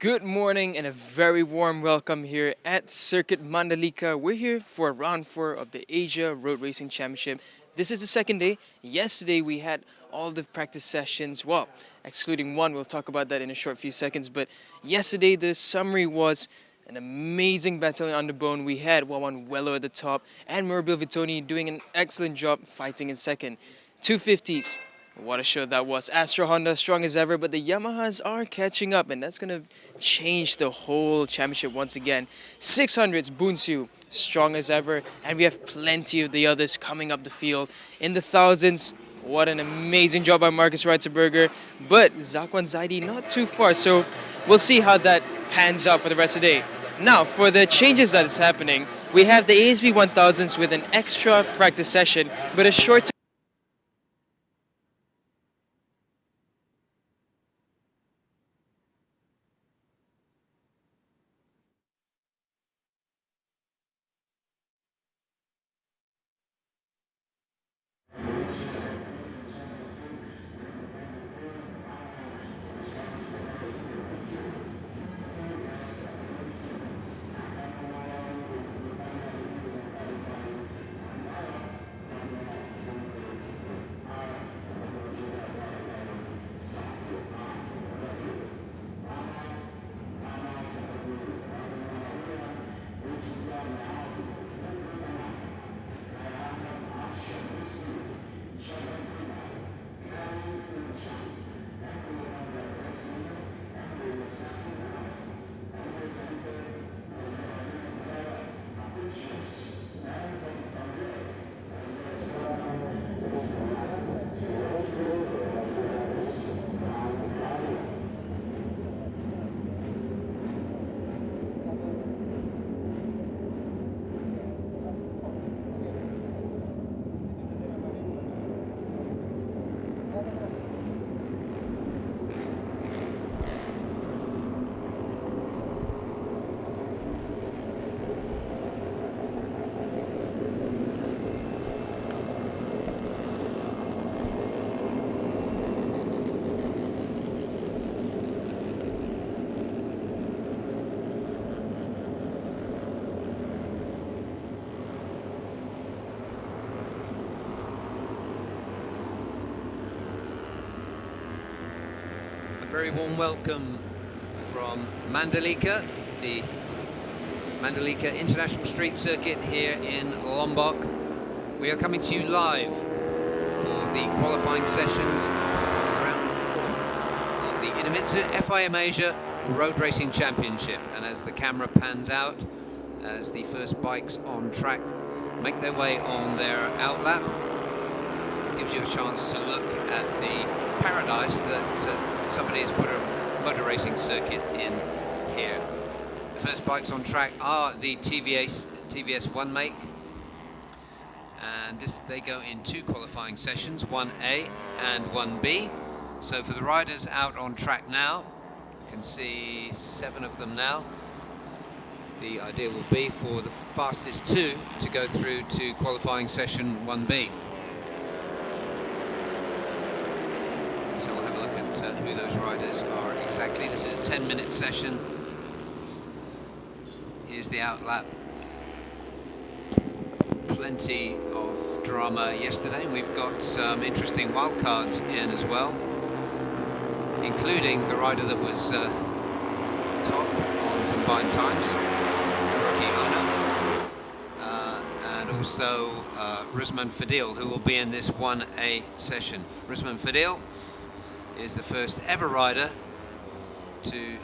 Good morning and a very warm welcome here at Circuit Mandalika. We're here for round 4 of the Asia Road Racing Championship. This is the second day. Yesterday we had all the practice sessions, well, excluding one. We'll talk about that in a short few seconds. But yesterday the summary was an amazing battle on the bone. We had Wawan Wello at the top and Murbil Vitoni doing an excellent job fighting in second. 250s. What a show that was. Astra Honda strong as ever, but the Yamahas are catching up, and that's going to change the whole championship once again. 600s, Bunsu, strong as ever, and we have plenty of the others coming up the field. In the thousands, what an amazing job by Marcus Reitzenberger, but Zakwan Zaidi not too far, so we'll see how that pans out for the rest of the day. Now, for the changes that is happening, we have the ASB 1000s with an extra practice session, but a short Very warm welcome from Mandalika, the Mandalika International Street Circuit here in Lombok. We are coming to you live for the qualifying sessions, round 4 of the IDEMITSU FIM Asia Road Racing Championship. And as the camera pans out, as the first bikes on track make their way on their outlap, it gives you a chance to look at the paradise that somebody has put a motor racing circuit in here. The first bikes on track are the TVS 1 make, and they go in 2 qualifying sessions, 1A and 1B. So for the riders out on track now, you can see 7 of them now. The idea will be for the fastest 2 to go through to qualifying session 1B. So we'll have a look at who those riders are exactly. This is a 10-minute session. Here's the outlap. Plenty of drama yesterday. We've got some interesting wildcards in as well, including the rider that was top on combined times, Rocky Ono, and also Rusman Fadil, who will be in this 1A session. Rusman Fadil is the first ever rider to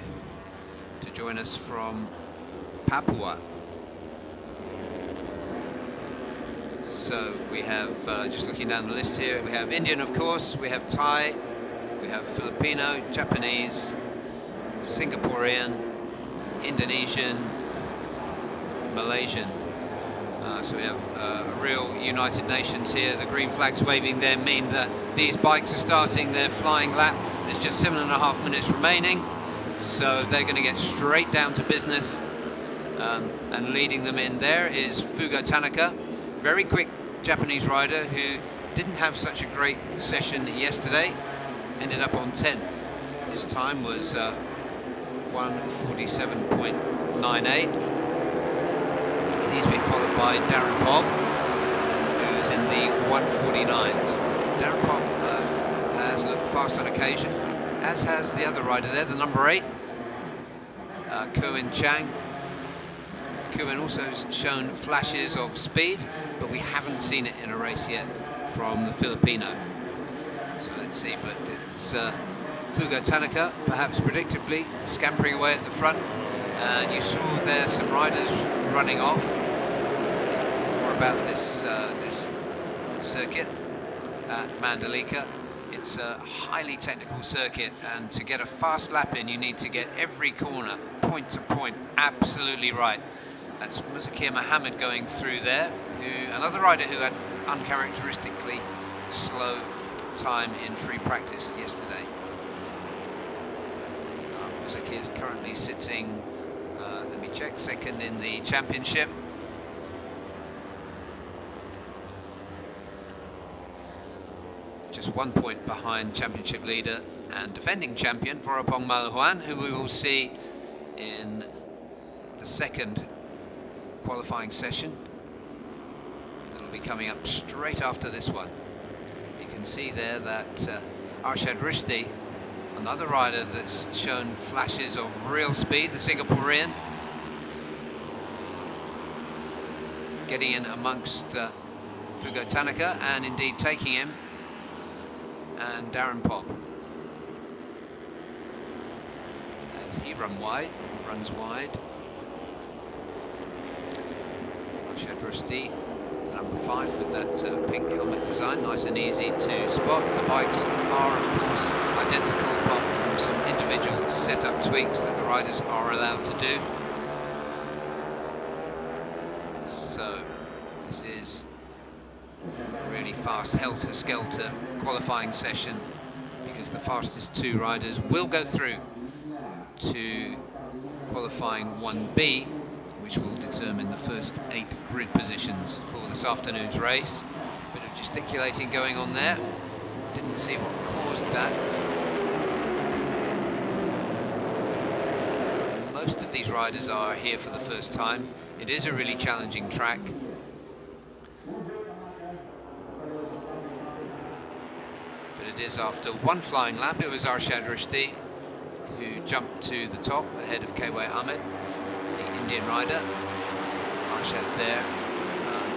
join us from Papua. So we have, just looking down the list here, we have Indian, of course, we have Thai, we have Filipino, Japanese, Singaporean, Indonesian, Malaysian. So we have a real United Nations here. The green flags waving there mean that these bikes are starting their flying lap. There's just 7.5 minutes remaining, so they're going to get straight down to business. And leading them in there is Fugo Tanaka, very quick Japanese rider who didn't have such a great session yesterday, ended up on 10th. His time was 1:47.98. And he's been followed by Darren Pobb, who's in the 1:49s. Darren Pobb has looked fast on occasion, as has the other rider there, the number 8, Kuin Chang. Kuin also has shown flashes of speed, but we haven't seen it in a race yet from the Filipino. So let's see, but it's Fugo Tanaka, perhaps predictably, scampering away at the front. And you saw there some riders running off. More about this this circuit at Mandalika. It's a highly technical circuit, and to get a fast lap in, you need to get every corner, point to point, absolutely right. That's Muzakir Mohammed going through there, another rider who had uncharacteristically slow time in free practice yesterday. Muzakir is currently sitting, let me check, second in the championship. Just 1 point behind championship leader and defending champion Voropong Malahuan, who we will see in the second qualifying session. It'll be coming up straight after this one. You can see there that Arshad Rishdi, another rider that's shown flashes of real speed, the Singaporean, getting in amongst Fugo Tanaka and indeed taking him, and Darren Pobb. As he runs wide. Arshad Rishdi, number 5, with that pink helmet design, nice and easy to spot. The bikes are, of course, identical, apart from some individual setup tweaks that the riders are allowed to do. So this is really fast, helter-skelter qualifying session, because the fastest 2 riders will go through to qualifying 1B, which will determine the first 8 grid positions for this afternoon's race. Bit of gesticulating going on there. Didn't see what caused that. Most of these riders are here for the first time. It is a really challenging track. But it is after 1 flying lap. It was Arshad Rishdi who jumped to the top ahead of KY Ahmed, the Indian rider. Arshad there,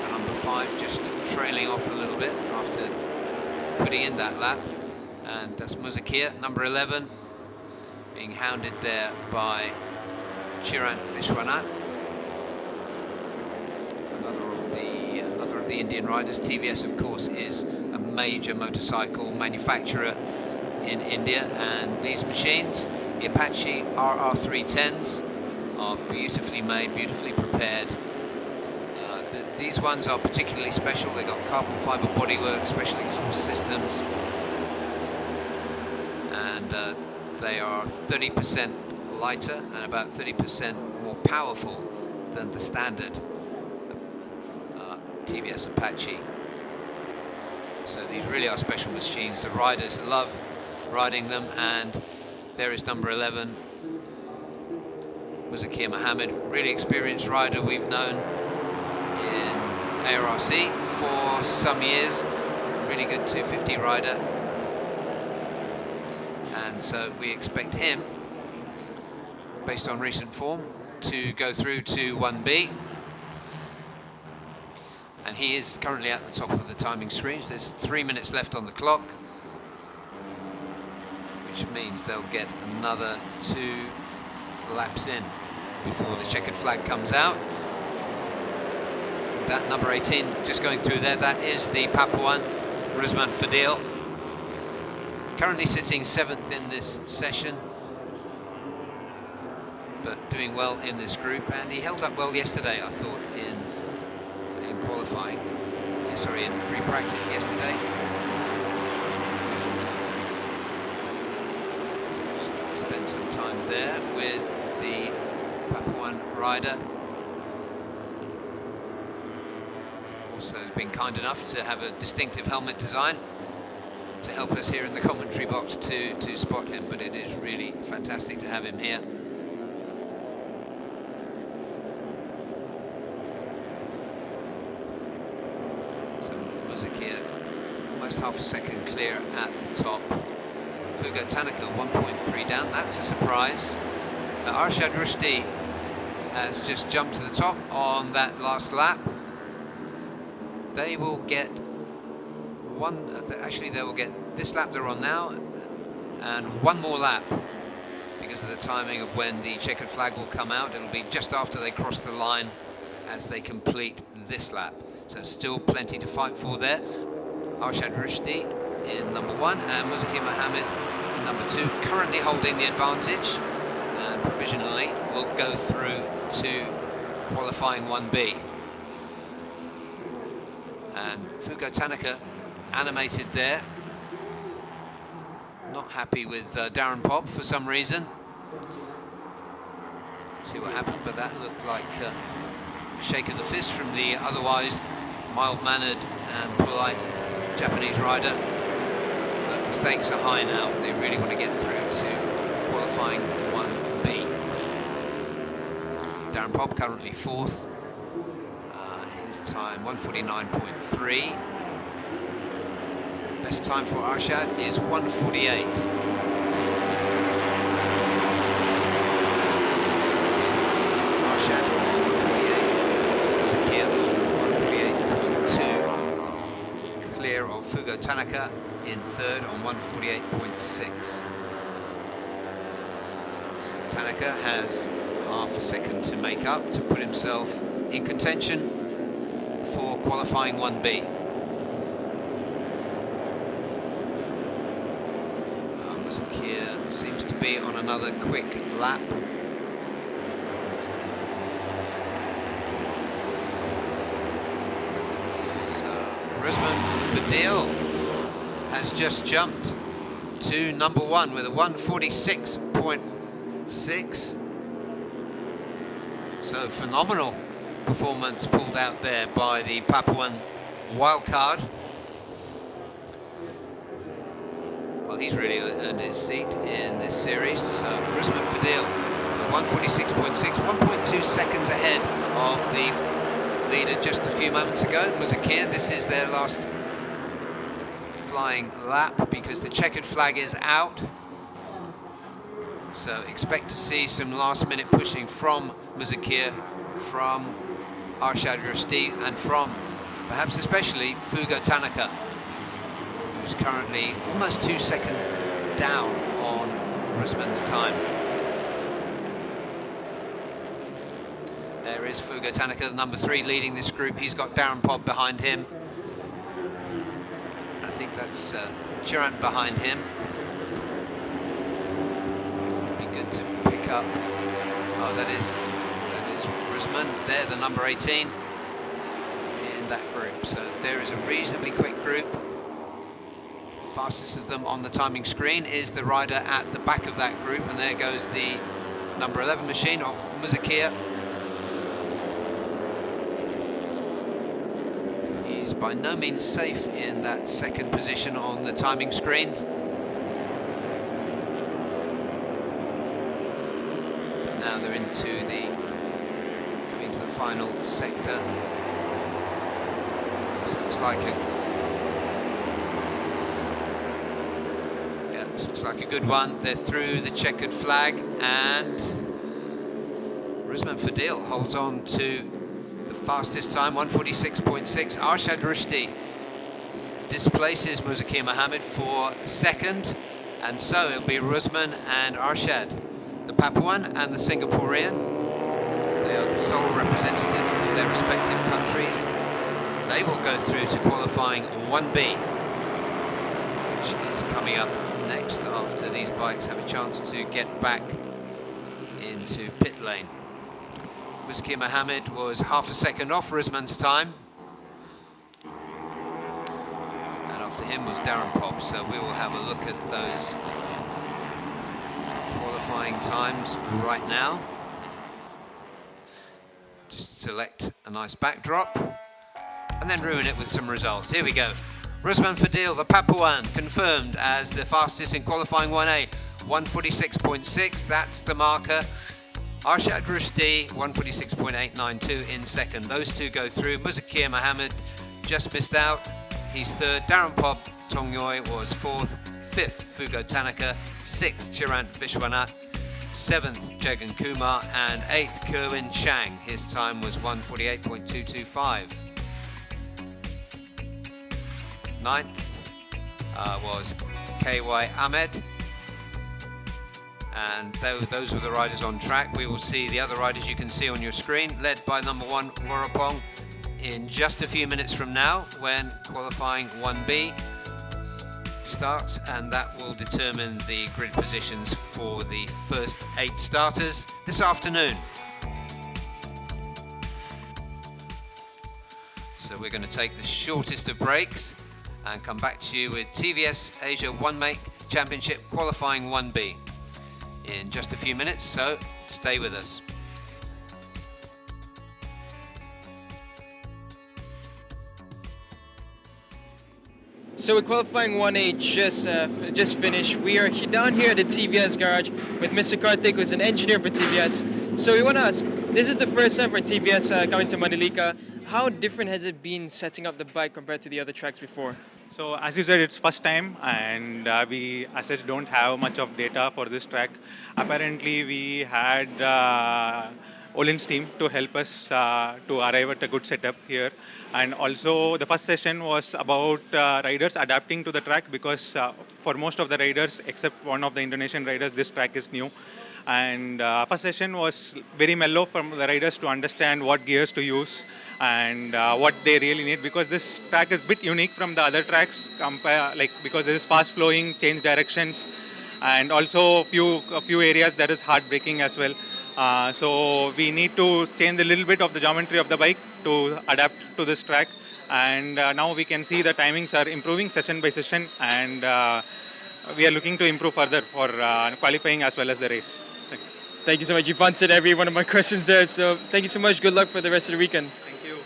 the number 5, just trailing off a little bit after putting in that lap. And that's Muzakir, number 11, being hounded there by Chiran Vishwanath, another of the Indian riders. TVS, of course, is a major motorcycle manufacturer in India, and these machines, the Apache RR310s, are beautifully made, beautifully prepared. These ones are particularly special. They've got carbon fiber bodywork, special exhaust systems, and they are 30% lighter and about 30% more powerful than the standard TVS Apache. So these really are special machines. The riders love riding them, and there is number 11, Muzakir Mohammed, really experienced rider we've known in ARRC for some years, really good 250 rider, and so we expect him, based on recent form, to go through to 1B. And he is currently at the top of the timing screens. There's 3 minutes left on the clock, which means they'll get another 2 laps in before the checkered flag comes out. That number 18 just going through there, that is the Papuan, Rusman Fadil. Currently sitting 7th in this session, but doing well in this group, and he held up well yesterday, I thought, in qualifying, sorry, in free practice yesterday. Just spend some time there with the Papuan rider. Also has been kind enough to have a distinctive helmet design to help us here in the commentary box to spot him, but it is really fantastic to have him here. Muzakir almost half a second clear at the top. Fugo Tanaka 1.3 down, that's a surprise. Arshad Rushdie has just jumped to the top on that last lap. They will get they will get this lap they're on now and one more lap because of the timing of when the checkered flag will come out. It'll be just after they cross the line as they complete this lap. So still plenty to fight for there. Arshad Rushdie in number 1 and Muzakir Mohammed in number 2, currently holding the advantage and provisionally will go through to qualifying 1B. And Fugo Tanaka animated there, not happy with Darren Pop for some reason. Let's see what happened, but that looked like a shake of the fist from the otherwise mild-mannered and polite Japanese rider. But the stakes are high now. They really want to get through to qualifying 1B. Darren Pop currently 4th. His time 1:49.3. Best time for Arshad is 1:48. Arshad 1:48. Muzakir 1:48.2. Clear of Fugo Tanaka in 3rd on 1:48.6. So Tanaka has half a second to make up to put himself in contention for qualifying 1B. Muzakir seems to be on another quick lap. So Rizman Fadil has just jumped to number 1 with a 1:46.6. So phenomenal performance pulled out there by the Papuan wildcard. Well, he's really earned his seat in this series. So Rizman Fadil, 1:46.6, 1.2 seconds ahead of the leader just a few moments ago, Muzakir. This is their last flying lap because the checkered flag is out. So expect to see some last-minute pushing from Muzakir, from Arshad Rushdie, and from, perhaps especially, Fugo Tanaka, who's currently almost 2 seconds down on Rizman's time. There is Fugo Tanaka, the number 3, leading this group. He's got Darren Pop behind him. I think that's Chiran behind him. Be good to pick up. Oh, that is Rizman. They're the number 18 in that group. So there is a reasonably quick group. The fastest of them on the timing screen is the rider at the back of that group, and there goes the number 11 machine of Muzakir. He's by no means safe in that second position on the timing screen. But now they're coming to the final sector. This looks like a good one. They're through the checkered flag, and Rizman Fadil holds on to the fastest time, 1:46.6. Arshad Rushdie displaces Muzakir Mohammed for second, and so it'll be Rizman and Arshad, the Papuan and the Singaporean. They are the sole representative for their respective countries. They will go through to qualifying 1B, which is coming up next after these bikes have a chance to get back into pit lane. Muzakir Mohammed was half a second off Rizman's time, and after him was Darren Pop. So we will have a look at those qualifying times right now. Just select a nice backdrop and then ruin it with some results. Here we go. Rizman Fadil, the Papuan, confirmed as the fastest in qualifying 1A, 1:46.6, that's the marker. Arshad Rushdie, 1:46.892 in second. Those two go through. Muzakir Mohammed just missed out. he's third. Darren Pop Tongyoi was fourth. Fifth, Fugo Tanaka. Sixth, Chirant Vishwanath. Seventh, Jagan Kumar. And eighth, Kerwin Chang. His time was 1:48.225. Ninth was KY Ahmed. And those were the riders on track. We will see the other riders you can see on your screen, led by number 1, Warapong, in just a few minutes from now when qualifying 1B starts, and that will determine the grid positions for the first 8 starters this afternoon. So we're going to take the shortest of breaks and come back to you with TVS Asia One Make Championship qualifying 1B in just a few minutes, so stay with us. So we're qualifying 1A just finished. We are down here at the TVS garage with Mr. Karthik, who's an engineer for TVS. So we want to ask, this is the first time for TVS coming to Mandalika. How different has it been setting up the bike compared to the other tracks before? So as you said, it's first time, and we as such don't have much of data for this track. Apparently we had Olin's team to help us to arrive at a good setup here. And also the first session was about riders adapting to the track, because for most of the riders, except one of the Indonesian riders, this track is new. And first session was very mellow for the riders to understand what gears to use and what they really need, because this track is a bit unique from the other tracks, because there is fast flowing, change directions, and also a few areas that is hard braking as well. So we need to change a little bit of the geometry of the bike to adapt to this track. And now we can see the timings are improving session by session, and we are looking to improve further for qualifying as well as the race. Thank you so much. You've answered every one of my questions there. So thank you so much. Good luck for the rest of the weekend. Thank you.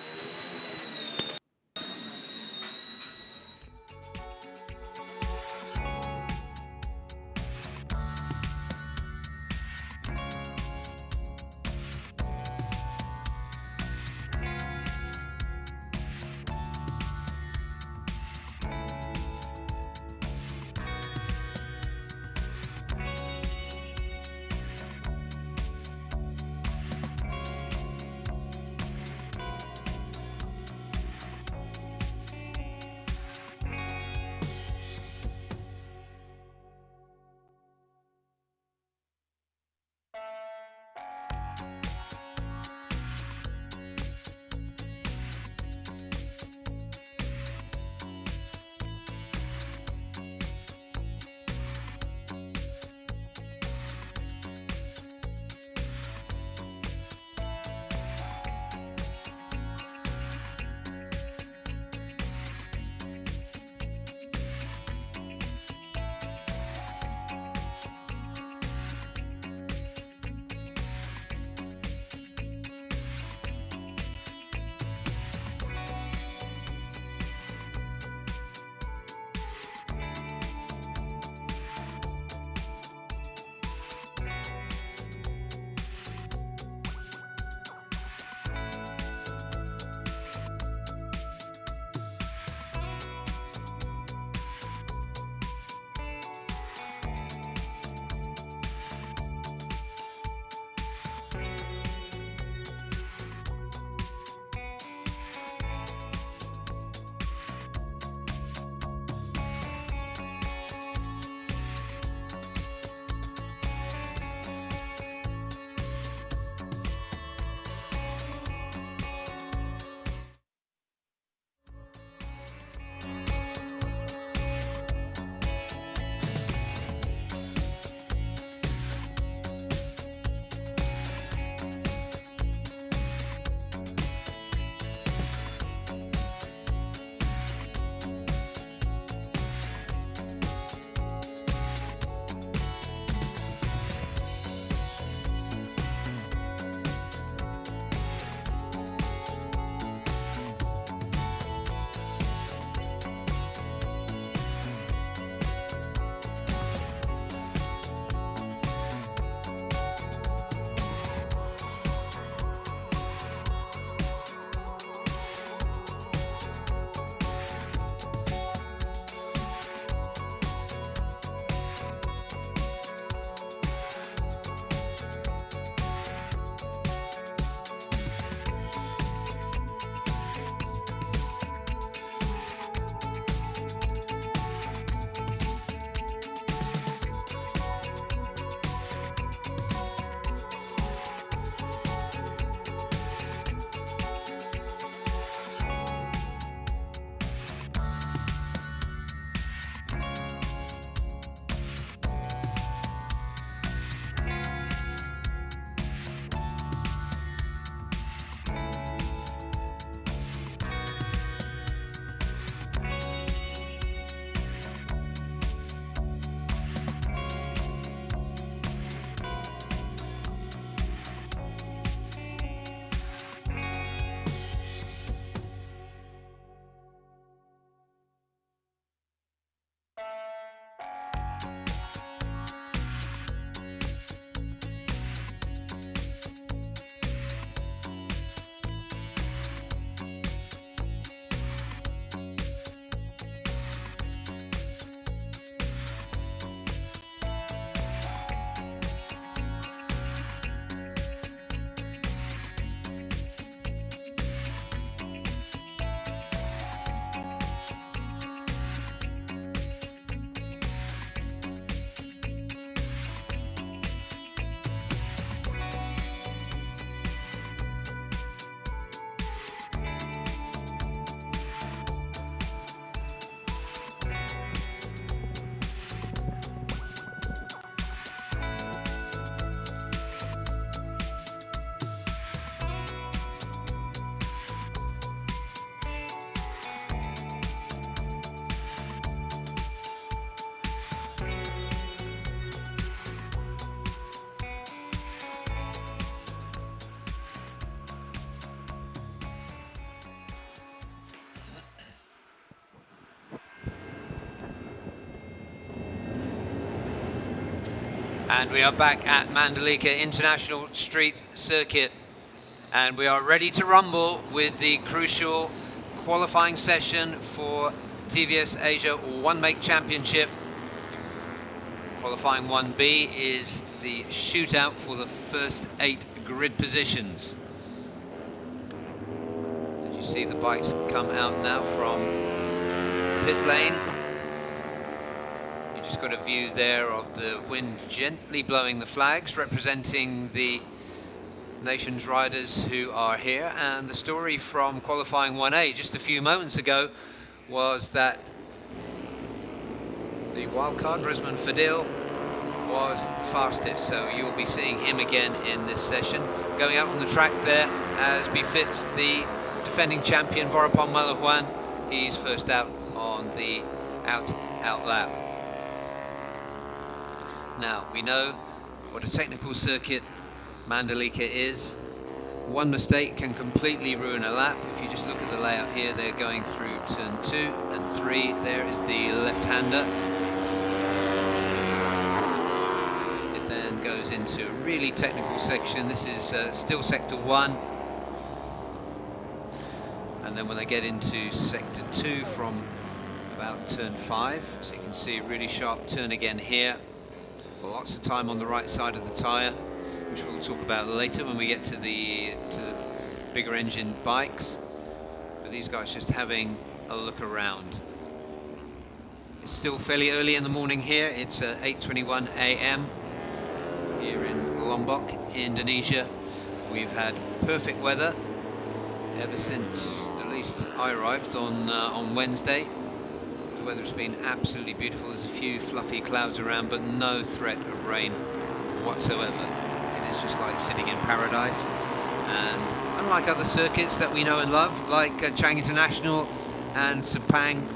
And we are back at Mandalika International Street Circuit, and we are ready to rumble with the crucial qualifying session for TVS Asia One Make Championship. Qualifying 1B is the shootout for the first 8 grid positions. As you see, the bikes come out now from pit lane. Just got a view there of the wind gently blowing the flags, representing the nation's riders who are here. And the story from qualifying 1A just a few moments ago was that the wildcard, Rizman Fadil, was the fastest, so you'll be seeing him again in this session. Going out on the track there, as befits the defending champion, Vorapong Malahuan. He's first out on the out lap. Now, we know what a technical circuit Mandalika is. One mistake can completely ruin a lap. If you just look at the layout here, they're going through turn 2 and 3. There is the left-hander. It then goes into a really technical section. This is still sector 1. And then when they get into sector 2 from about turn 5, so you can see a really sharp turn again here. Lots of time on the right side of the tyre, which we'll talk about later when we get to the bigger engine bikes. But these guys just having a look around. It's still fairly early in the morning here. It's 8:21 a.m. here in Lombok, Indonesia. We've had perfect weather ever since at least I arrived on Wednesday. The weather's been absolutely beautiful. There's a few fluffy clouds around, but no threat of rain whatsoever. It is just like sitting in paradise. And unlike other circuits that we know and love, like Chang International and Sepang,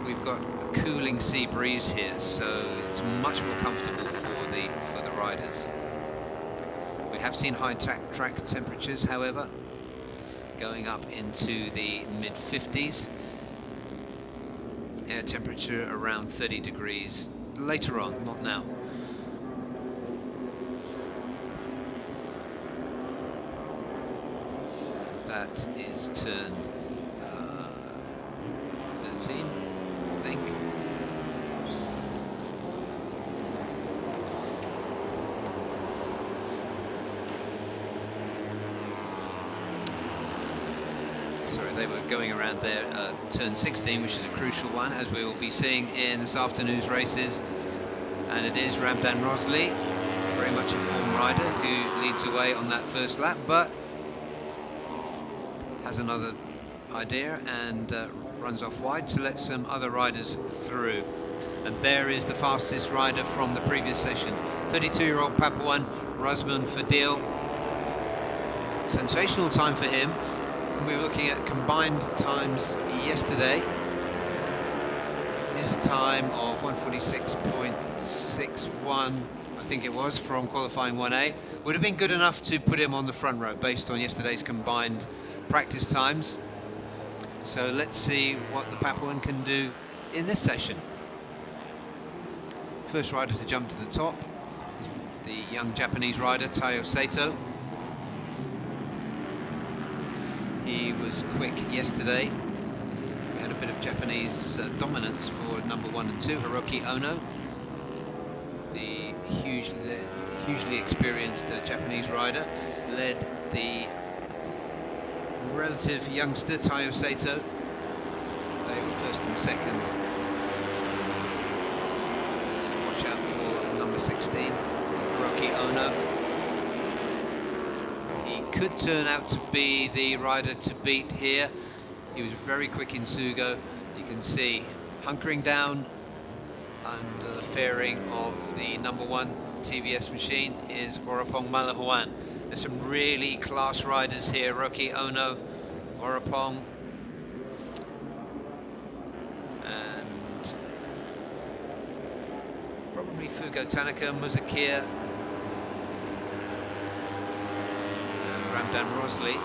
we've got a cooling sea breeze here, so it's much more comfortable for the riders. We have seen high track temperatures, however, going up into the mid-50s. Air temperature around 30 degrees later on, not now. That is turn 13, I think. Sorry, they were going around there, turn 16, which is a crucial one, as we will be seeing in this afternoon's races. And it is Ramdan Rosli, very much a form rider, who leads away on that first lap, but has another idea and runs off wide to let some other riders through. And there is the fastest rider from the previous session, 32-year-old Papuan, Rizman Fadil. Sensational time for him. And we were looking at combined times yesterday. His time of 146.61, I think it was, from qualifying 1A, would have been good enough to put him on the front row based on yesterday's combined practice times. So let's see what the Papuan can do in this session. First rider to jump to the top is the young Japanese rider, Taiyo Sato. He was quick yesterday. We had a bit of Japanese dominance for number 1 and 2, Hiroki Ono, the hugely experienced Japanese rider, led the relative youngster Taiyo Sato. They were first and second. So watch out for number 16, Hiroki Ono. He could turn out to be the rider to beat here. He was very quick in Sugo. You can see hunkering down under the fairing of the number 1 TVS machine is Vorapong Malahuan. There's some really class riders here, Hiroki Ono, Vorapong, and probably Fugo Tanaka, Muzakia, and Ramdan Rosli.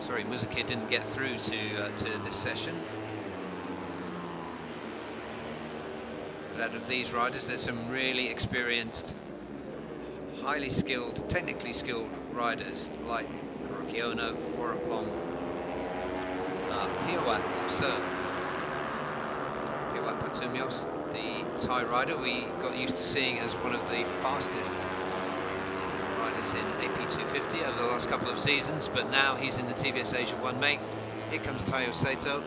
Sorry, Muzakia didn't get through to this session. But out of these riders, there's some really experienced, highly skilled, technically skilled riders like Hiroki Ono, Vorapong, Piawat also. Piawat Patumios, the Thai rider we got used to seeing as one of the fastest riders in AP 250 over the last couple of seasons, but now he's in the TVS Asia 1 make. Here comes Taiyo Sato.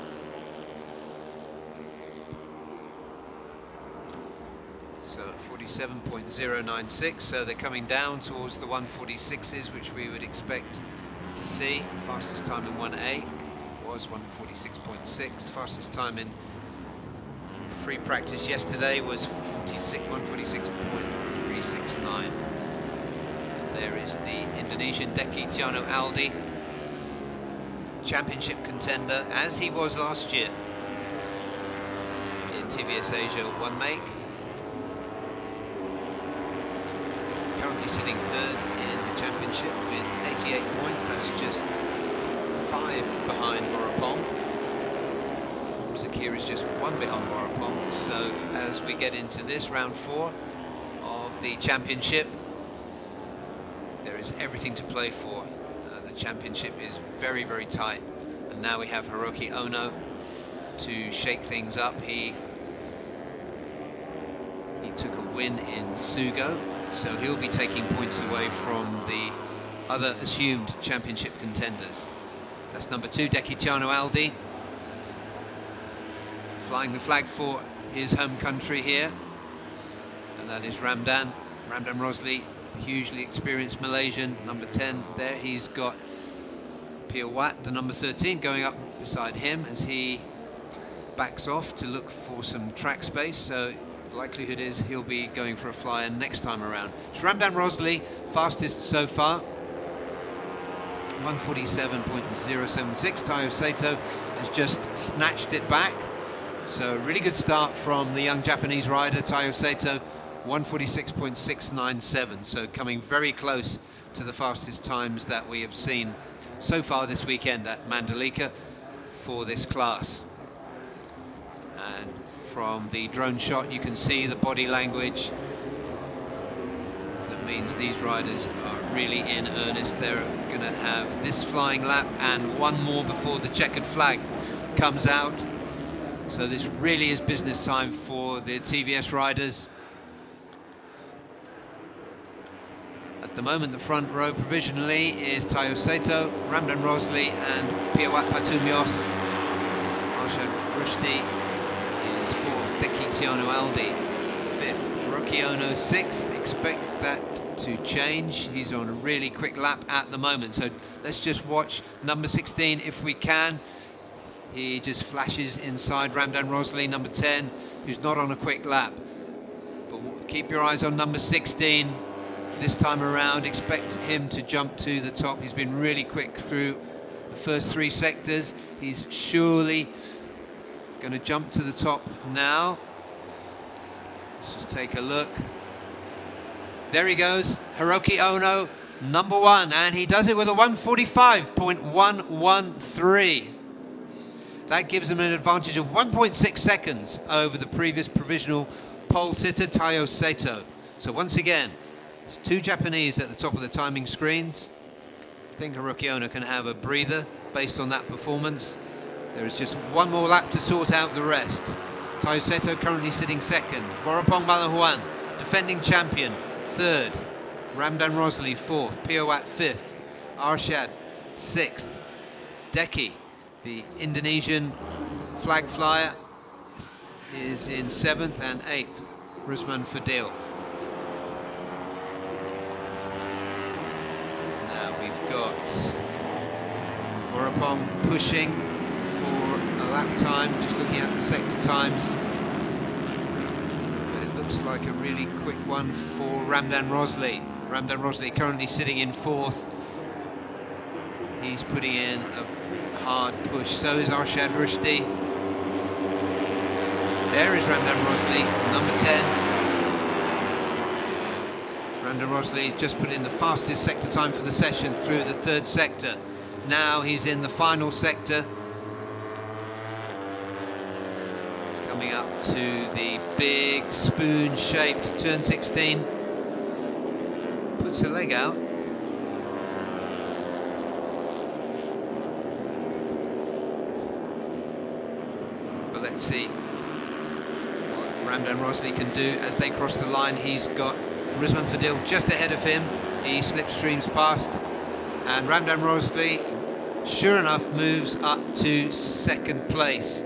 So at 47.096, so they're coming down towards the 146s, which we would expect to see. Fastest time in 1A was 146.6. Fastest time in free practice yesterday was 146.369. There is the Indonesian Deki Tiano Aldi, championship contender, as he was last year in TVS Asia 1 make. Currently sitting third in the championship with 88 points. That's just 5 behind Vorapong. Zakir is just 1 behind Vorapong. So as we get into this round 4 of the championship, there is everything to play for. The championship is very, very tight. And now we have Hiroki Ono to shake things up. He took a win in Sugo, so he'll be taking points away from the other assumed championship contenders. That's number 2, Dekiciano Aldi, flying the flag for his home country here, and that is Ramdan Rosley, the hugely experienced Malaysian, number 10 there. He's got Piawat, the number 13, going up beside him as he backs off to look for some track space, so likelihood is he'll be going for a flyer next time around. It's Ramdan Rosley, fastest so far, 147.076. Taiyo Sato has just snatched it back, so really good start from the young Japanese rider Taiyo Sato, 146.697, so coming very close to the fastest times that we have seen so far this weekend at Mandalika for this class. And from the drone shot you can see the body language. That means these riders are really in earnest. They're going to have this flying lap and one more before the checkered flag comes out. So this really is business time for the TVS riders. At the moment, the front row provisionally is Taiyo Sato, Ramdan Rosley and Piawat Patumios. Arshad Rushdi is 4th, Dekiciano Aldi 5th, Hiroki Ono 6th. Expect that to change. He's on a really quick lap at the moment, so let's just watch number 16 if we can. He just flashes inside Ramdan Rosley, number 10, who's not on a quick lap. But keep your eyes on number 16 this time around. Expect him to jump to the top. He's been really quick through the first 3 sectors. He's surely going to jump to the top now. Let's just take a look. There he goes, Hiroki Ono, number 1, and he does it with a 145.113. That gives him an advantage of 1.6 seconds over the previous provisional pole sitter Taiyo Sato. So once again, 2 Japanese at the top of the timing screens. I think Hiroki Ono can have a breather based on that performance. There is just one more lap to sort out the rest. Taiyo Sato currently sitting 2nd. Vorapong Malahuan, defending champion, 3rd. Ramdan Rosley 4th. Piawat 5th. Arshad 6th. Deki, the Indonesian flag flyer, is in 7th, and 8th, Rusman Fadil. Now we've got Vorapong pushing for a lap time, just looking at the sector times. But it looks like a really quick one for Ramdan Rosley. Ramdan Rosley currently sitting in 4th. He's putting in a hard push, so is Arshad Rushdi. There is Ramdan Rosley, number 10. Ramdan Rosley just put in the fastest sector time for the session through the 3rd sector. Now he's in the final sector. coming up to the big spoon-shaped turn 16. Puts a leg out. But let's see what Ramdan Rosley can do as they cross the line. He's got Rizman Fadil just ahead of him. He slipstreams past, and Ramdan Rosley, sure enough, moves up to second place.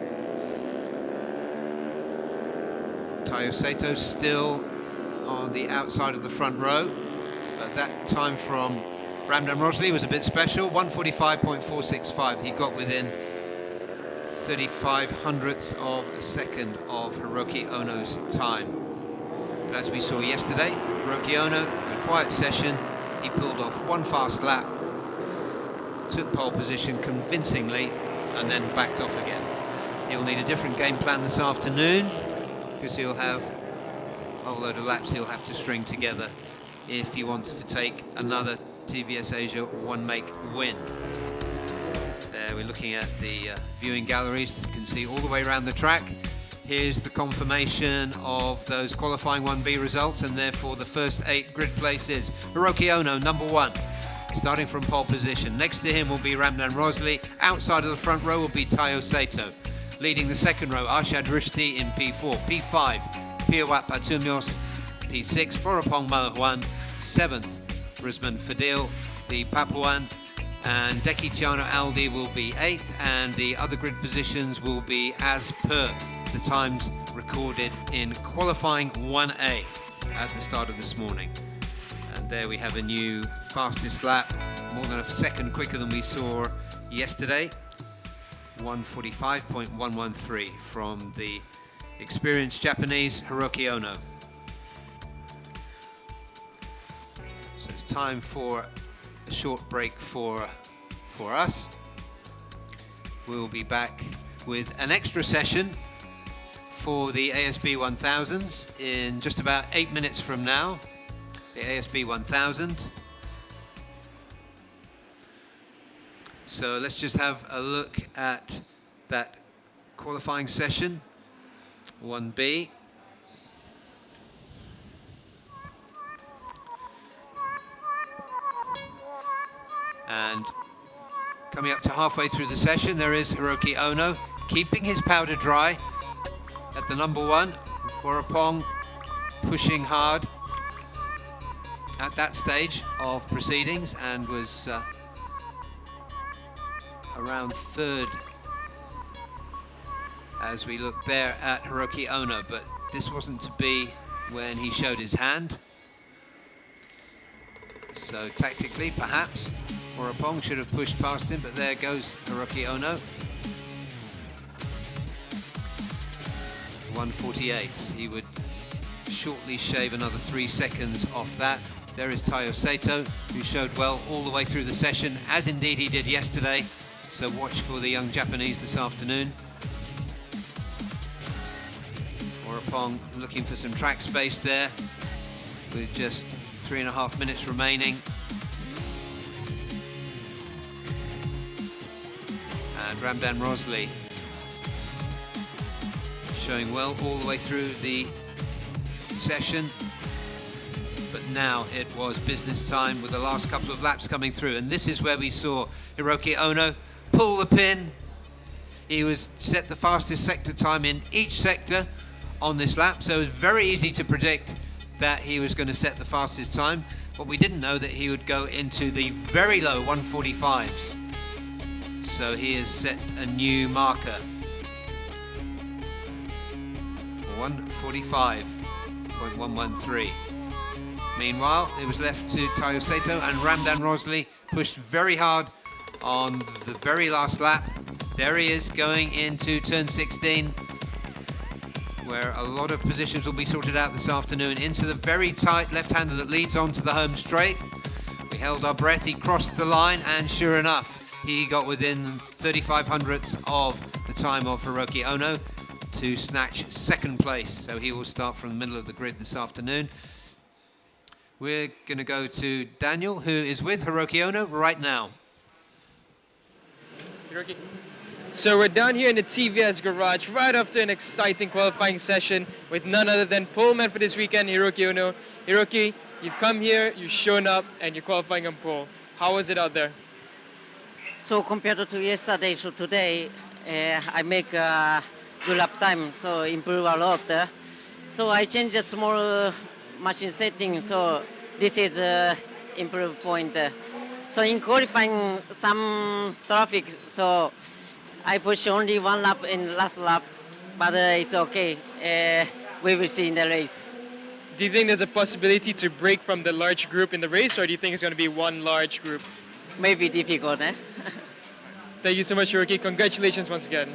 Tayo Sato still on the outside of the front row, but that time from Ramdan Rosley was a bit special, 1:45.465. He got within 35 hundredths of a second of Hiroki Ono's time. But as we saw yesterday, Hiroki Ono, a quiet session, he pulled off one fast lap, took pole position convincingly, and then backed off again. He'll need a different game plan this afternoon, because he'll have a whole load of laps he'll have to string together if he wants to take another TVS Asia one-make win. There we're looking at the viewing galleries. You can see all the way around the track. Here's the confirmation of those qualifying 1B results, and therefore the first 8 grid places. Hiroki Ono, number 1, starting from pole position. Next to him will be Ramdan Rosley. Outside of the front row will be Tayo Sato. Leading the second row, Arshad Rushdi in P4. P5, Piawat Patumyos. P6, Vorapong Malahuan. 7th, Rizman Fadil, the Papuan. And Deki Tiano Aldi will be 8th, and the other grid positions will be as per the times recorded in qualifying 1A at the start of this morning. And there we have a new fastest lap, more than a second quicker than we saw yesterday. 1:45.113 from the experienced Japanese Hiroki Ono. So it's time for a short break for us. We'll be back with an extra session for the ASB 1000s in just about 8 minutes from now. The ASB 1000. So let's just have a look at that qualifying session, 1B. And coming up to halfway through the session, there is Hiroki Ono, keeping his powder dry at the number 1. Vorapong pushing hard at that stage of proceedings and was around 3rd as we look there at Hiroki Ono, but this wasn't to be when he showed his hand. So tactically, perhaps, Vorapong should have pushed past him, but there goes Hiroki Ono. 1:48. He would shortly shave another 3 seconds off that. There is Tayo Sato, who showed well all the way through the session, as indeed he did yesterday. So watch for the young Japanese this afternoon. Vorapong looking for some track space there, with just 3.5 minutes remaining. And Ramdan Rosley showing well all the way through the session. But now it was business time with the last couple of laps coming through. And this is where we saw Hiroki Ono pull the pin. He was set the fastest sector time in each sector on this lap. So it was very easy to predict that he was going to set the fastest time. But we didn't know that he would go into the very low 1:45s. So he has set a new marker. 1:45.113. Meanwhile, it was left to Tayo Sato, and Ramdan Rosley pushed very hard on the very last lap. There he is going into turn 16, where a lot of positions will be sorted out this afternoon, into the very tight left-hander that leads onto the home straight. We held our breath, he crossed the line, and sure enough, he got within 35 hundredths of the time of Hiroki Ono to snatch second place. So he will start from the middle of the grid this afternoon. We're going to go to Daniel, who is with Hiroki Ono right now. Hiroki, So we're down here in the TVS garage right after an exciting qualifying session with none other than poleman for this weekend, Hiroki Ono. Hiroki, you've come here, you've shown up, and you're qualifying on pole. How was it out there? So compared to yesterday, so today I make good lap time, so improve a lot. So I change a small machine setting, so this is improve point. So in qualifying some traffic, so I push only one lap in last lap, but it's okay. We will see in the race. Do you think there's a possibility to break from the large group in the race, or do you think it's going to be one large group? Maybe difficult, eh? Thank you so much, Hiroki. Congratulations once again.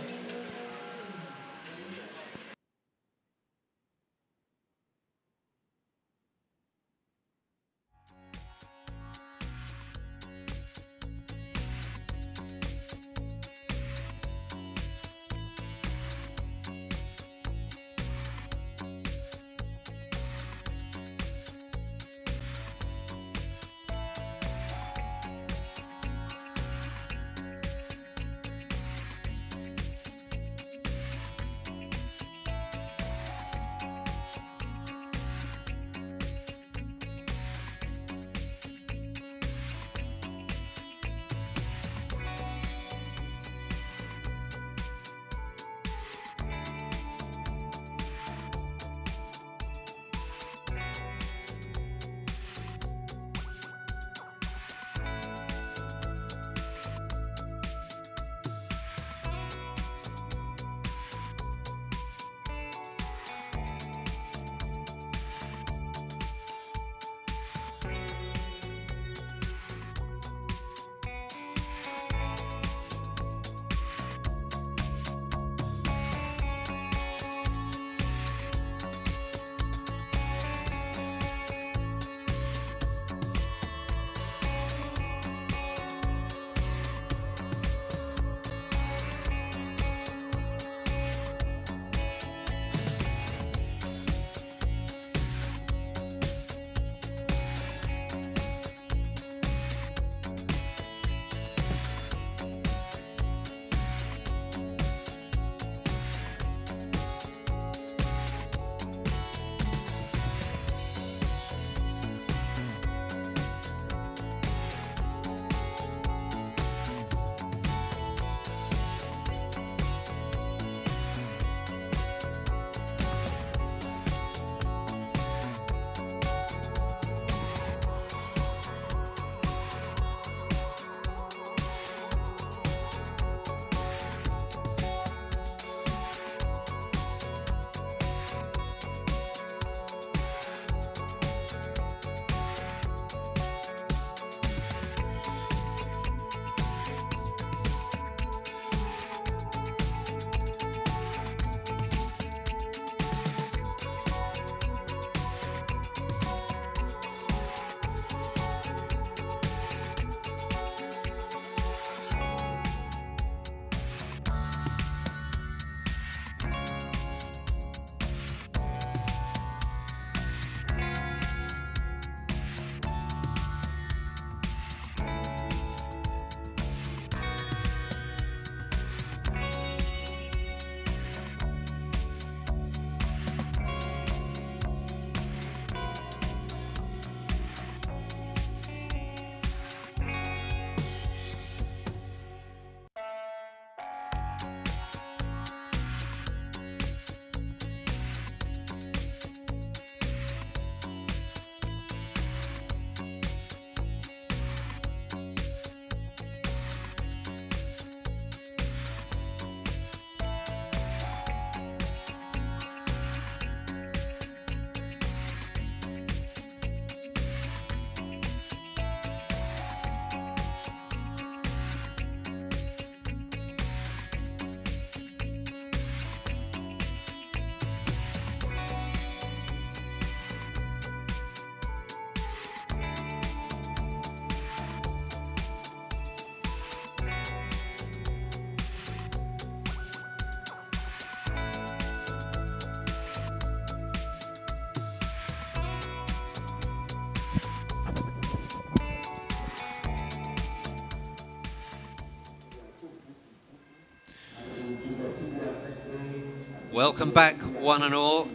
Welcome back, one and all,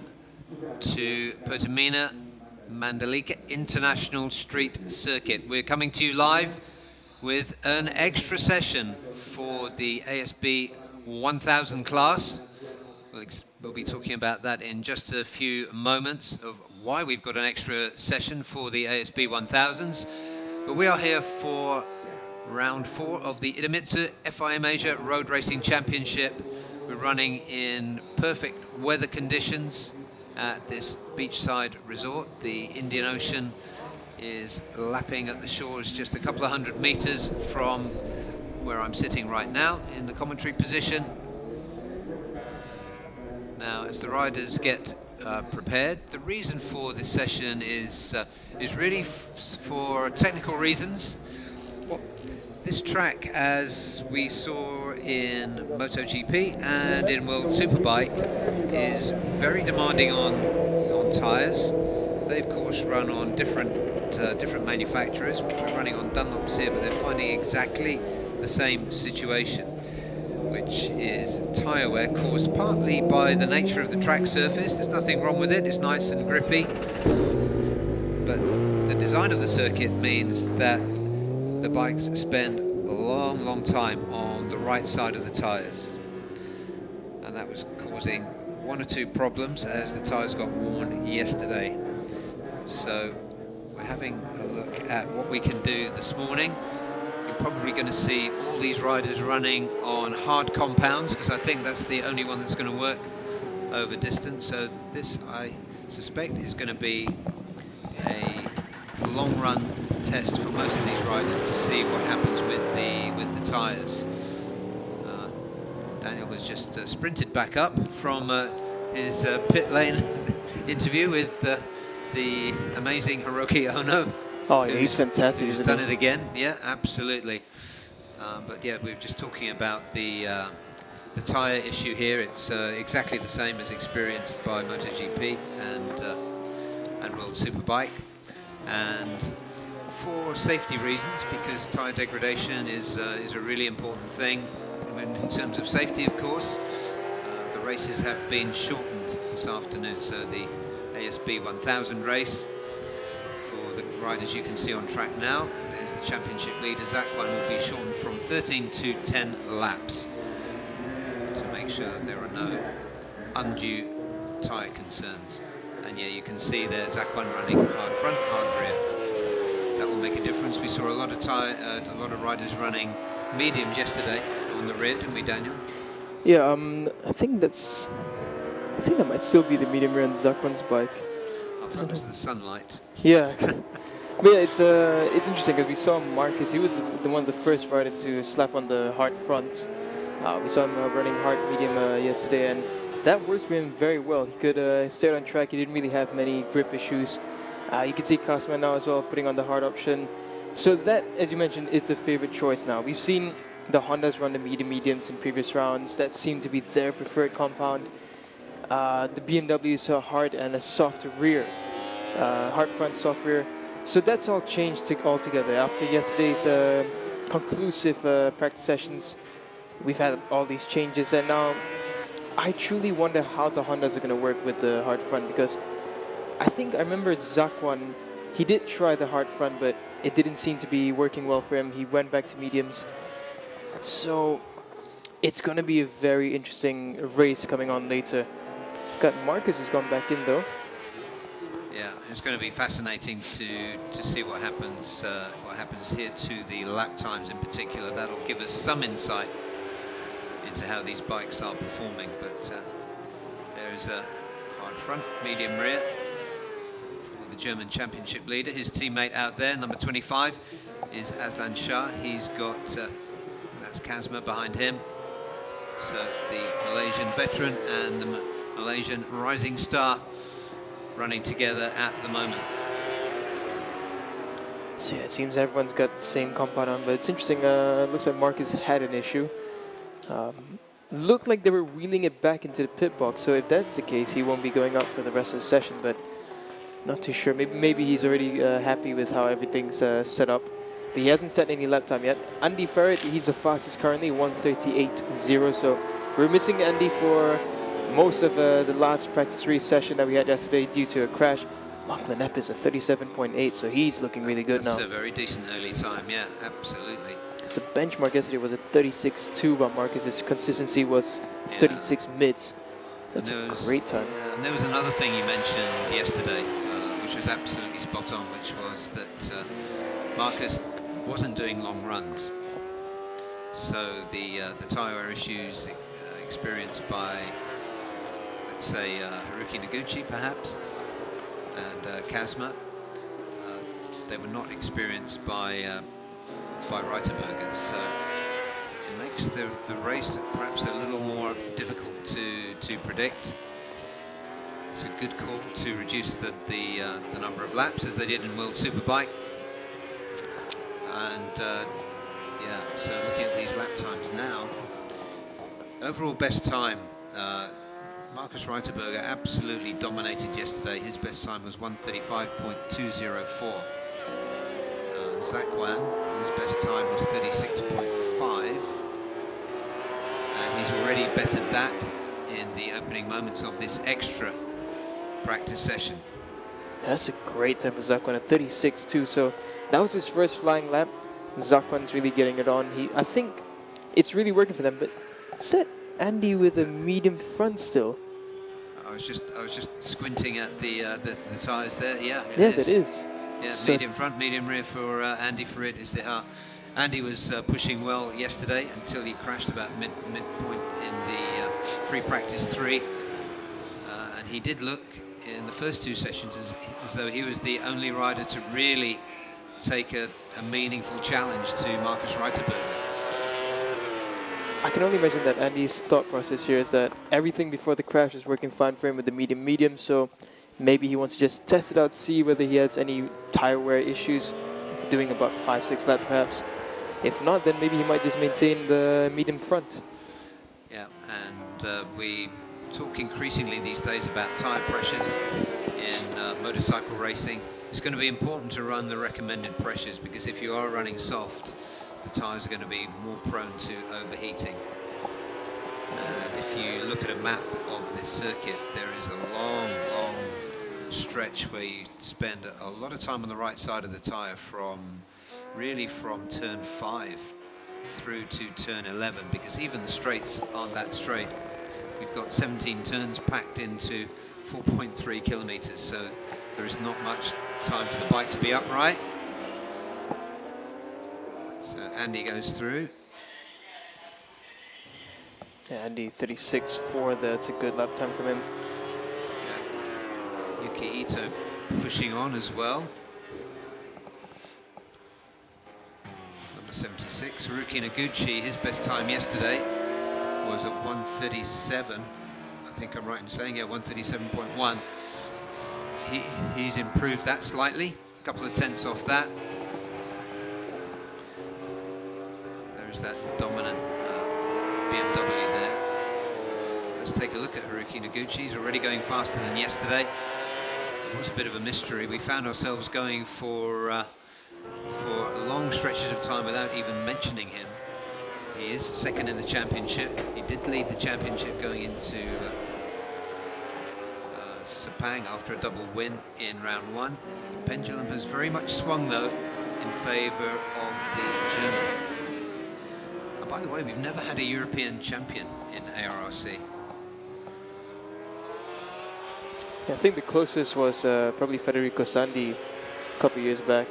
to Pertamina Mandalika International Street Circuit. We're coming to you live with an extra session for the ASB 1000 class. We'll be talking about that in just a few moments, of why we've got an extra session for the ASB 1000s. But we are here for round 4 of the IDEMITSU FIM Asia Road Racing Championship. We're running in perfect weather conditions at this beachside resort. The Indian Ocean is lapping at the shores just a couple of 100 meters from where I'm sitting right now in the commentary position. Now, as the riders get prepared, the reason for this session is really for technical reasons. This track, as we saw in MotoGP and in World Superbike, is very demanding on tyres. They of course run on different manufacturers. We're running on Dunlops here, but they're finding exactly the same situation, which is tyre wear caused partly by the nature of the track surface. There's nothing wrong with it, it's nice and grippy, but the design of the circuit means that the bikes spend a long time on the right side of the tyres, and that was causing 1 or 2 problems as the tyres got worn yesterday. So we're having a look at what we can do this morning. You're probably going to see all these riders running on hard compounds, because I think that's the only one that's going to work over distance. So this, I suspect, is going to be a long run test for most of these riders to see what happens with the tyres. Daniel has just sprinted back up from his pit lane interview with the amazing Hiroki Ono. Oh, yeah, he's fantastic. He's done it again. Yeah, absolutely. But yeah, we were just talking about the tyre issue here. It's exactly the same as experienced by MotoGP and World Superbike. And for safety reasons, because tyre degradation is a really important thing in terms of safety, of course. The races have been shortened this afternoon, so the ASB 1000 race, for the riders you can see on track now, there's the championship leader, Zakwan, will be shortened from 13 to 10 laps to make sure that there are no undue tyre concerns. And yeah, you can see there Zakwan running hard front, hard rear. That will make a difference. We saw a lot of riders running mediums yesterday on the rear, didn't we, Daniel? Yeah, I think that might still be the medium rear on Zakwan's bike. Oh, because of the sunlight. Yeah. But yeah, it's interesting because we saw Marcus. He was one of the first riders to slap on the hard front. We saw him running hard medium yesterday, and that works for him very well. He could stay on track. He didn't really have many grip issues. You can see Cosma now as well putting on the hard option. So that, as you mentioned, is the favorite choice now. We've seen the Hondas run the mediums in previous rounds. That seemed to be their preferred compound. The BMWs are hard and a soft rear, hard front, soft rear. So that's all changed altogether. After yesterday's conclusive practice sessions, we've had all these changes, and now I truly wonder how the Hondas are going to work with the hard front, because I remember Zakwan, he did try the hard front, but it didn't seem to be working well for him. He went back to mediums. So it's going to be a very interesting race coming on later. Got Marcus who's gone back in though. Yeah, it's going to be fascinating to see what happens here to the lap times in particular. That'll give us some insight into how these bikes are performing. But there's a hard front, medium rear for the German championship leader. His teammate out there, number 25, is Aslan Shah. He's got that's Kazma behind him. So the Malaysian veteran and the Malaysian rising star running together at the moment. So yeah, it seems everyone's got the same compound on, but it's interesting. It looks like Marcus had an issue. Looked like they were wheeling it back into the pit box, so if that's the case, he won't be going up for the rest of the session, but not too sure. Maybe he's already happy with how everything's set up. But he hasn't set any lap time yet. Andy Ferret, he's the fastest currently, 1:38.0. So we're missing Andy for most of the last practice 3 session that we had yesterday due to a crash. Lachlan Epp is a 37.8, so he's looking really good now. That's a very decent early time, yeah, absolutely. So the benchmark yesterday was a 36.2, but Marcus's consistency was 36 mids. That's a great time. Yeah, and there was another thing you mentioned yesterday, which was absolutely spot on, which was that Marcus wasn't doing long runs. So the tyre wear issues experienced by, let's say, Haruki Noguchi perhaps, and Kazma, they were not experienced by Reiterberger. So it makes the race perhaps a little more difficult to predict. It's a good call to reduce the number of laps as they did in World Superbike. And yeah, so looking at these lap times now, overall best time, Marcus Reiterberger absolutely dominated yesterday. His best time was 1:35.204. Zach Wan, his best time was 36.5, and he's already bettered that in the opening moments of this extra practice session. That's a great time for Zach Wan at 36.2. So that was his first flying lap. Zach Wan's really getting it on. I think it's really working for them. But is that Andy with a medium front still? I was just squinting at the tyres there. Yeah, it is. Yeah, so medium front, medium rear for Andy Farid is the Andy was pushing well yesterday until he crashed about midpoint in the free practice 3, and he did look in the first 2 sessions as though he was the only rider to really take a meaningful challenge to Marcus Reiterberger. I can only imagine that Andy's thought process here is that everything before the crash is working fine for him with the medium, so maybe he wants to just test it out, see whether he has any tire wear issues, doing about 5-6 laps perhaps. If not, then maybe he might just maintain the medium front. Yeah, and we talk increasingly these days about tire pressures in motorcycle racing. It's going to be important to run the recommended pressures, because if you are running soft, the tires are going to be more prone to overheating. And if you look at a map of this circuit, there is a long stretch where you spend a lot of time on the right side of the tire really from turn 5 through to turn 11, because even the straights aren't that straight. We've got 17 turns packed into 4.3 kilometers, so there is not much time for the bike to be upright. So Andy goes through. Yeah, Andy 36.4, that's a good lap time from him. Yeah. Yuki Ito pushing on as well. Number 76, Haruki Noguchi, his best time yesterday was at 1:37. I think I'm right in saying, yeah, 1:37.1. He's improved that slightly, a couple of tenths off that. There's that dominant BMW there. Let's take a look at Haruki Noguchi. He's already going faster than yesterday. It was a bit of a mystery. We found ourselves going for long stretches of time without even mentioning him. He is second in the championship. He did lead the championship going into Sepang after a double win in round 1. The pendulum has very much swung though in favour of the German. And by the way, we've never had a European champion in ARRC. Yeah, I think the closest was probably Federico Sandi a couple years back.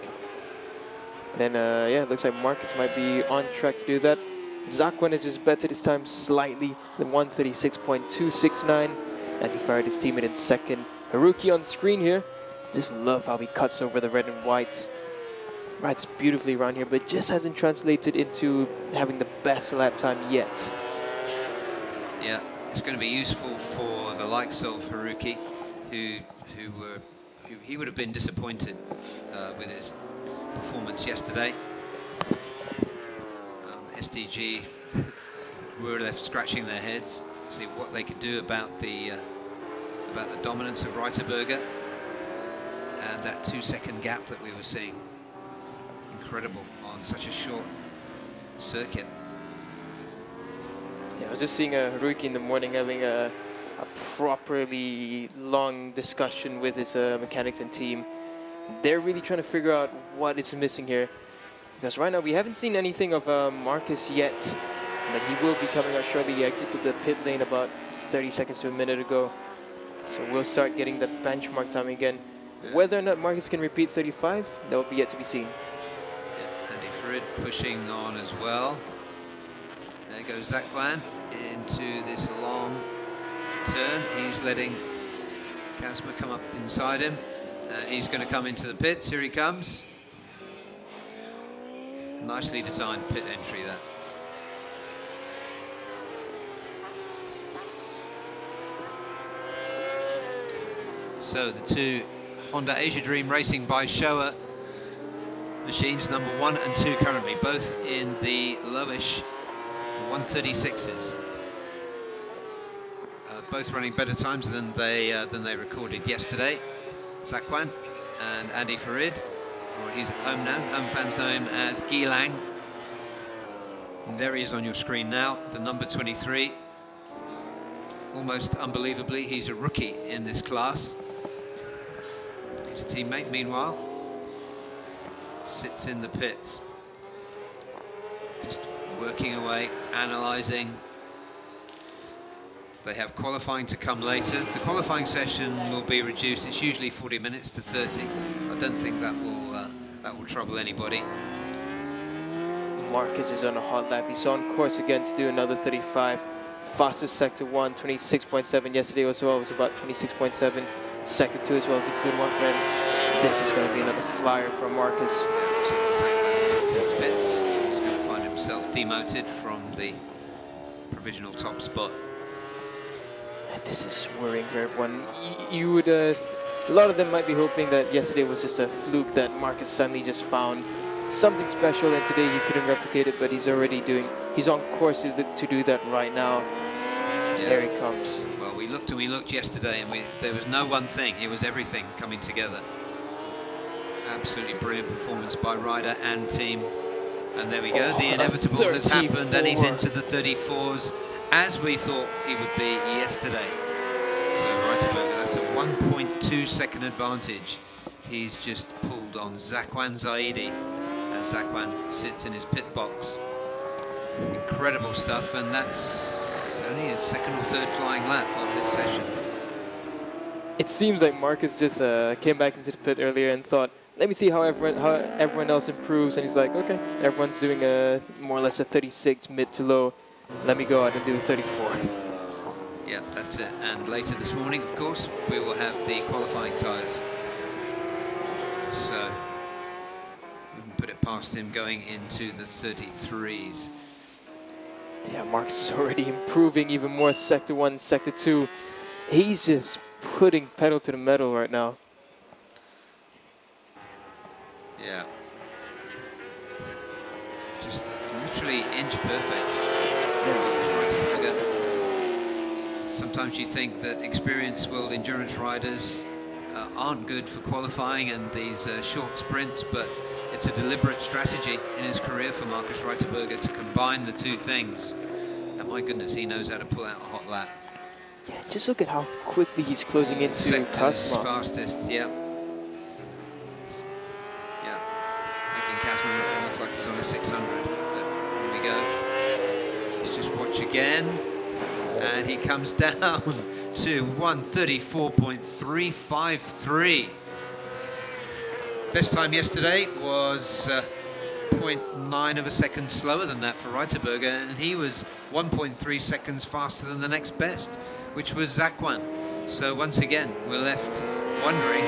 And then yeah, it looks like Marcus might be on track to do that. Zach Wan has just bettered his time slightly, the 1:36.269, and he fired his teammate in second. Haruki on screen here. Just love how he cuts over the red and whites. Rides beautifully around here, but just hasn't translated into having the best lap time yet. Yeah, it's going to be useful for the likes of Haruki, who he would have been disappointed with his performance yesterday. SDG were left scratching their heads to see what they could do about the dominance of Reiterberger and that 2-second gap that we were seeing. Incredible on such a short circuit. Yeah, I was just seeing Haruki in the morning having a a properly long discussion with his mechanics and team. They're really trying to figure out what is missing here. Because right now we haven't seen anything of Marcus yet. But he will be coming out shortly. He exited the pit lane about 30 seconds to a minute ago. So we'll start getting the benchmark time again. Whether or not Marcus can repeat 35, that will be yet to be seen. Yeah, Andy Farid pushing on as well. There goes Zakwan into this long turn. He's letting Kazma come up inside him. And he's going to come into the pits. Here he comes. Nicely designed pit entry there. So the two Honda Asia Dream Racing by Showa machines, number 1 and 2 currently, both in the lowish 136s. Both running better times than they recorded yesterday. Zakwan and Andy Farid, or he's at home now. Home fans know him as Gilang. And there he is on your screen now, the number 23. Almost unbelievably, he's a rookie in this class. His teammate, meanwhile, sits in the pits, just working away, analysing. They have qualifying to come later. The qualifying session will be reduced. It's usually 40 minutes to 30. I don't think that will trouble anybody. Marcus is on a hot lap. He's on course again to do another 35. Fastest sector 1, 26.7. Yesterday as well was about 26.7. Sector 2 as well is a good one for him. This is going to be another flyer from Marcus. Yeah, so Zakwan sits in the pits. He's going to find himself demoted from the provisional top spot. And this is worrying for everyone. You would, a lot of them might be hoping that yesterday was just a fluke, that Marcus suddenly just found something special and today he couldn't replicate it, but he's on course to do that right now. Yeah. There he comes. Well, we looked yesterday and there was no one thing, it was everything coming together. Absolutely brilliant performance by rider and team. And there we go, the inevitable has happened and he's into the 34s as we thought he would be yesterday. So Reiterberger, that's a 1.2 second advantage. He's just pulled on Zakwan Zaidi as Zakwan sits in his pit box. Incredible stuff, and that's only his second or third flying lap of this session. It seems like Marcus just came back into the pit earlier and thought, let me see how everyone else improves, and he's like, okay, everyone's doing more or less a 36 mid to low. Let me go out and do 34. Yeah, that's it. And later this morning, of course, we will have the qualifying tyres. So we can put it past him going into the 33s. Yeah, Marcus is already improving even more. Sector 1, Sector 2. He's just putting pedal to the metal right now. Yeah. Just literally inch perfect. Sometimes you think that experienced world endurance riders aren't good for qualifying and these short sprints, but it's a deliberate strategy in his career for Marcus Reiterberger to combine the two things. And my goodness, he knows how to pull out a hot lap. Yeah, just look at how quickly he's closing into Tasma. Fastest, yeah. Yeah. Making Kazma look like he's on a 600. But here we go. Let's just watch again. And he comes down to 134.353. Best time yesterday was 0.9 of a second slower than that for Reiterberger, and he was 1.3 seconds faster than the next best, which was Zakwan. So once again, we're left wondering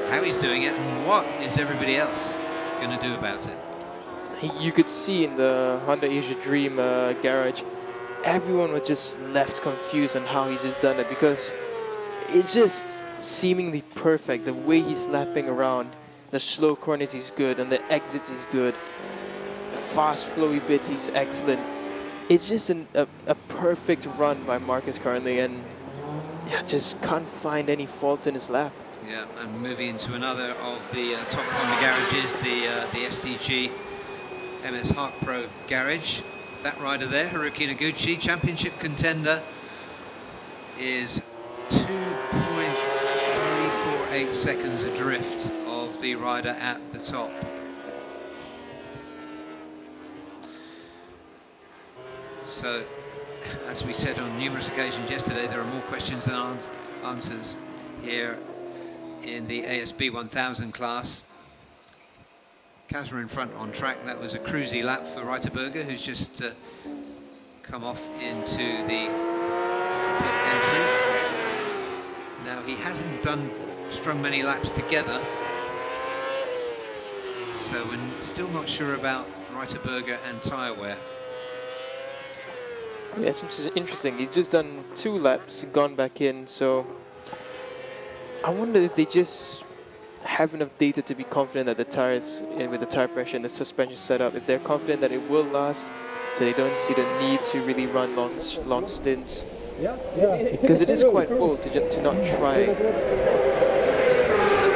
how he's doing it and what is everybody else going to do about it. You could see in the Honda Asia Dream garage, everyone was just left confused on how he's just done it, because it's just seemingly perfect. The way he's lapping around, the slow corners he's good, and the exits is good. The fast flowy bits he's excellent. It's just a perfect run by Marcus currently, and yeah, just can't find any fault in his lap. Yeah, and moving into another of the top Honda garages, the SDG MS Hart Pro garage. That rider there, Haruki Noguchi, championship contender. is 2.348 seconds adrift of the rider at the top. So, as we said on numerous occasions yesterday, there are more questions than answers here in the ASB 1000 class. Kazma in front on track. That was a cruisy lap for Reiterberger, who's just come off into the pit entry. Now, he hasn't strung many laps together, so we're still not sure about Reiterberger and tyre wear. Yeah, it's interesting. He's just done 2 laps, gone back in, so I wonder if they just have enough data to be confident that the tires, with the tire pressure and the suspension setup, if they're confident that it will last, so they don't see the need to really run long stints. Because it is quite bold to not try.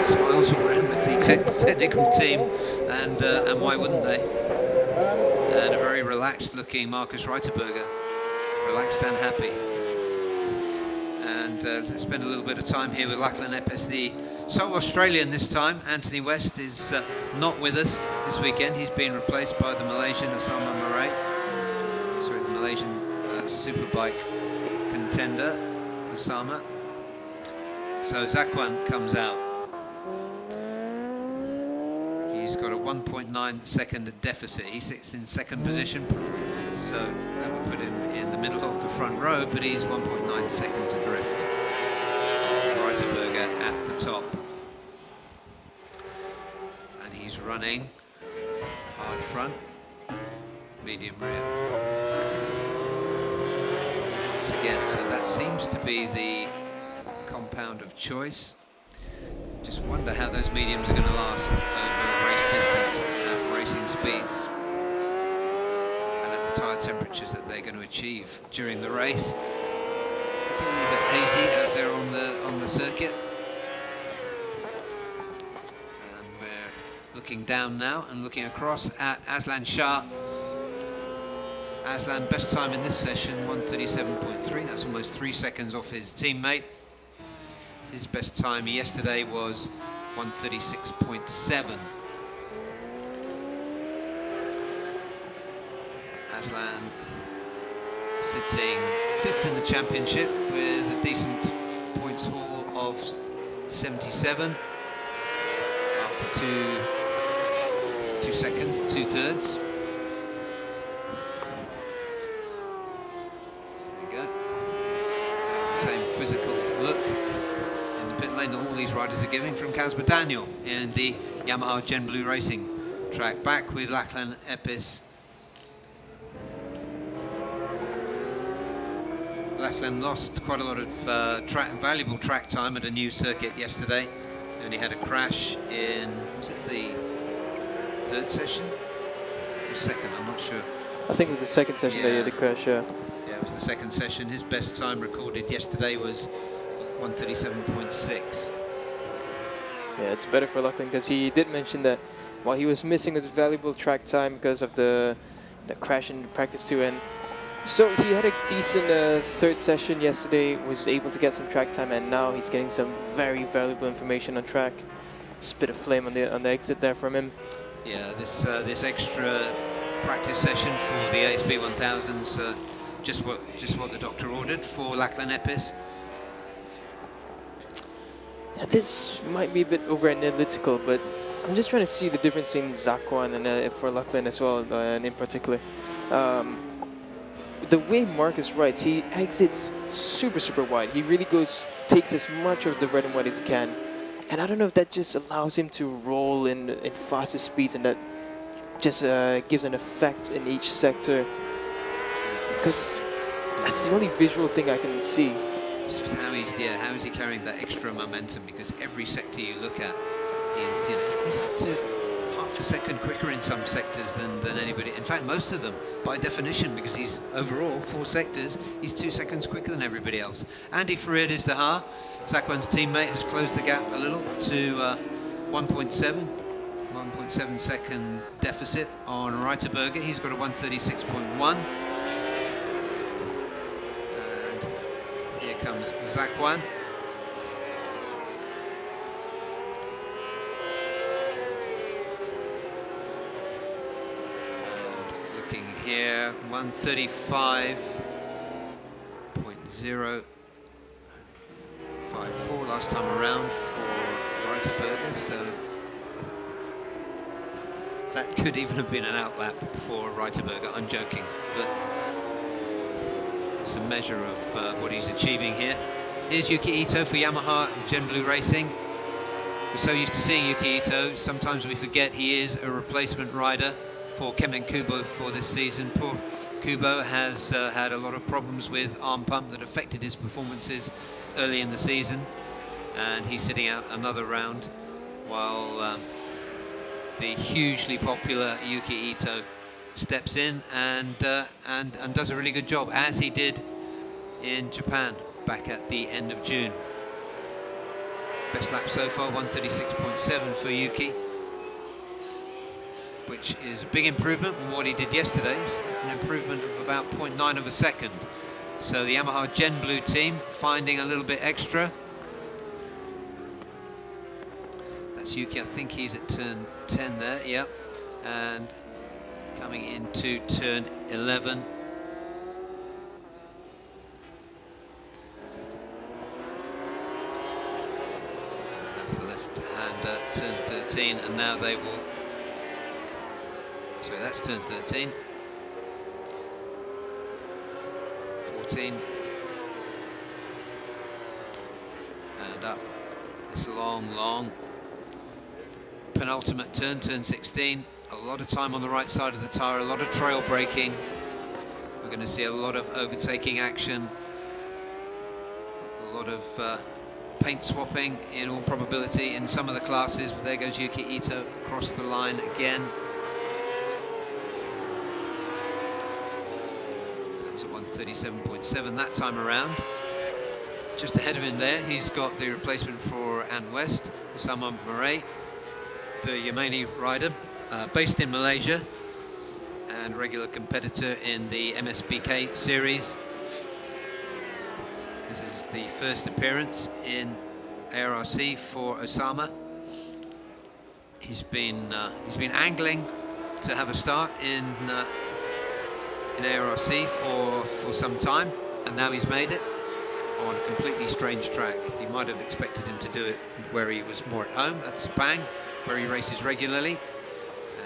Smiles all around with the technical team, and why wouldn't they? And a very relaxed looking Markus Reiterberger, relaxed and happy. And let's spend a little bit of time here with Lachlan Epes, the sole Australian this time. Anthony West is not with us this weekend. He's been replaced by the Malaysian Osama Murray. Sorry, the Malaysian Superbike contender, Osama. So Zakwan comes out. He's got a 1.9 second deficit. He sits in second position, so that would put him in the middle of the front row, but he's 1.9 seconds adrift. Reiterberger at the top. And he's running hard front, medium rear. Once again, so that seems to be the compound of choice. Just wonder how those mediums are going to last over race distance at racing speeds and at the tyre temperatures that they're going to achieve during the race. Looking a little bit hazy out there on the circuit. And we're looking down now and looking across at Aslan Shah. Aslan, best time in this session, 1:37.3. That's almost 3 seconds off his teammate. His best time yesterday was 1:36.7. Aslan sitting 5th in the championship with a decent points haul of 77 after two seconds, 2/3. So there you go. Same quizzical look in the pit lane that all these riders are giving from Casper Daniel in the Yamaha Gen Blue Racing track. Back with Lachlan Epes. Lachlan lost quite a lot of valuable track time at a new circuit yesterday. He only had a crash in, was it the 3rd session? Or 2nd, I'm not sure. I think it was the 2nd session that he had the crash, yeah. Yeah, it was the 2nd session. His best time recorded yesterday was 1:37.6. Yeah, it's better for Lachlan because he did mention that while he was missing his valuable track time because of the crash in practice 2, and so he had a decent 3rd session yesterday, was able to get some track time, and now he's getting some very valuable information on track. Spit of flame on the exit there from him. Yeah, this extra practice session for the ASB 1000s, just what the doctor ordered for Lachlan Epes. Yeah, this might be a bit over analytical, but I'm just trying to see the difference between Zakwan and for Lachlan as well, and in particular. The way Marcus rides, he exits super wide. He really takes as much of the red and white as he can. And I don't know if that just allows him to roll in faster speeds, and that just gives an effect in each sector. Because that's the only visual thing I can see. It's just how is he carrying that extra momentum? Because every sector you look at, he's up to half a second quicker in some sectors than anybody. In fact, most of them, by definition, because he's overall 4 sectors, he's 2 seconds quicker than everybody else. Andy Farid is Dahar, Zakwan's teammate, has closed the gap a little to 1.7 second deficit on Reiterberger. He's got a 1:36.1. And here comes Zakwan. And looking here, 135.054 last time around for Reiterberger, so that could even have been an outlap for Reiterberger, I'm joking, but it's a measure of what he's achieving here. Here's Yuki Ito for Yamaha Gen Blue Racing. We're so used to seeing Yuki Ito, sometimes we forget he is a replacement rider for Kemen Kubo for this season. Poor Kubo has had a lot of problems with arm pump that affected his performances early in the season, and he's sitting out another round while the hugely popular Yuki Ito steps in and does a really good job, as he did in Japan back at the end of June. Best lap so far, 136.7 for Yuki, which is a big improvement from what he did yesterday. It's an improvement of about 0.9 of a second. So the Yamaha Gen Blue team finding a little bit extra. That's Yuki, I think he's at turn 10 there, yep. And coming into turn 11. That's the left-hander, turn 13, and now they will... So that's turn 13. 14. And up this long penultimate turn, turn 16. A lot of time on the right side of the tyre, a lot of trail braking. We're going to see a lot of overtaking action, a lot of paint swapping in all probability in some of the classes. But there goes Yuki Ito across the line again. That was at 137.7 that time around. Just ahead of him there, he's got the replacement for Ant West, Osama Murray, the Yemeni rider, based in Malaysia and regular competitor in the MSBK series. This is the first appearance in ARRC for Osama. He's been angling to have a start in ARRC for some time, and now he's made it on a completely strange track. You might have expected him to do it where he was more at home, at Sepang, where he races regularly,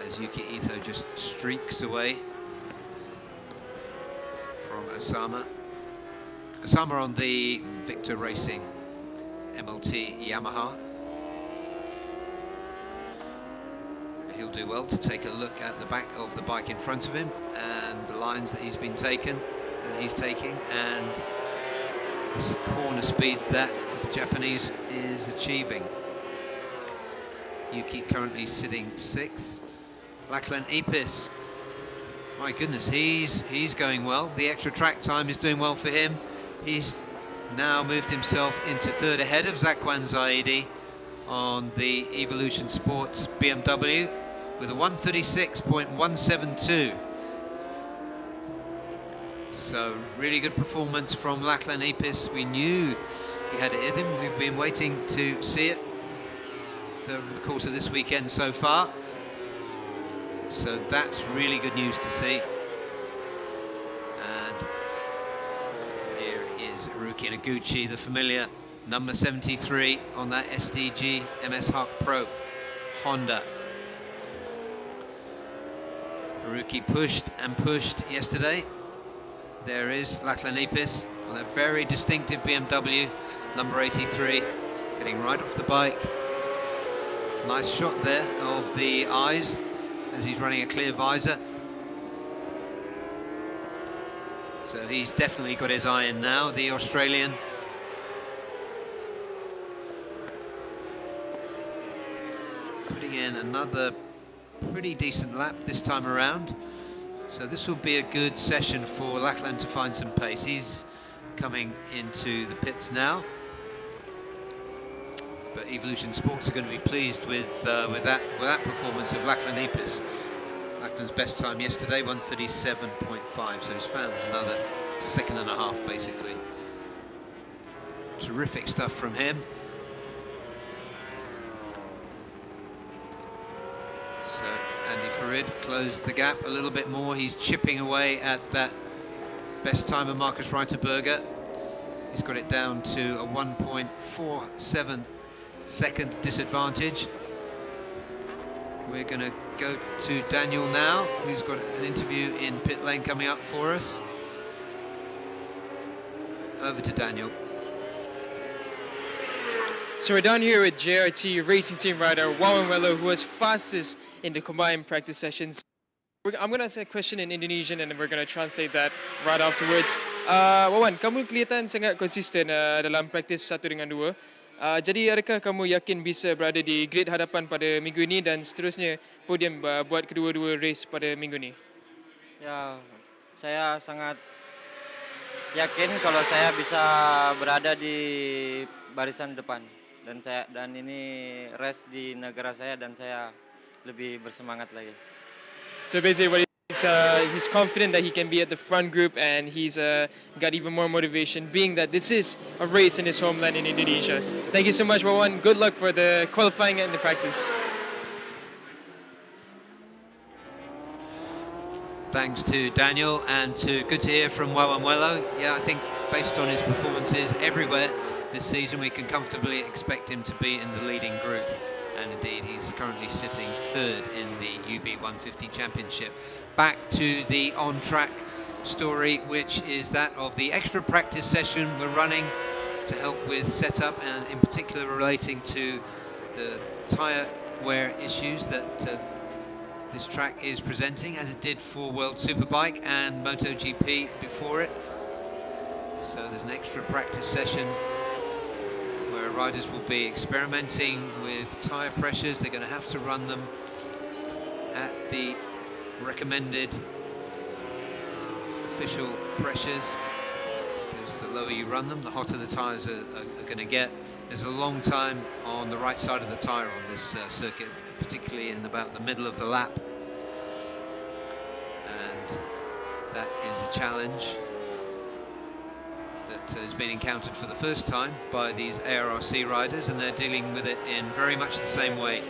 as Yuki Ito just streaks away from Osama. Osama on the Victor Racing MLT Yamaha. He'll do well to take a look at the back of the bike in front of him and the lines that he's taking, and this corner speed that the Japanese is achieving. Yuki currently sitting 6th. Lachlan Epis, my goodness, he's going well. The extra track time is doing well for him. He's now moved himself into 3rd ahead of Zakwan Zaidi on the Evolution Sports BMW with a 136.172. So really good performance from Lachlan Epis. We knew he had it in him. We've been waiting to see it over the course of this weekend so far. So that's really good news to see. And here is Ruki Noguchi, the familiar number 73 on that SDG MS Hawk Pro Honda. Ruki pushed and pushed yesterday. There is Lachlan Epis on a very distinctive BMW, number 83, getting right off the bike. Nice shot there of the eyes as he's running a clear visor. So he's definitely got his eye in now, the Australian. Putting in another pretty decent lap this time around. So this will be a good session for Lachlan to find some pace. He's coming into the pits now. But Evolution Sports are going to be pleased with that performance of Lachlan Epis. Lachlan's best time yesterday, 137.5, so he's found another 2.5 seconds basically. Terrific stuff from him. So Andy Farid closed the gap a little bit more. He's chipping away at that best time of Marcus Reiterberger. He's got it down to a 1.47 second disadvantage. We're going to go to Daniel now, who's got an interview in pit lane coming up for us. Over to Daniel. So we're down here with JRT racing team rider Wawan Wello, who was fastest in the combined practice sessions. I'm going to ask a question in Indonesian and then we're going to translate that right afterwards. Wawan, kamu kelihatan sangat konsisten dalam praktis 1 dengan 2. Jadi adakah kamu yakin bisa berada di grid hadapan pada minggu ini dan seterusnya podium buat kedua-dua race pada minggu ini? Ya, saya sangat yakin kalau saya bisa berada di barisan depan dan ini race di negara saya dan saya lebih bersemangat lagi. So basically what he's confident that he can be at the front group and he's got even more motivation being that this is a race in his homeland in Indonesia. Thank you so much, Wawan. Good luck for the qualifying and the practice. Thanks to Daniel and good to hear from Wawan Wello. Yeah, I think based on his performances everywhere this season, we can comfortably expect him to be in the leading group. And indeed, he's currently sitting 3rd in the UB 150 Championship. Back to the on-track story, which is that of the extra practice session we're running to help with setup, and in particular relating to the tyre wear issues that this track is presenting, as it did for World Superbike and MotoGP before it. So there's an extra practice session where riders will be experimenting with tyre pressures. They're going to have to run them at the recommended official pressures, because the lower you run them, the hotter the tyres are going to get. There's a long time on the right side of the tyre on this circuit, particularly in about the middle of the lap, and that is a challenge that has been encountered for the first time by these ARRC riders, and they're dealing with it in very much the same way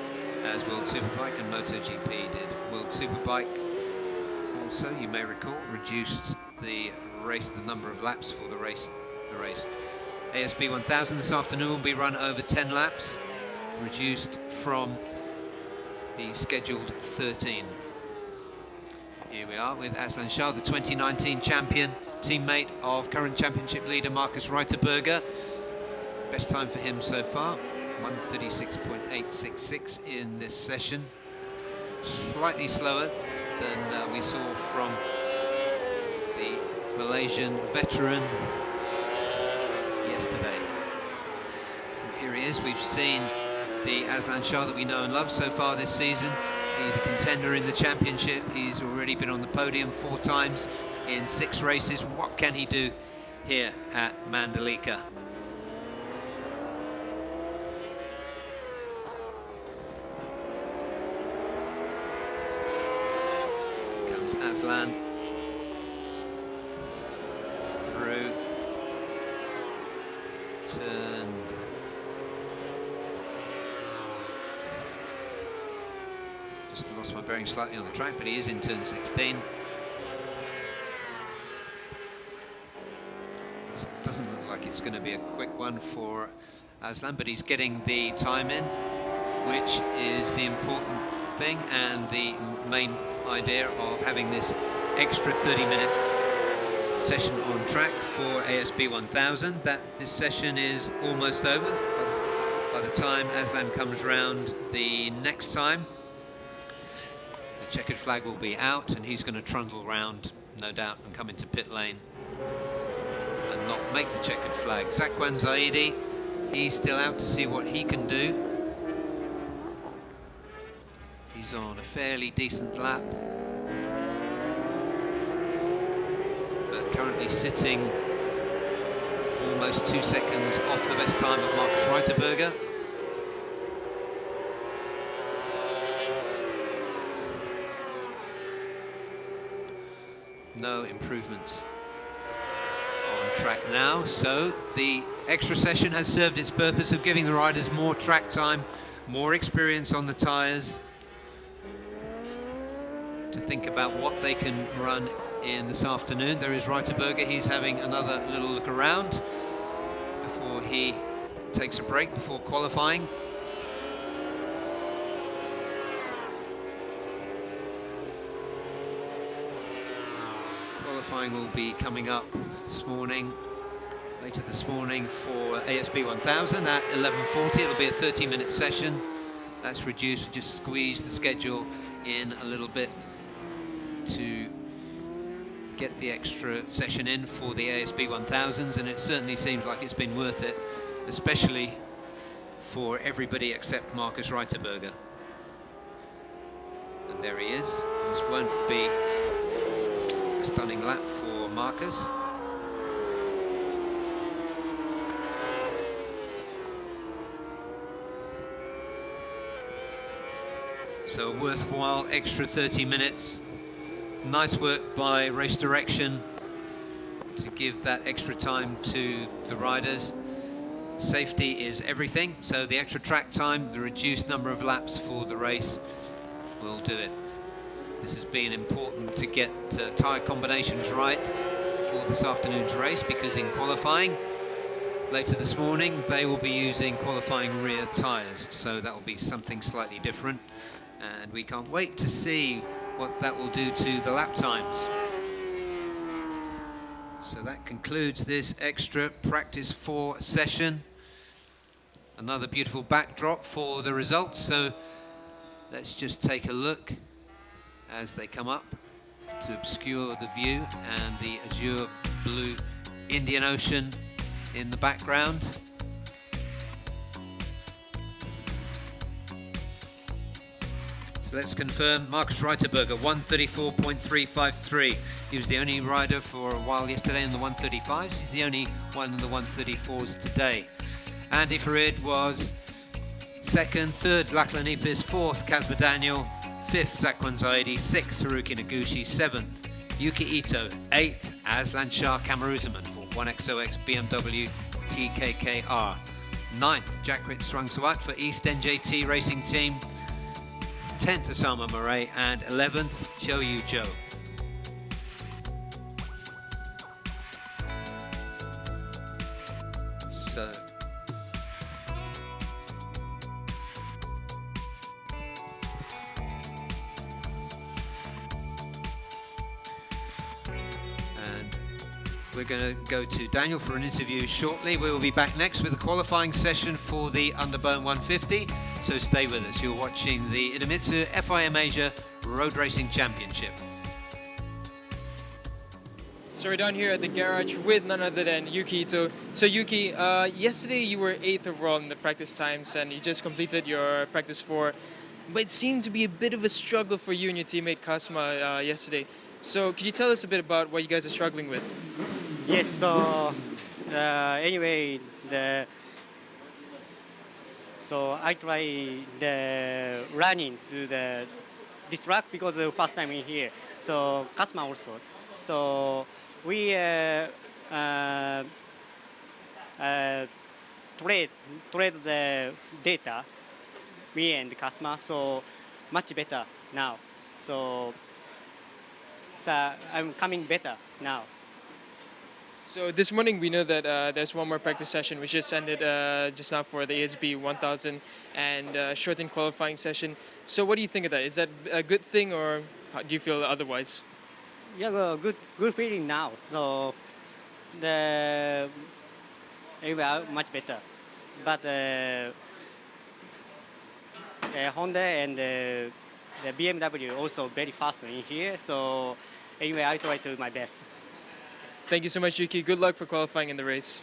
as World Superbike and MotoGP did. World Superbike also, you may recall, reduced the number of laps for the race. ASB 1000 this afternoon will be run over 10 laps, reduced from the scheduled 13. Here we are with Aslan Shah, the 2019 champion, teammate of current championship leader Marcus Reiterberger. Best time for him so far, 1:36.866 in this session. Slightly slower than we saw from the Malaysian veteran yesterday. Here he is. We've seen the Aslan Shah that we know and love so far this season. He's a contender in the championship. He's already been on the podium 4 times in 6 races. What can he do here at Mandalika? Comes Aslan through turn. Just lost my bearing slightly on the track, but he is in turn 16. This doesn't look like it's going to be a quick one for Aslan, but he's getting the time in, which is the important thing and the main idea of having this extra 30-minute session on track for ASB 1000. This session is almost over by the time Aslan comes round the next time. The checkered flag will be out and he's going to trundle round, no doubt, and come into pit lane and not make the checkered flag. Zakwan Zaidi, he's still out to see what he can do. He's on a fairly decent lap, but currently sitting almost 2 seconds off the best time of Marcus Reiterberger. No improvements on track now, so the extra session has served its purpose of giving the riders more track time, more experience on the tyres, to think about what they can run in this afternoon. There is Reiterberger, he's having another little look around before he takes a break before qualifying. Qualifying will be coming up this morning, later this morning, for ASB 1000 at 11:40. It'll be a 30-minute session. That's reduced. We just squeezed the schedule in a little bit to get the extra session in for the ASB 1000s, and it certainly seems like it's been worth it, especially for everybody except Marcus Reiterberger. And there he is. This won't be a stunning lap for Marcus. So a worthwhile extra 30 minutes. Nice work by Race Direction to give that extra time to the riders. Safety is everything, so the extra track time, the reduced number of laps for the race will do it. This has been important to get tyre combinations right for this afternoon's race, because in qualifying later this morning they will be using qualifying rear tyres, so that will be something slightly different, and we can't wait to see what that will do to the lap times. So that concludes this extra practice 4 session. Another beautiful backdrop for the results, so let's just take a look as they come up to obscure the view, and the azure blue Indian Ocean in the background. So let's confirm Marcus Reiterberger, 134.353. He was the only rider for a while yesterday in the 135s. He's the only one in the 134s today. Andy Farid was second, third Lachlan Ipis, fourth Kazma Daniel, fifth Zakwan Zaidi, sixth Haruki Noguchi, seventh Yuki Ito, eighth Aslan Shah Kamaruzaman for 1XOX BMW TKKR, ninth Jackrit Swangsawat for East NJT Racing Team, 10th Osama Murray, and 11th Choyu Zhou. So we're going to go to Daniel for an interview shortly. We will be back next with a qualifying session for the Underbone 150. So stay with us. You're watching the IDEMITSU FIM Asia Road Racing Championship. So we're down here at the garage with none other than Yuki Ito. So Yuki, yesterday you were 8th overall in the practice times, and you just completed your practice 4. But it seemed to be a bit of a struggle for you and your teammate Kasma yesterday. So could you tell us a bit about what you guys are struggling with? Yes, so anyway, so I try the running to this track because the first time in here. So Kasma also. So we trade the data, me and Kasma, so much better now. So I'm coming better now. So this morning we know that there's one more practice session which just ended just now for the ASB 1000 and shortened qualifying session. So what do you think of that? Is that a good thing, or how do you feel otherwise? Yeah, well, good feeling now. So the anyway, much better. But Honda and the BMW also very fast in here. So anyway, I try to do my best. Thank you so much, Yuki. Good luck for qualifying in the race.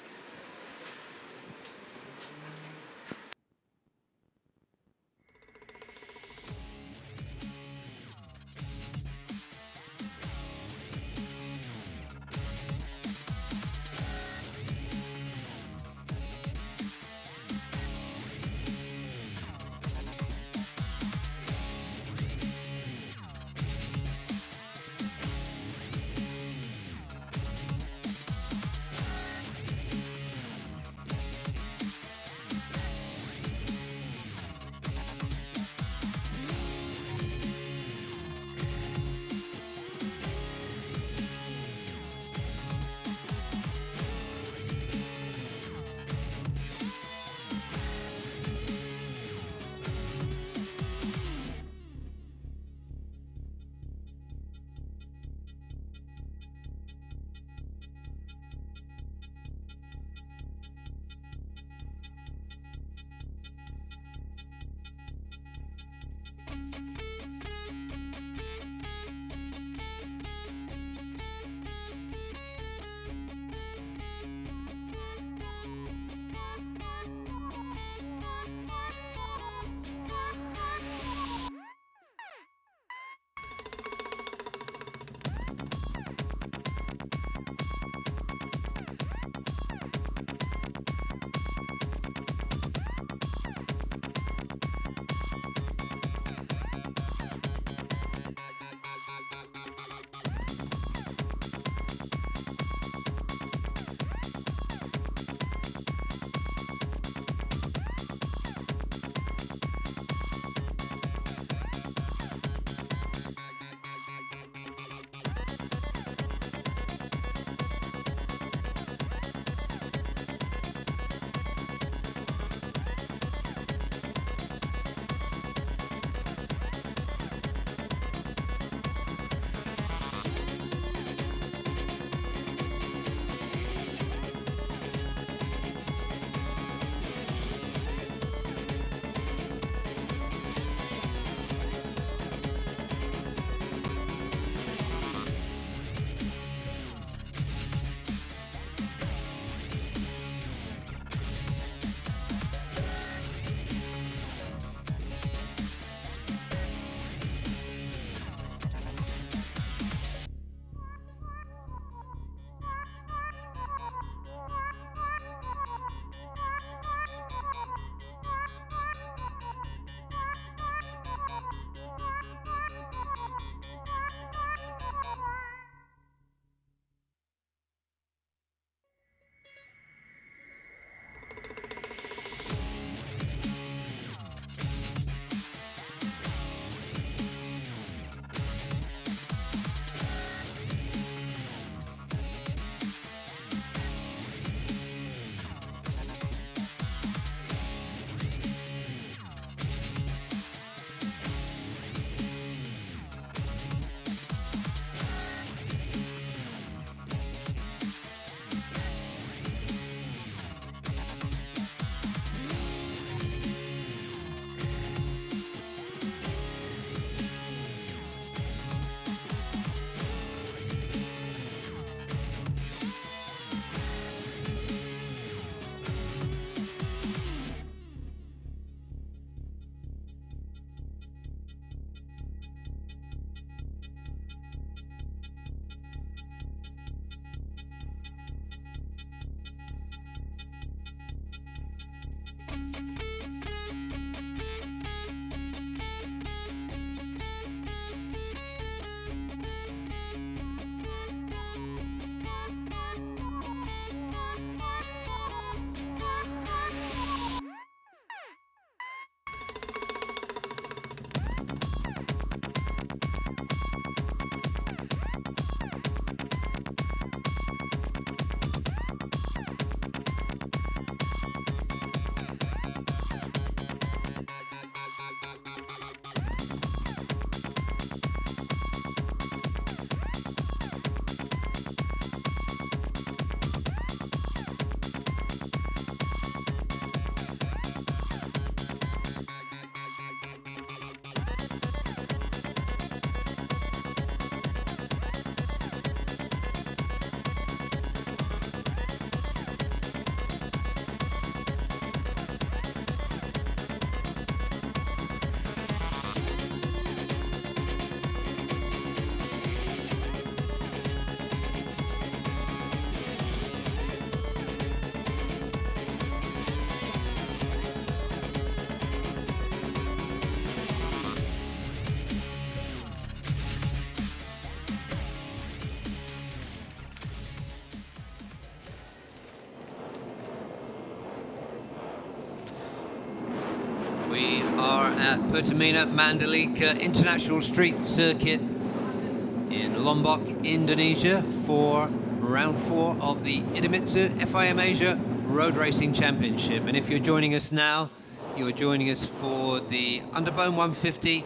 at Pertamina Mandalika International Street Circuit in Lombok, Indonesia for round 4 of the IDEMITSU FIM Asia Road Racing Championship. And if you're joining us now, you're joining us for the Underbone 150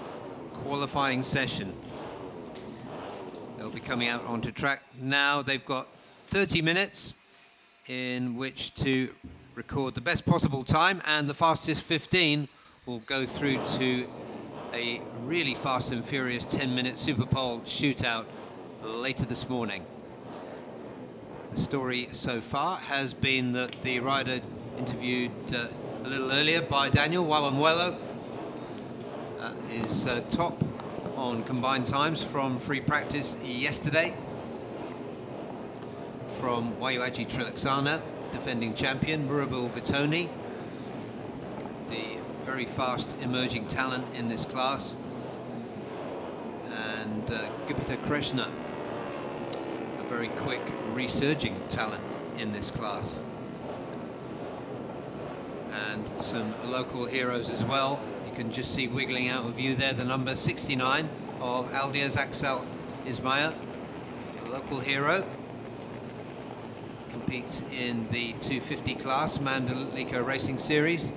qualifying session. They'll be coming out onto track now. They've got 30 minutes in which to record the best possible time, and the fastest 15 will go through to a really fast and furious 10-minute Super Pole shootout later this morning. The story so far has been that the rider interviewed a little earlier by Daniel Wawanwelo is top on combined times from free practice yesterday. From Wayuaji Trilaksana, defending champion, Murabul Vitoni, the very fast emerging talent in this class, and Gupita Krishna, a very quick resurging talent in this class. And some local heroes as well. You can just see wiggling out of view there the number 69 of Aldiaz Axel Ismail, a local hero. Competes in the 250 class Mandalika Racing Series.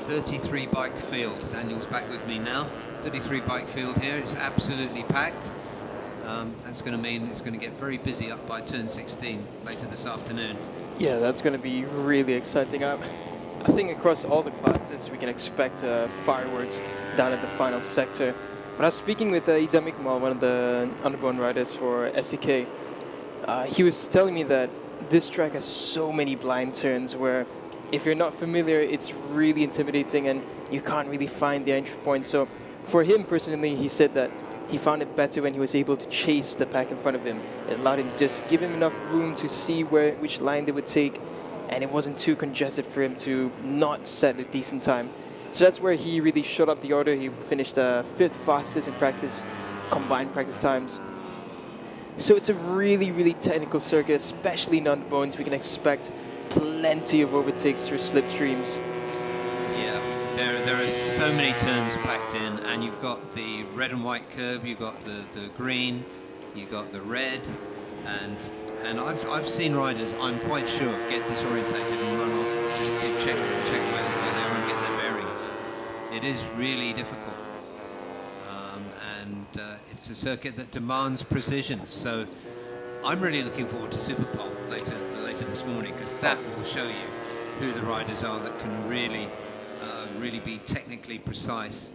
.33 bike field. Daniel's back with me now. 33 bike field here. It's absolutely packed. That's going to mean it's going to get very busy up by turn 16 later this afternoon. Yeah, that's going to be really exciting. I think across all the classes we can expect fireworks down at the final sector. But I was speaking with Izam Iqmal, one of the underbone riders for SEK. He was telling me that this track has so many blind turns where if you're not familiar, it's really intimidating and you can't really find the entry point. So for him personally, he said that he found it better when he was able to chase the pack in front of him. It allowed him to just give him enough room to see which line they would take, and it wasn't too congested for him to not set a decent time. So that's where he really shot up the order. He finished 5th fastest in practice, combined practice times. So it's a really, really technical circuit, especially in underbones. We can expect plenty of overtakes through slipstreams. Yeah, there are so many turns packed in, and you've got the red and white curve, you've got the green, you've got the red, and I've seen riders, I'm quite sure, get disorientated and run off just to check where they are and get their bearings. It is really difficult, and it's a circuit that demands precision. So I'm really looking forward to Super Pole later this morning, because that will show you who the riders are that can really be technically precise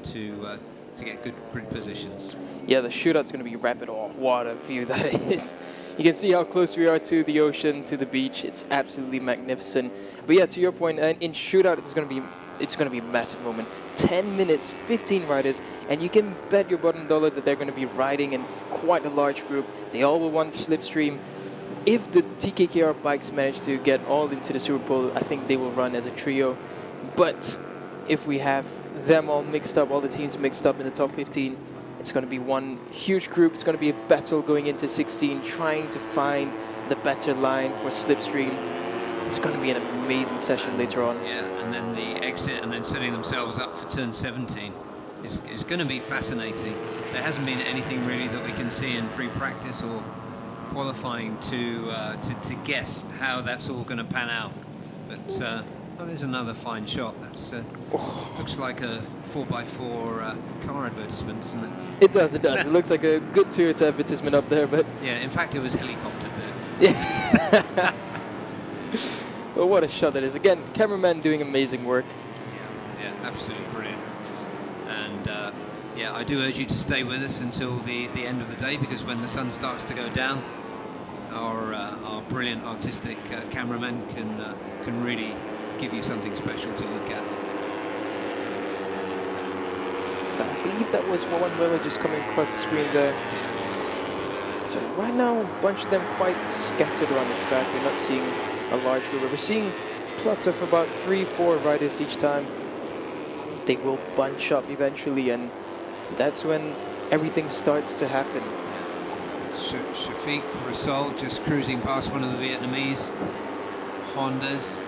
to get good grid positions. Yeah, the shootout's going to be rapid. Oh, what a view that is. You can see how close we are to the ocean, to the beach. It's absolutely magnificent. But yeah, to your point, in shootout, it's going to be a massive moment. 10 minutes, 15 riders, and you can bet your bottom dollar that they're going to be riding in quite a large group. They all will want slipstream. If the TKKR bikes manage to get all into the Super Bowl, I think they will run as a trio. But if we have them all mixed up, all the teams mixed up in the top 15, it's going to be one huge group. It's going to be a battle going into 16, trying to find the better line for slipstream. It's going to be an amazing session later on. Yeah, and then the exit, and then setting themselves up for turn 17. It's going to be fascinating. There hasn't been anything really that we can see in free practice or qualifying to guess how that's all going to pan out. But oh, there's another fine shot. That's looks like a 4x4 car advertisement, doesn't it? It does. It looks like a good Toyota advertisement up there, but yeah, in fact, it was helicoptered there. Yeah. Well, what a shot that is. Again, cameraman doing amazing work. Yeah, absolutely brilliant. And yeah, I do urge you to stay with us until the end of the day, because when the sun starts to go down, our brilliant artistic cameraman can really give you something special to look at. I believe that was one Weller just coming across the screen there. So right now, a bunch of them quite scattered around the track. We're not seeing a large group. We're seeing plots of about 3-4 riders each time. They will bunch up eventually, and that's when everything starts to happen. Shafiq Rasool just cruising past one of the Vietnamese. Hondas.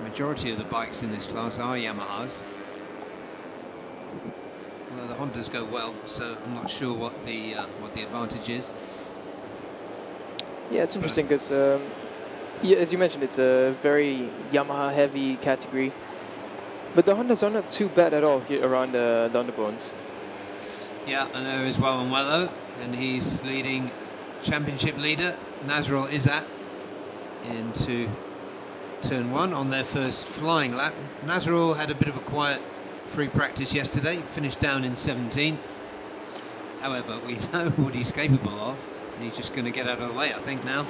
Majority of the bikes in this class are Yamahas. Well, the Hondas go well, so I'm not sure what the advantage is. Yeah, it's interesting because, yeah, as you mentioned, it's a very Yamaha-heavy category. But the Hondas are not too bad at all here around the underbones. Yeah, and there is Wawanwelo, and he's leading championship leader Nazrul Izzat into turn 1 on their first flying lap. Nazrul had a bit of a quiet free practice yesterday, finished down in 17th. However, we know what he's capable of. He's just going to get out of the way, I think, now.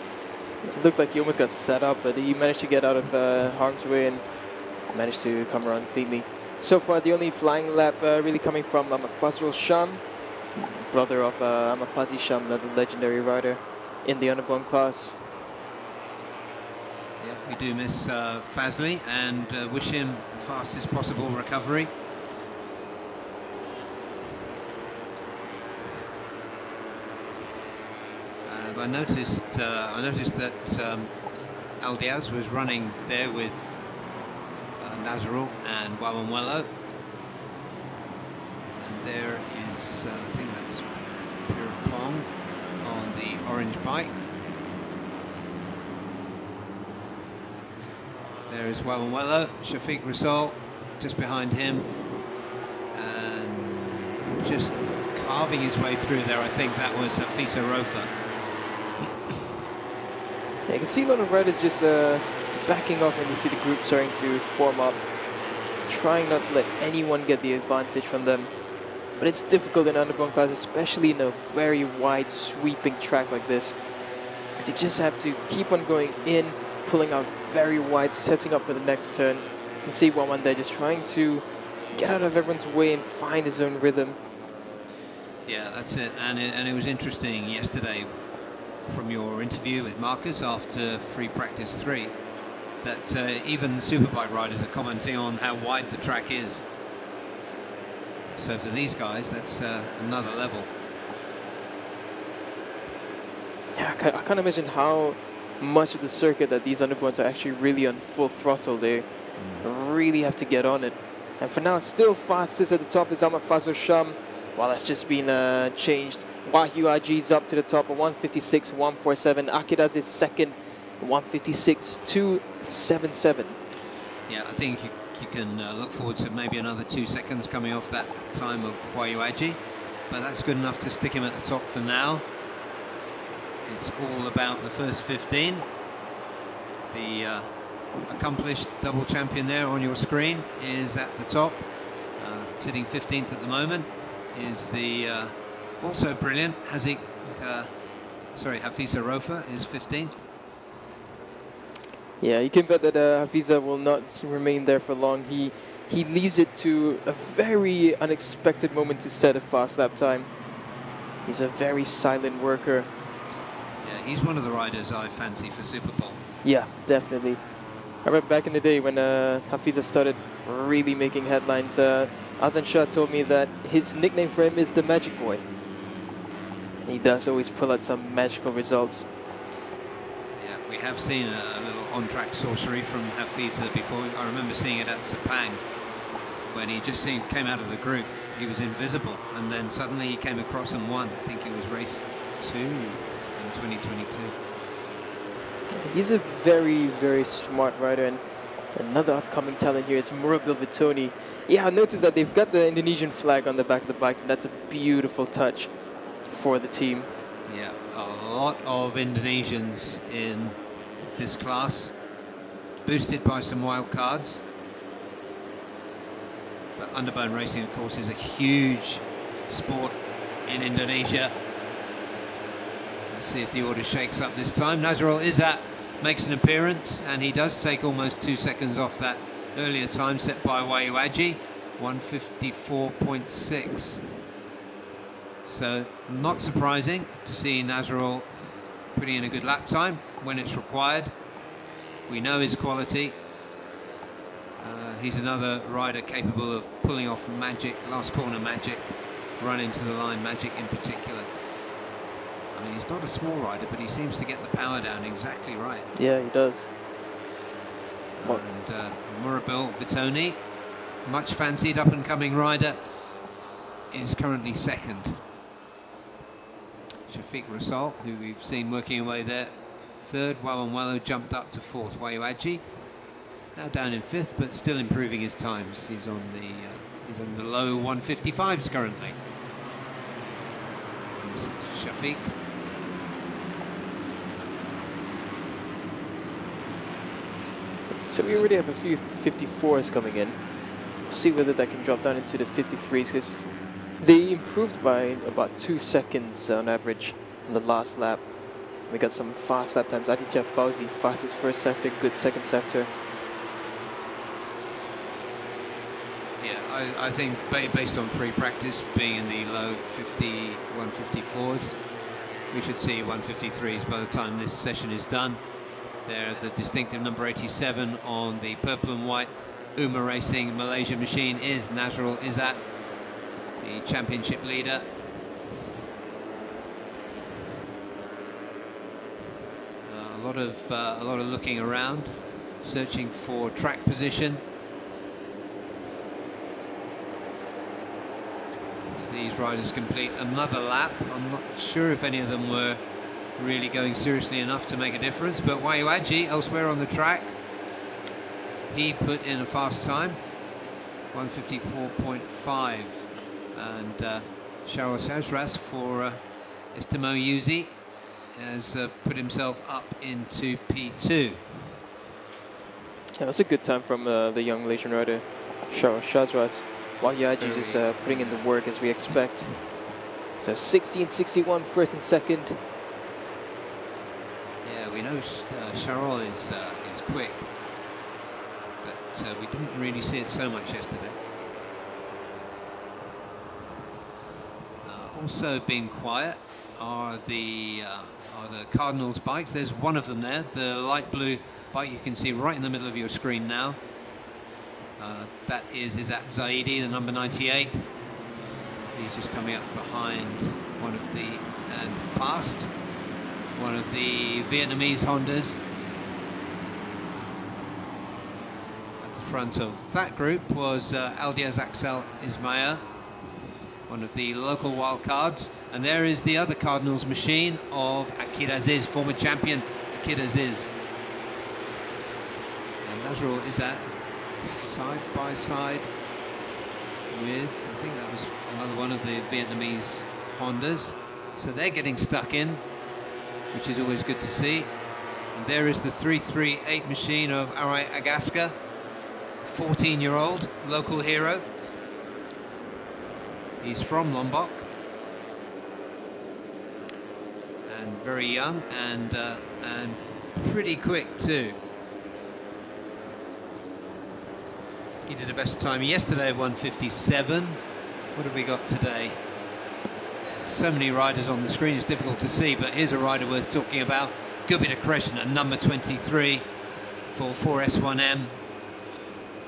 It looked like he almost got set up, but he managed to get out of harm's way and managed to come around cleanly. So far, the only flying lap really coming from Fazrul Sham, brother of Amafazi Sham, another legendary rider in the underbone class. Yeah, we do miss Fazli and wish him the fastest possible recovery. I noticed that Al Diaz was running there with Nazrul and Wawanwelo. And there is, I think that's Pirapong on the orange bike. There is Wawanwelo, Shafiq Rasol just behind him. And just carving his way through there, I think that was Hafisa Rofa. Yeah, you can see a lot of riders just backing off when you see the group starting to form up, trying not to let anyone get the advantage from them. But it's difficult in underbone class, especially in a very wide sweeping track like this, because you just have to keep on going in, pulling out very wide, setting up for the next turn. You can see Wawan there just trying to get out of everyone's way and find his own rhythm. Yeah, that's it. And it was interesting yesterday from your interview with Marcus after free practice 3 that even the superbike riders are commenting on how wide the track is. So for these guys, that's another level. Yeah, I can't imagine how much of the circuit that these underbones are actually really on full throttle. They really have to get on it. And for now, still fastest at the top is Fazrul Sham. Well, that's just been changed. Wahyu Aji's up to the top at 156.147. Akiraz is second, 156.277. Yeah, I think you can look forward to maybe another 2 seconds coming off that time of Wahyu Aji, but that's good enough to stick him at the top for now. It's all about the first 15. The accomplished double champion there on your screen is at the top, sitting 15th at the moment. Is the also brilliant Hafisa Rofa is 15th. Yeah, you can bet that Hafisa will not remain there for long. He leaves it to a very unexpected moment to set a fast lap time. He's a very silent worker. Yeah, he's one of the riders I fancy for Super Bowl. Yeah, definitely. I remember back in the day when Hafisa started really making headlines. Azan Shah told me that his nickname for him is the Magic Boy. And he does always pull out some magical results. Yeah, we have seen a little on-track sorcery from Hafisa before. I remember seeing it at Sepang when he just came out of the group. He was invisible, and then suddenly he came across and won. I think it was race 2 in 2022. He's a very, very smart rider, and another upcoming talent here is Murabil Vitoni. Yeah, I noticed that they've got the Indonesian flag on the back of the bikes, and that's a beautiful touch for the team. Yeah, a lot of Indonesians in this class, boosted by some wild cards. But underbone racing, of course, is a huge sport in Indonesia. Let's see if the order shakes up this time. Nazrul Izzat makes an appearance, and he does take almost 2 seconds off that earlier time set by Wahyu Aji, 154.6. So not surprising to see Nazrul putting in a good lap time when it's required. We know his quality. He's another rider capable of pulling off magic, last corner magic, run into the line magic in particular. I mean, he's not a small rider, but he seems to get the power down exactly right. Yeah, he does. Well, And Murabil Vitoni, much fancied up-and-coming rider, is currently second. Shafiq Rasal, who we've seen working away there, third. Wawanwalo jumped up to fourth. Wayuaji now down in fifth, but still improving his times. He's on the low 155s currently. And Shafiq. so we already have a few 54s coming in. We'll see whether that can drop down into the 53s, because they improved by about 2 seconds on average in the last lap. We got some fast lap times. Aditya Fauzi, fastest first sector, good second sector. Yeah, I think based on free practice, being in the low 154s, we should see 153s by the time this session is done. They're the distinctive number 87 on the purple and white Uma Racing Malaysia machine is Nazrul Izzat, the championship leader. A lot of looking around, searching for track position. As these riders complete another lap, I'm not sure if any of them were really going seriously enough to make a difference, but Wayuaji elsewhere on the track, he put in a fast time, 154.5, and Shahrul Sajras for Istimo Yuzi has put himself up into P2. Yeah, that's a good time from the young Malaysian rider, Shahrul Sajras. Wayuaji just putting in the work as we expect. So 60 and 61, first and second. Yeah, we know Shahrul is quick, but we didn't really see it so much yesterday. Also being quiet are the Cardinals bikes. There's one of them there, the light blue bike you can see right in the middle of your screen now. That is Izzat Zaidi, the number 98. He's just coming up behind and past one of the Vietnamese Hondas. At the front of that group was Aldiaz Axel Ismail, one of the local wildcards. And there is the other Cardinals machine of Akir Aziz, former champion Akir Aziz. And Nazrul Izzat side by side with, I think that was another one of the Vietnamese Hondas. So they're getting stuck in, which is always good to see. And there is the 338 machine of Arai Agaska, 14-year-old local hero. He's from Lombok and very young and pretty quick too. He did a best time yesterday of 157. What have we got today? So many riders on the screen, it's difficult to see, but here's a rider worth talking about. Gupita Krishna, number 23 for 4S1M.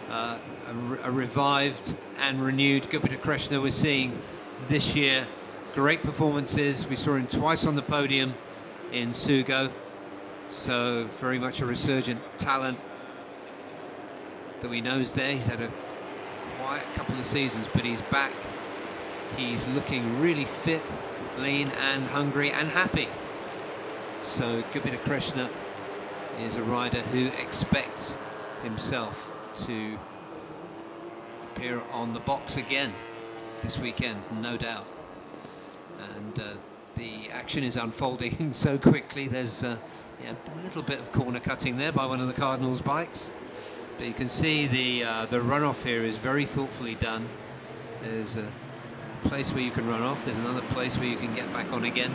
A revived and renewed Gupita Krishna we're seeing this year. Great performances. We saw him twice on the podium in Sugo. So very much a resurgent talent that we know is there. He's had a quiet couple of seasons, but he's back. He's looking really fit, lean and hungry and happy. So Gupita Krishna is a rider who expects himself to appear on the box again this weekend, no doubt. And the action is unfolding so quickly. There's a little bit of corner cutting there by one of the Cardinals bikes, but you can see the runoff here is very thoughtfully done. There's a place where you can run off, there's another place where you can get back on again.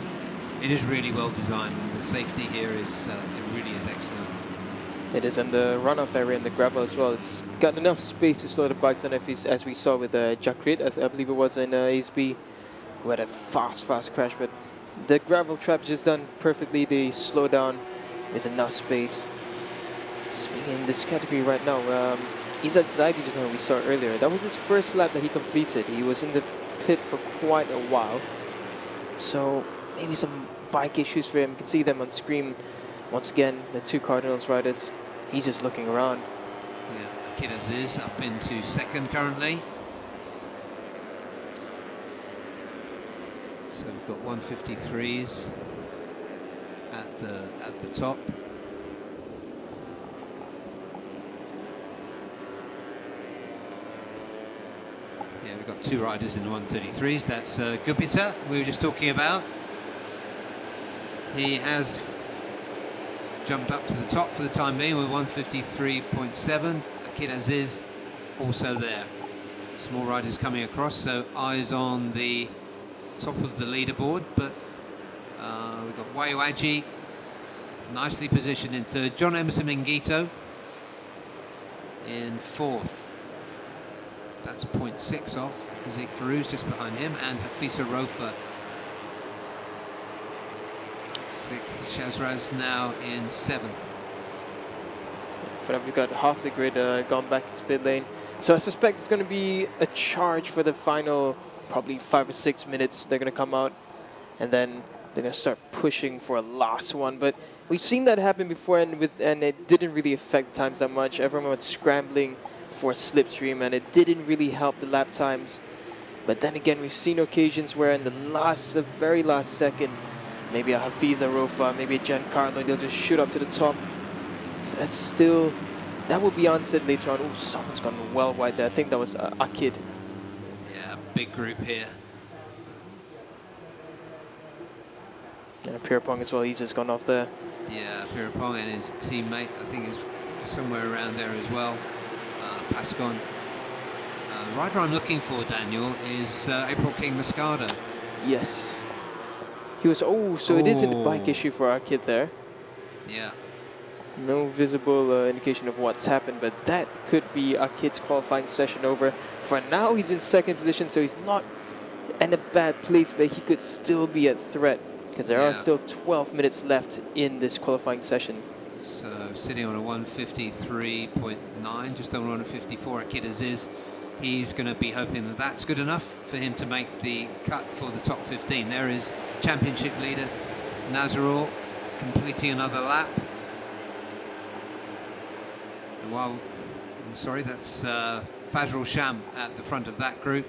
It is really well designed. The safety here is it really is excellent. It is, and the runoff area and the gravel as well. It's got enough space to slow the bikes down, as we saw with Jakrit, I believe it was in ASB, who had a fast crash. But the gravel trap just done perfectly. They slow down with enough space. Swinging in this category right now, Izzat Zaidi, just now we saw earlier. That was his first lap that he completed. He was in the pit for quite a while, so maybe some bike issues for him. You can see them on screen. Once again, the two Cardinals riders. He's just looking around. Yeah, Akid Aziz up into second currently. So we've got 153s at the top. Yeah, we've got two riders in the 133s. That's Gupita, we were just talking about. He has jumped up to the top for the time being with 153.7. Akid Aziz also there. Some more riders coming across, so eyes on the top of the leaderboard, but we've got Wayo Aji nicely positioned in third. John Emerson Mingito in fourth. That's 0.6 off. Azik Farouz just behind him, and Hafisa Rofa sixth. Shazraz now in seventh. For that, we've got half the grid gone back into pit lane. So I suspect it's going to be a charge for the final probably 5 or 6 minutes. They're going to come out and then they're going to start pushing for a last one. But we've seen that happen before, and it didn't really affect times that much. Everyone was scrambling for slipstream, and it didn't really help the lap times. But then again, we've seen occasions where in the very last second, maybe a Hafiza Rofa, maybe a Giancarlo, they'll just shoot up to the top. So that's still, that will be answered later on. Oh, someone's gone well wide there. I think that was Akid. Yeah, big group here. And Pierpong as well, he's just gone off there. Yeah, Pierpong and his teammate, I think, is somewhere around there as well. Pascon. The rider I'm looking for, Daniel, is April King Moscada. Yes. He was, so it is a bike issue for Akid there. Yeah. No visible indication of what's happened, but that could be Akid's qualifying session over. For now, he's in second position, so he's not in a bad place, but he could still be a threat because there are still 12 minutes left in this qualifying session. So sitting on a 153.9, just over 154 at Akid Aziz. He's going to be hoping that that's good enough for him to make the cut for the top 15. There is championship leader Nazarul completing another lap. And while, I'm sorry, that's Fazrul Sham at the front of that group.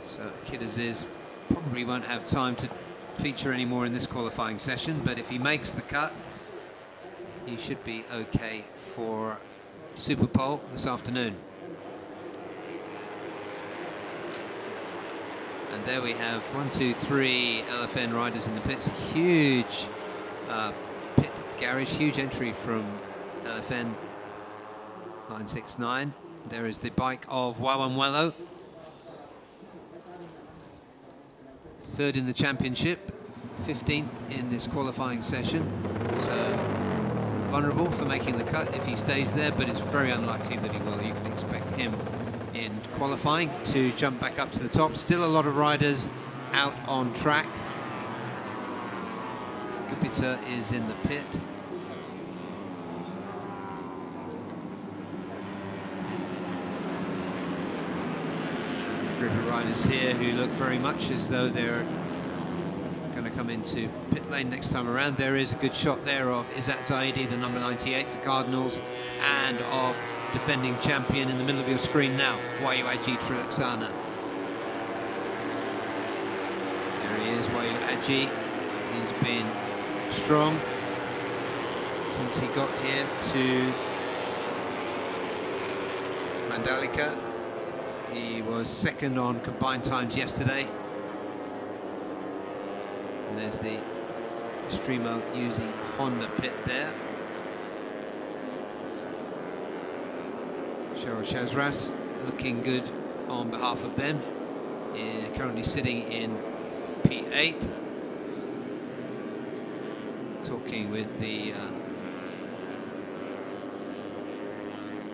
So Akid Aziz probably won't have time to feature anymore in this qualifying session, but if he makes the cut, he should be okay for Super Pole this afternoon. And there we have 1, 2, 3 LFN riders in the pits. Huge pit garage, huge entry from LFN 969. There is the bike of Wawanwelo, third in the championship, 15th in this qualifying session. So vulnerable for making the cut if he stays there, but it's very unlikely that he will. You can expect him in qualifying to jump back up to the top. Still a lot of riders out on track. Gupita is in the pit. A group of riders here who look very much as though they're going to come into pit lane next time around. There is a good shot there of Izzat Zaidi, the number 98 for Cardinals, and of defending champion in the middle of your screen now, Wayo Aji Trilaksana. There he is, Wayo Aji. He's been strong since he got here to Mandalika. He was second on combined times yesterday. And there's the Streamo using Honda pit there. Cheryl Shazras looking good on behalf of them. Currently sitting in P8. Talking with the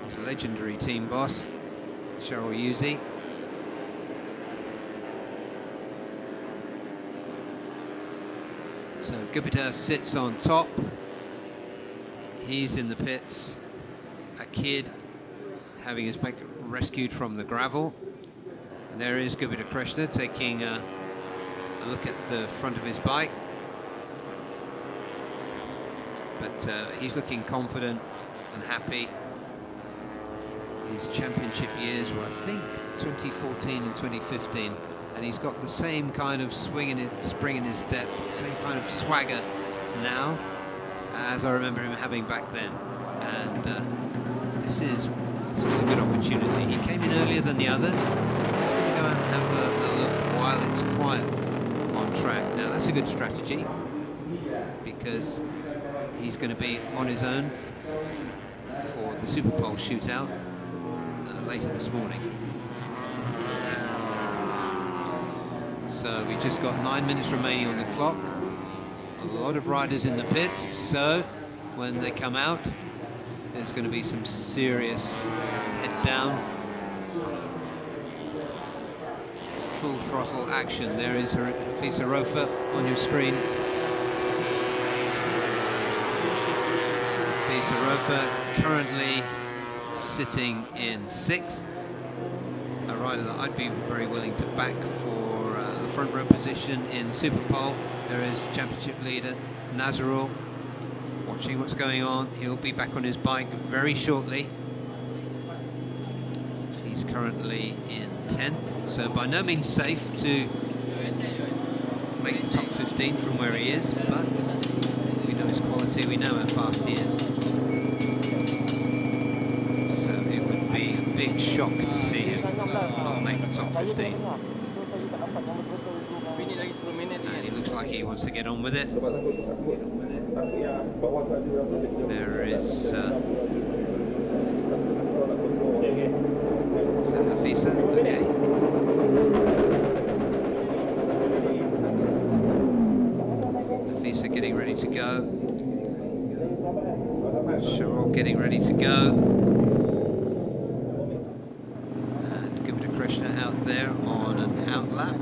his legendary team boss, Cheryl Yuzi. So Gupita sits on top. He's in the pits. Akid having his bike rescued from the gravel. And there is Gupita Krishna taking a look at the front of his bike. But he's looking confident and happy. His championship years were, I think, 2014 and 2015. And he's got the same kind of spring in his step, same kind of swagger now as I remember him having back then. And this is a good opportunity. He came in earlier than the others. He's going to go out and have a look while it's quiet on track. Now that's a good strategy because he's going to be on his own for the Super Pole shootout later this morning. So we just got 9 minutes remaining on the clock. A lot of riders in the pits, so when they come out, there's going to be some serious head down, full throttle action. There is Fisa Rofa on your screen. Fisa Rofa currently sitting in 6th, a rider that I'd be very willing to back for a front row position in Super Pole. There is championship leader Nazarul watching what's going on. He'll be back on his bike very shortly. He's currently in 10th, so by no means safe to make the top 15 from where he is, but we know his quality, we know how fast he is. So it would be a big shock to see him not make the top 15. And he looks like he wants to get on with it. There is Hafisa? Okay. Hafisa getting ready to go. Sharol getting ready to go. And Gupita Krishna out there on an out lap.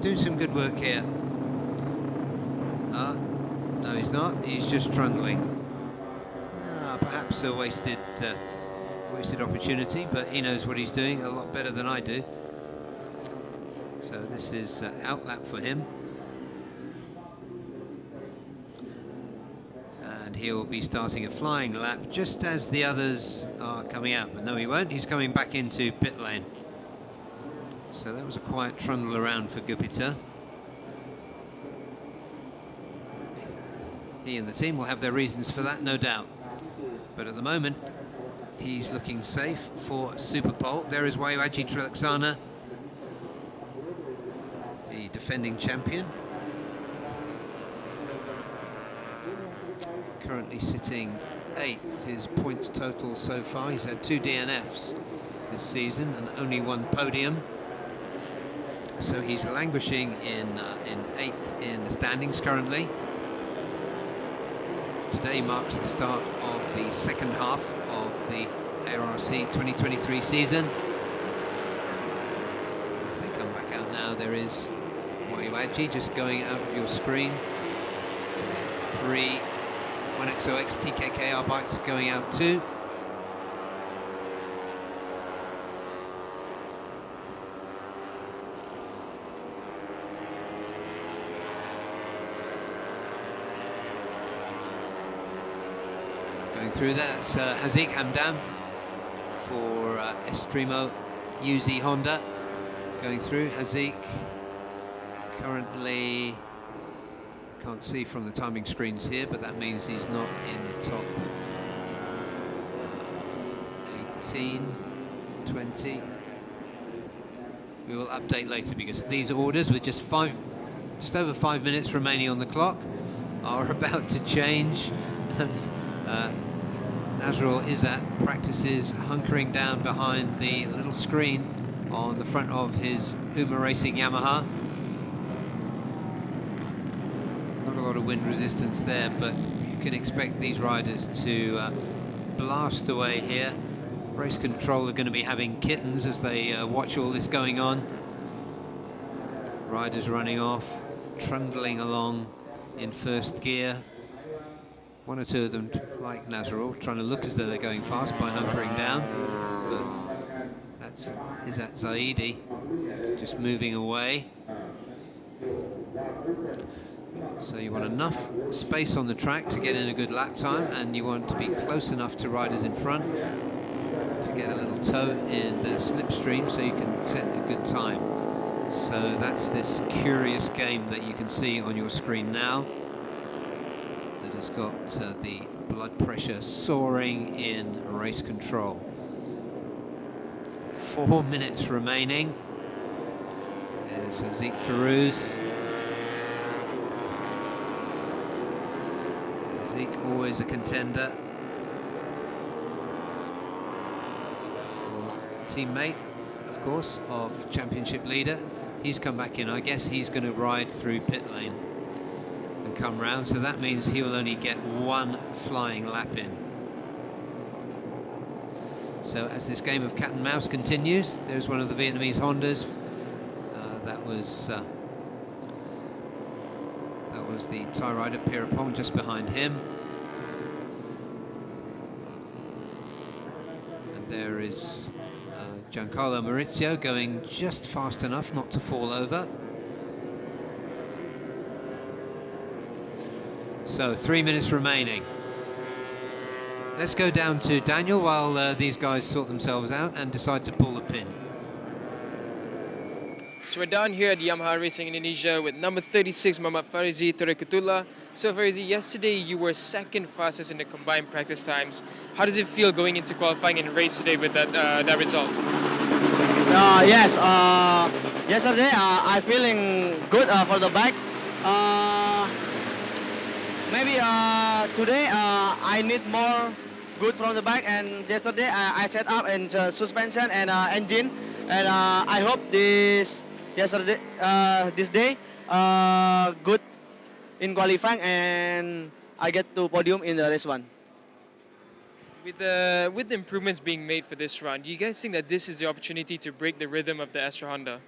Doing some good work here. No, he's not. He's just trundling. Perhaps a wasted opportunity, but he knows what he's doing a lot better than I do. So this is out lap for him, and he will be starting a flying lap just as the others are coming out. But no, he won't. He's coming back into pit lane. So that was a quiet trundle around for Gupita. He and the team will have their reasons for that, no doubt. But at the moment, he's looking safe for Super Pole. There is Wayuaji Trilaksana, the defending champion. Currently sitting 8th. His points total so far, he's had 2 DNFs this season and only 1 podium. So he's languishing in 8th in the standings currently. Today marks the start of the second half of the ARRC 2023 season. As they come back out now, there is Wayuaji just going out of your screen. 3 1XOX TKKR bikes going out too. Through that's Haziq Hamdan for Estremo UZ Honda going through. Haziq currently, can't see from the timing screens here, but that means he's not in the top 18, 20. We will update later because these orders with just over 5 minutes remaining on the clock are about to change as Nazarul Izzat practices hunkering down behind the little screen on the front of his Uma Racing Yamaha. Not a lot of wind resistance there, but you can expect these riders to blast away here Race control are going to be having kittens as they watch all this going on. Riders running off, trundling along in first gear. One or two of them, like Nazarul, trying to look as though they're going fast by hunkering down. But that's Izzat Zaidi just moving away. So you want enough space on the track to get in a good lap time, and you want to be close enough to riders in front to get a little toe in the slipstream so you can set a good time. So that's this curious game that you can see on your screen now that has got the blood pressure soaring in race control. 4 minutes remaining. There's Zeke Farouz. Zeke always a contender. Teammate, of course, of championship leader. He's come back in. I guess he's going to ride through pit lane and come round, so that means he will only get one flying lap in. So as this game of cat and mouse continues, there's one of the Vietnamese Hondas. That was the Thai rider Pirapong just behind him. And there is Giancarlo Maurizio going just fast enough not to fall over. So 3 minutes remaining. Let's go down to Daniel while these guys sort themselves out and decide to pull the pin. So we're down here at Yamaha Racing Indonesia with number 36, Muhammad Farizi Torekutullah. So Farizi, yesterday you were second fastest in the combined practice times. How does it feel going into qualifying and race today with that result? Yes, yesterday I feeling good for the bike. Maybe today I need more good from the bike, and yesterday I set up in suspension and engine, and I hope this day good in qualifying and I get to podium in the race one. With the improvements being made for this run, do you guys think that this is the opportunity to break the rhythm of the Astra Honda?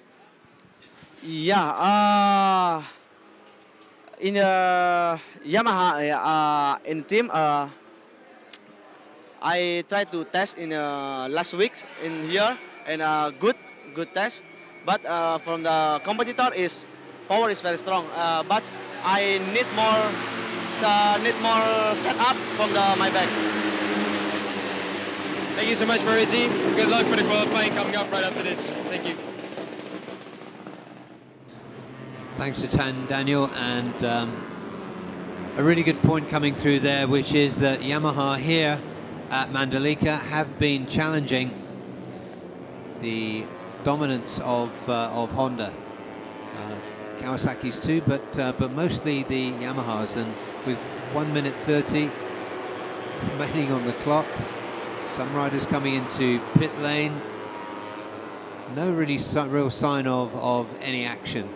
Yeah, in Yamaha in team, I tried to test in last week in here, and good test. But from the competitor power is very strong. But I need more setup from my bike. Thank you so much, Farizi. Good luck for the qualifying coming up right after this. Thank you. Thanks to Daniel, and a really good point coming through there, which is that Yamaha here at Mandalika have been challenging the dominance of Honda. Kawasaki's too, but mostly the Yamahas, and with 1 minute 30 remaining on the clock, some riders coming into pit lane. No really real sign of any action.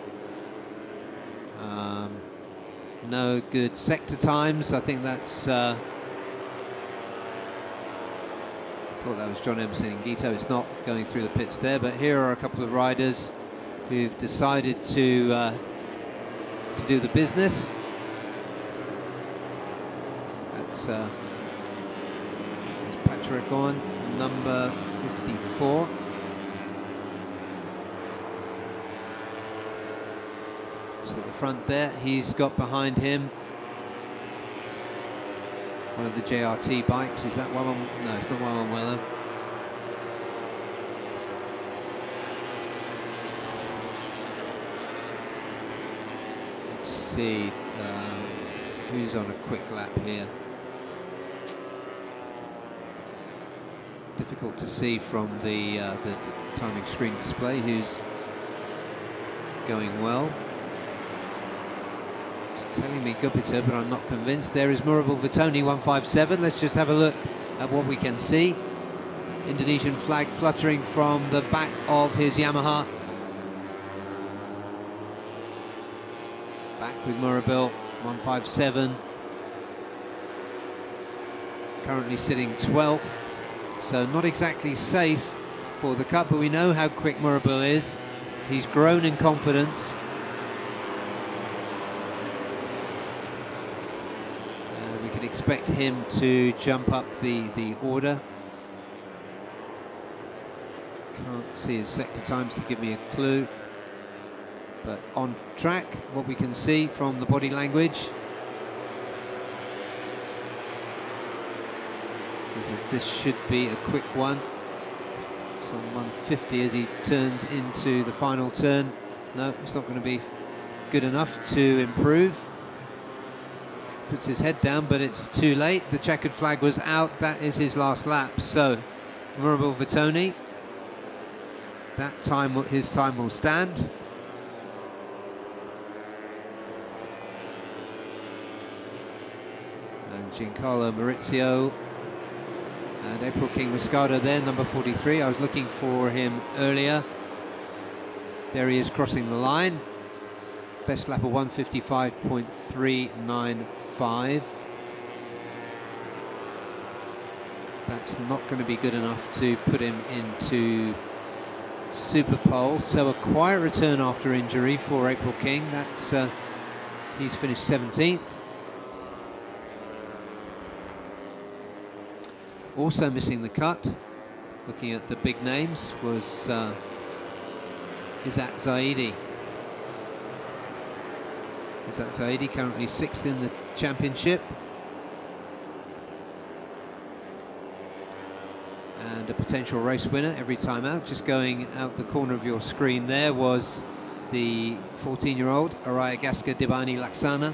No good sector times. I think that's I thought that was John Emerson in Gito. It's not going through the pits there, but here are a couple of riders who've decided to do the business. That's Patrick on number 54. So at the front there, he's got behind him one of the JRT bikes. Is that Wawan? No, it's not Wawan Weller. Let's see who's on a quick lap here. Difficult to see from the timing screen display who's going well. Telling me Gupita, but I'm not convinced. There is Murabul Vitoni 157. Let's just have a look at what we can see. Indonesian flag fluttering from the back of his Yamaha. Back with Murabul 157. Currently sitting 12th. So not exactly safe for the cut, but we know how quick Murabil is. He's grown in confidence. We can expect him to jump up the order. Can't see his sector times to give me a clue. But on track, what we can see from the body language is that this should be a quick one. So 150 as he turns into the final turn. No, it's not going to be good enough to improve. Puts his head down, but it's too late. The checkered flag was out. That is his last lap. So Murabil Vitoni, that time, his time will stand. And Giancarlo Maurizio and April King Moscato there, number 43. I was looking for him earlier. There he is crossing the line. Best lap of 155.395. That's not going to be good enough to put him into Super Pole. So a quiet return after injury for April King. That's he's finished 17th. Also missing the cut, looking at the big names, was Izzat Zaidi. Izzat Zaidi currently 6th in the championship. And a potential race winner every time out. Just going out the corner of your screen there was the 14-year-old Araya Gaska Dibani Laksana.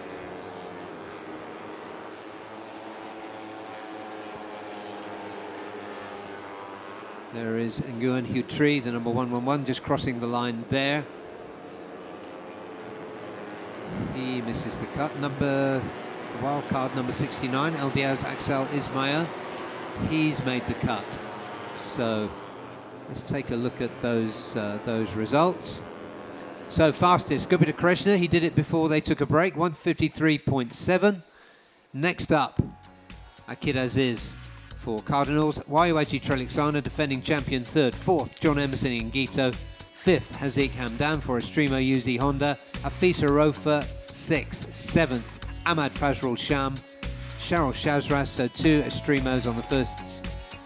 There is Nguyen Hugh Tree, the number 111, just crossing the line there. He misses the cut. The wild card number 69, Eldiaz Axel Ismail. He's made the cut. So let's take a look at those results. So fastest, Gupita Krishna, he did it before they took a break, 153.7. Next up, Akid Aziz for Cardinals, Wayuaji Trelixana, defending champion, 3rd. 4th, John Emerson in Gito. 5th, Hazik Hamdan for Estremo Uzi Honda. Afisa Rofa, 6th. 7th, Ahmad Fazrul Sham. Cheryl Shazras, so 2 Estremos on the first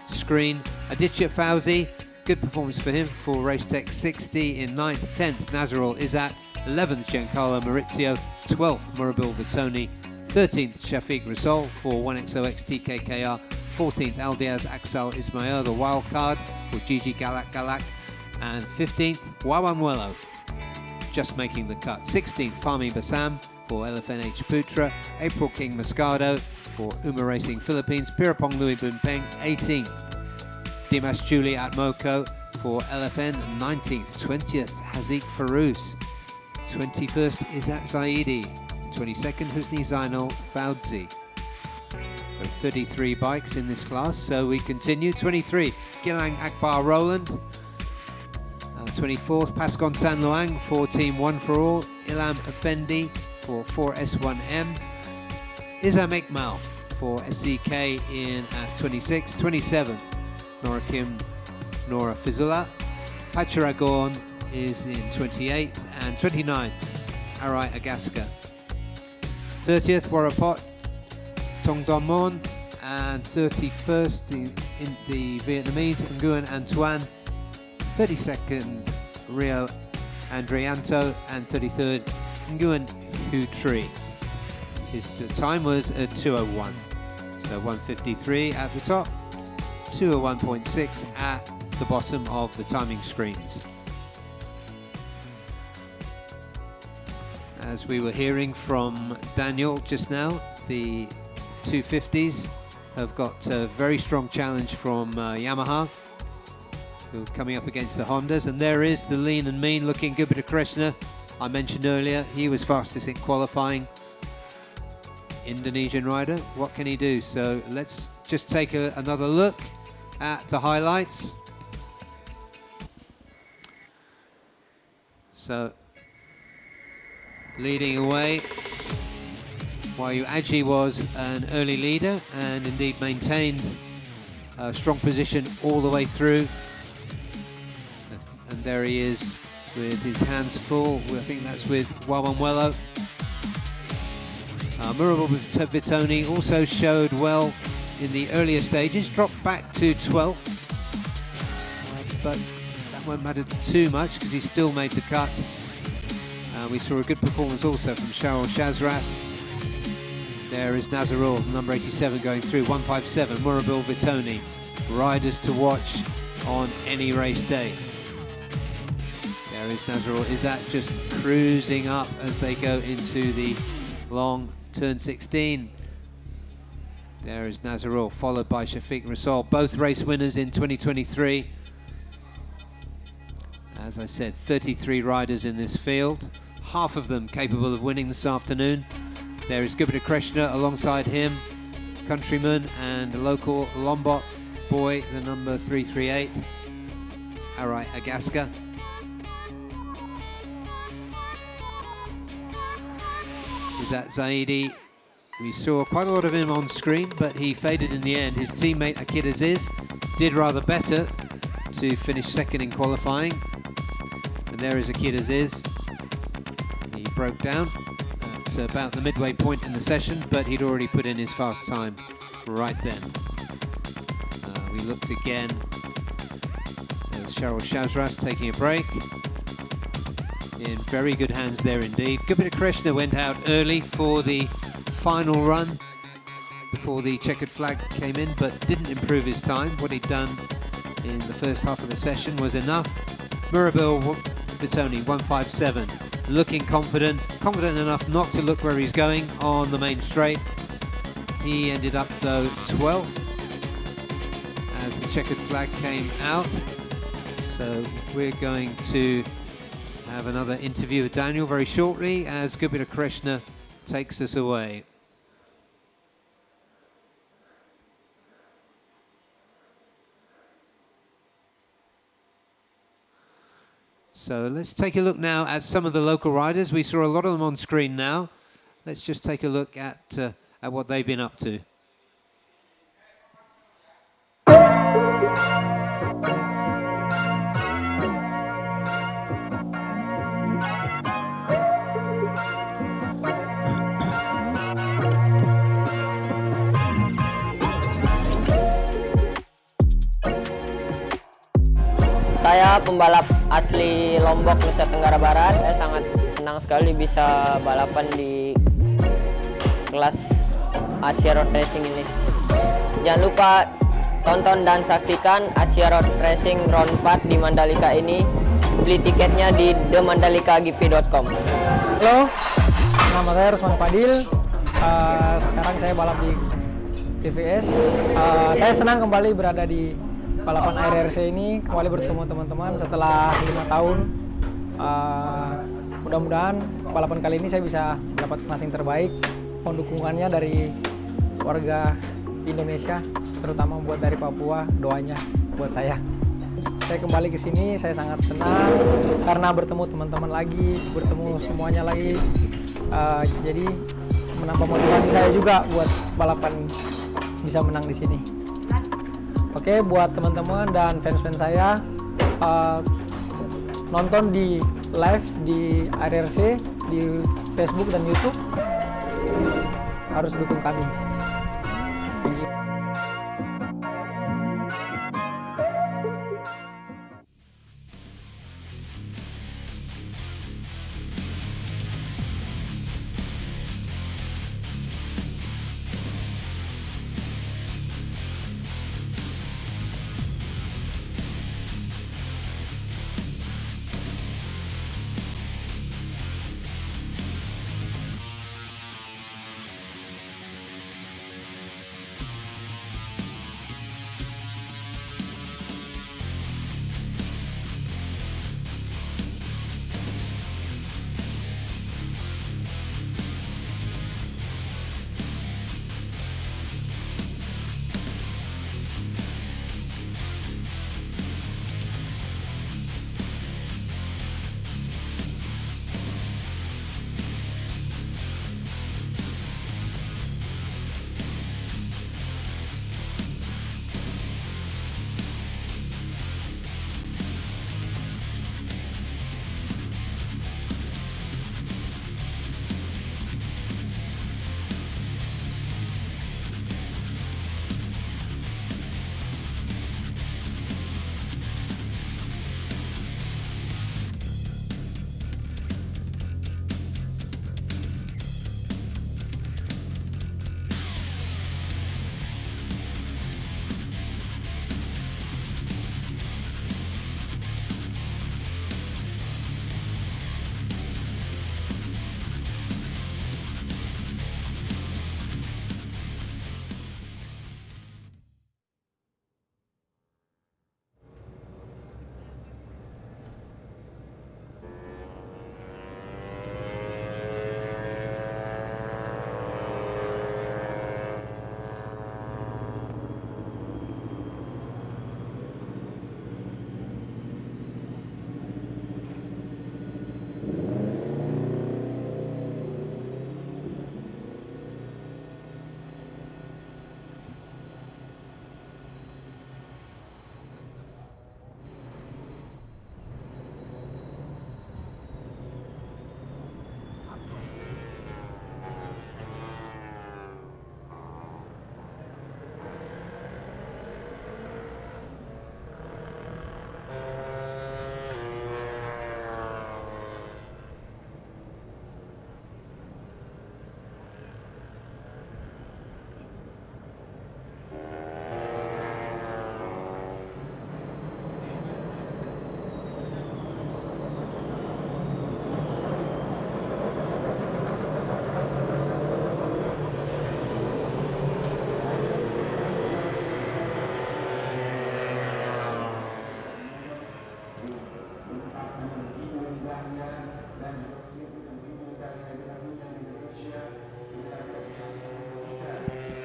screen. Aditya Fauzi, good performance for him for Racetech, 60 in 9th. 10th, Nazarul Izzat. 11th, Giancarlo Maurizio. 12th, Murabil Vitoni. 13th, Shafiq Rasol for 1XOX TKKR. 14th, Aldiaz Axel Ismail, the wild card for Gigi Galak Galak. And 15th, Wawan Wello, just making the cut. 16th, Fahmi Basam for LFNH Putra. April King Moscato for Uma Racing Philippines. Pirapong Louis Bumpeng, 18th. Dimas Juli Atmoko for LFN, 19th. 20th, Hazik Farouz. 21st, Izzat Zaidi. 22nd, Husni Zainal Faudzi. 33 bikes in this class, so we continue. 23, Gilang Akbar Roland. 24th, Pascon San Luang for Team One for All. Ilham Effendi for 4S1M. Izam Iqmal for SCK in at 26th. 27th, Nora Kim, Nora Fizula. Pacharagon is in 28th, and 29th, Arai Agaska. 30th, Warapot Tong Don Mon, and 31st in the Vietnamese, Nguyen Antoine. 32nd, Rio Andrianto, and 33rd, Nguyen Hu Tri. His time was at 2:01, so 1:53 at the top, 2:01.6 at the bottom of the timing screens. As we were hearing from Daniel just now, the 250s have got a very strong challenge from Yamaha, who are coming up against the Hondas. And there is the lean and mean looking Gupita Krishna. I mentioned earlier, he was fastest in qualifying. Indonesian rider, what can he do? So let's just take another look at the highlights. So leading away, Wayu Aji was an early leader and indeed maintained strong position all the way through. And there he is with his hands full. I think that's with Wawanwelo. Murabo Vitoni also showed well in the earlier stages, dropped back to 12th, but that won't matter too much because he still made the cut. We saw a good performance also from Cheryl Shazras. There is Nazarul, number 87, going through, 157, Murabil Vitoni. Riders to watch on any race day. There is Nazarul. Izzat just cruising up as they go into the long turn 16. There is Nazarul, followed by Shafiq Rasol, both race winners in 2023. As I said, 33 riders in this field, half of them capable of winning this afternoon. There is Gupita Krishna alongside him, countryman and local Lombok boy, the number 338, Arai Agaska. Izzat Zaidi, we saw quite a lot of him on screen, but he faded in the end. His teammate Akid Aziz did rather better to finish second in qualifying. And there is Akid Aziz. He broke down at about the midway point in the session, but he'd already put in his fast time right then. We looked again. There's Cheryl Shazras taking a break. In very good hands there indeed. Gupita Krishna went out early for the final run before the checkered flag came in, but didn't improve his time. What he'd done in the first half of the session was enough. Murabil Vitoni, 157, looking confident enough not to look where he's going on the main straight. He ended up though 12th as the checkered flag came out. So we're going to have another interview with Daniel very shortly as Gupita Krishna takes us away. So let's take a look now at some of the local riders. We saw a lot of them on screen now. Let's just take a look at what they've been up to. Saya pembalap asli Lombok, Nusa Tenggara Barat. Saya sangat senang sekali bisa balapan di kelas Asia Road Racing ini. Jangan lupa tonton dan saksikan Asia Road Racing Round 4 di Mandalika ini. Beli tiketnya di themandalikagp.com. Halo, nama saya Rusman Fadil. Sekarang saya balap di TVS. Saya senang kembali berada di balapan ARRC ini, kembali bertemu teman-teman setelah 5 tahun. Mudah-mudahan balapan kali ini saya bisa dapat klasing terbaik. Mohon dukungannya dari warga Indonesia, terutama buat dari Papua, doanya buat saya. Saya kembali ke sini, saya sangat senang karena bertemu teman-teman lagi, bertemu semuanya lagi. Jadi menambah motivasi saya juga buat balapan bisa menang di sini. Oke, buat teman-teman dan fans-fans saya, nonton di live di ARRC, di Facebook dan YouTube, harus dukung kami. Thank you.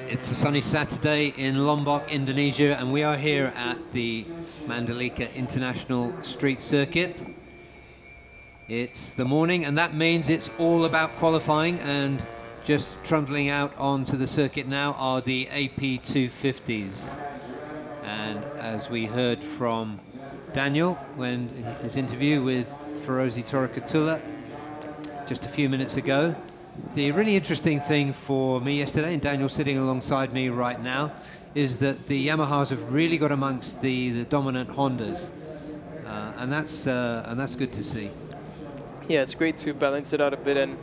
It's a sunny Saturday in Lombok, Indonesia, and we are here at the Mandalika International Street Circuit. It's the morning, and that means it's all about qualifying, and just trundling out onto the circuit now are the AP 250s. And as we heard from Daniel when his interview with Ferozi Torakatullah just a few minutes ago, the really interesting thing for me yesterday, and Daniel sitting alongside me right now, is that the Yamahas have really got amongst the dominant Hondas, and that's good to see. Yeah, it's great to balance it out a bit, and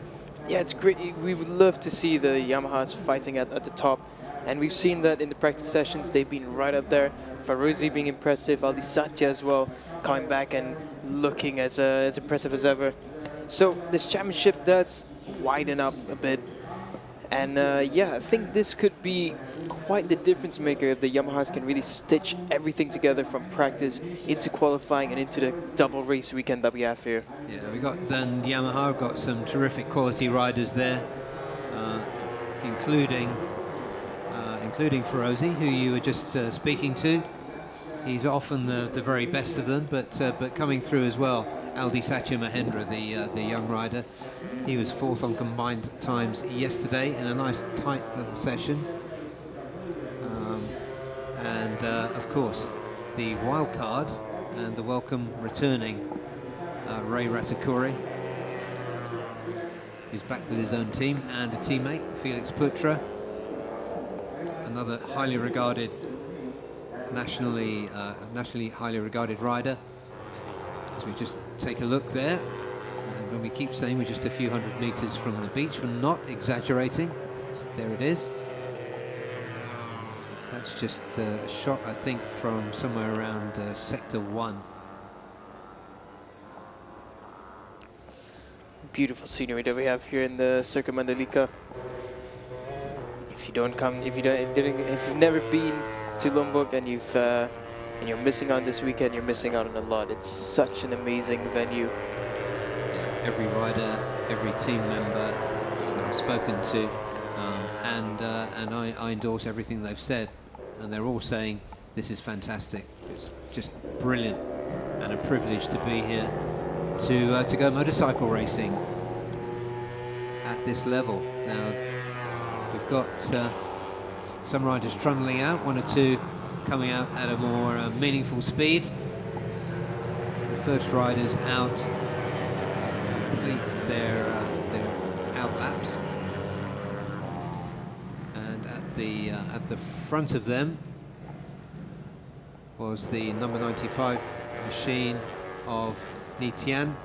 yeah, it's great. We would love to see the Yamahas fighting at the top, and we've seen that in the practice sessions. They've been right up there. Ferozi being impressive, Aldi Satya as well, coming back and looking as impressive as ever. So this championship does widen up a bit, and yeah, I think this could be quite the difference maker if the Yamahas can really stitch everything together from practice into qualifying and into the double race weekend that we have here. Yeah, we got then Yamaha got some terrific quality riders there, including Ferozi, who you were just speaking to. He's often the very best of them, but coming through as well, Aldi Satya Mahendra, the young rider. He was fourth on combined times yesterday in a nice tight little session. And of course, the wild card and the welcome returning Ray Ratakuri. He's back with his own team and a teammate, Felix Putra, another highly regarded, nationally highly regarded rider. As we just take a look there, and when we keep saying we're just a few hundred meters from the beach, we're not exaggerating. So there it is. That's just a shot, I think, from somewhere around sector 1. Beautiful scenery that we have here in the Circuit Mandalika. If you've never been to Lombok and and you're missing out this weekend, you're missing out on a lot. It's such an amazing venue. Yeah, every rider, every team member that I've spoken to, and I endorse everything they've said, and they're all saying this is fantastic. It's just brilliant, and a privilege to be here to go motorcycle racing at this level. Now we've got some riders trundling out, one or two coming out at a more meaningful speed. The first riders out complete their out laps, and at the front of them was the number 95 machine of Ni Tian,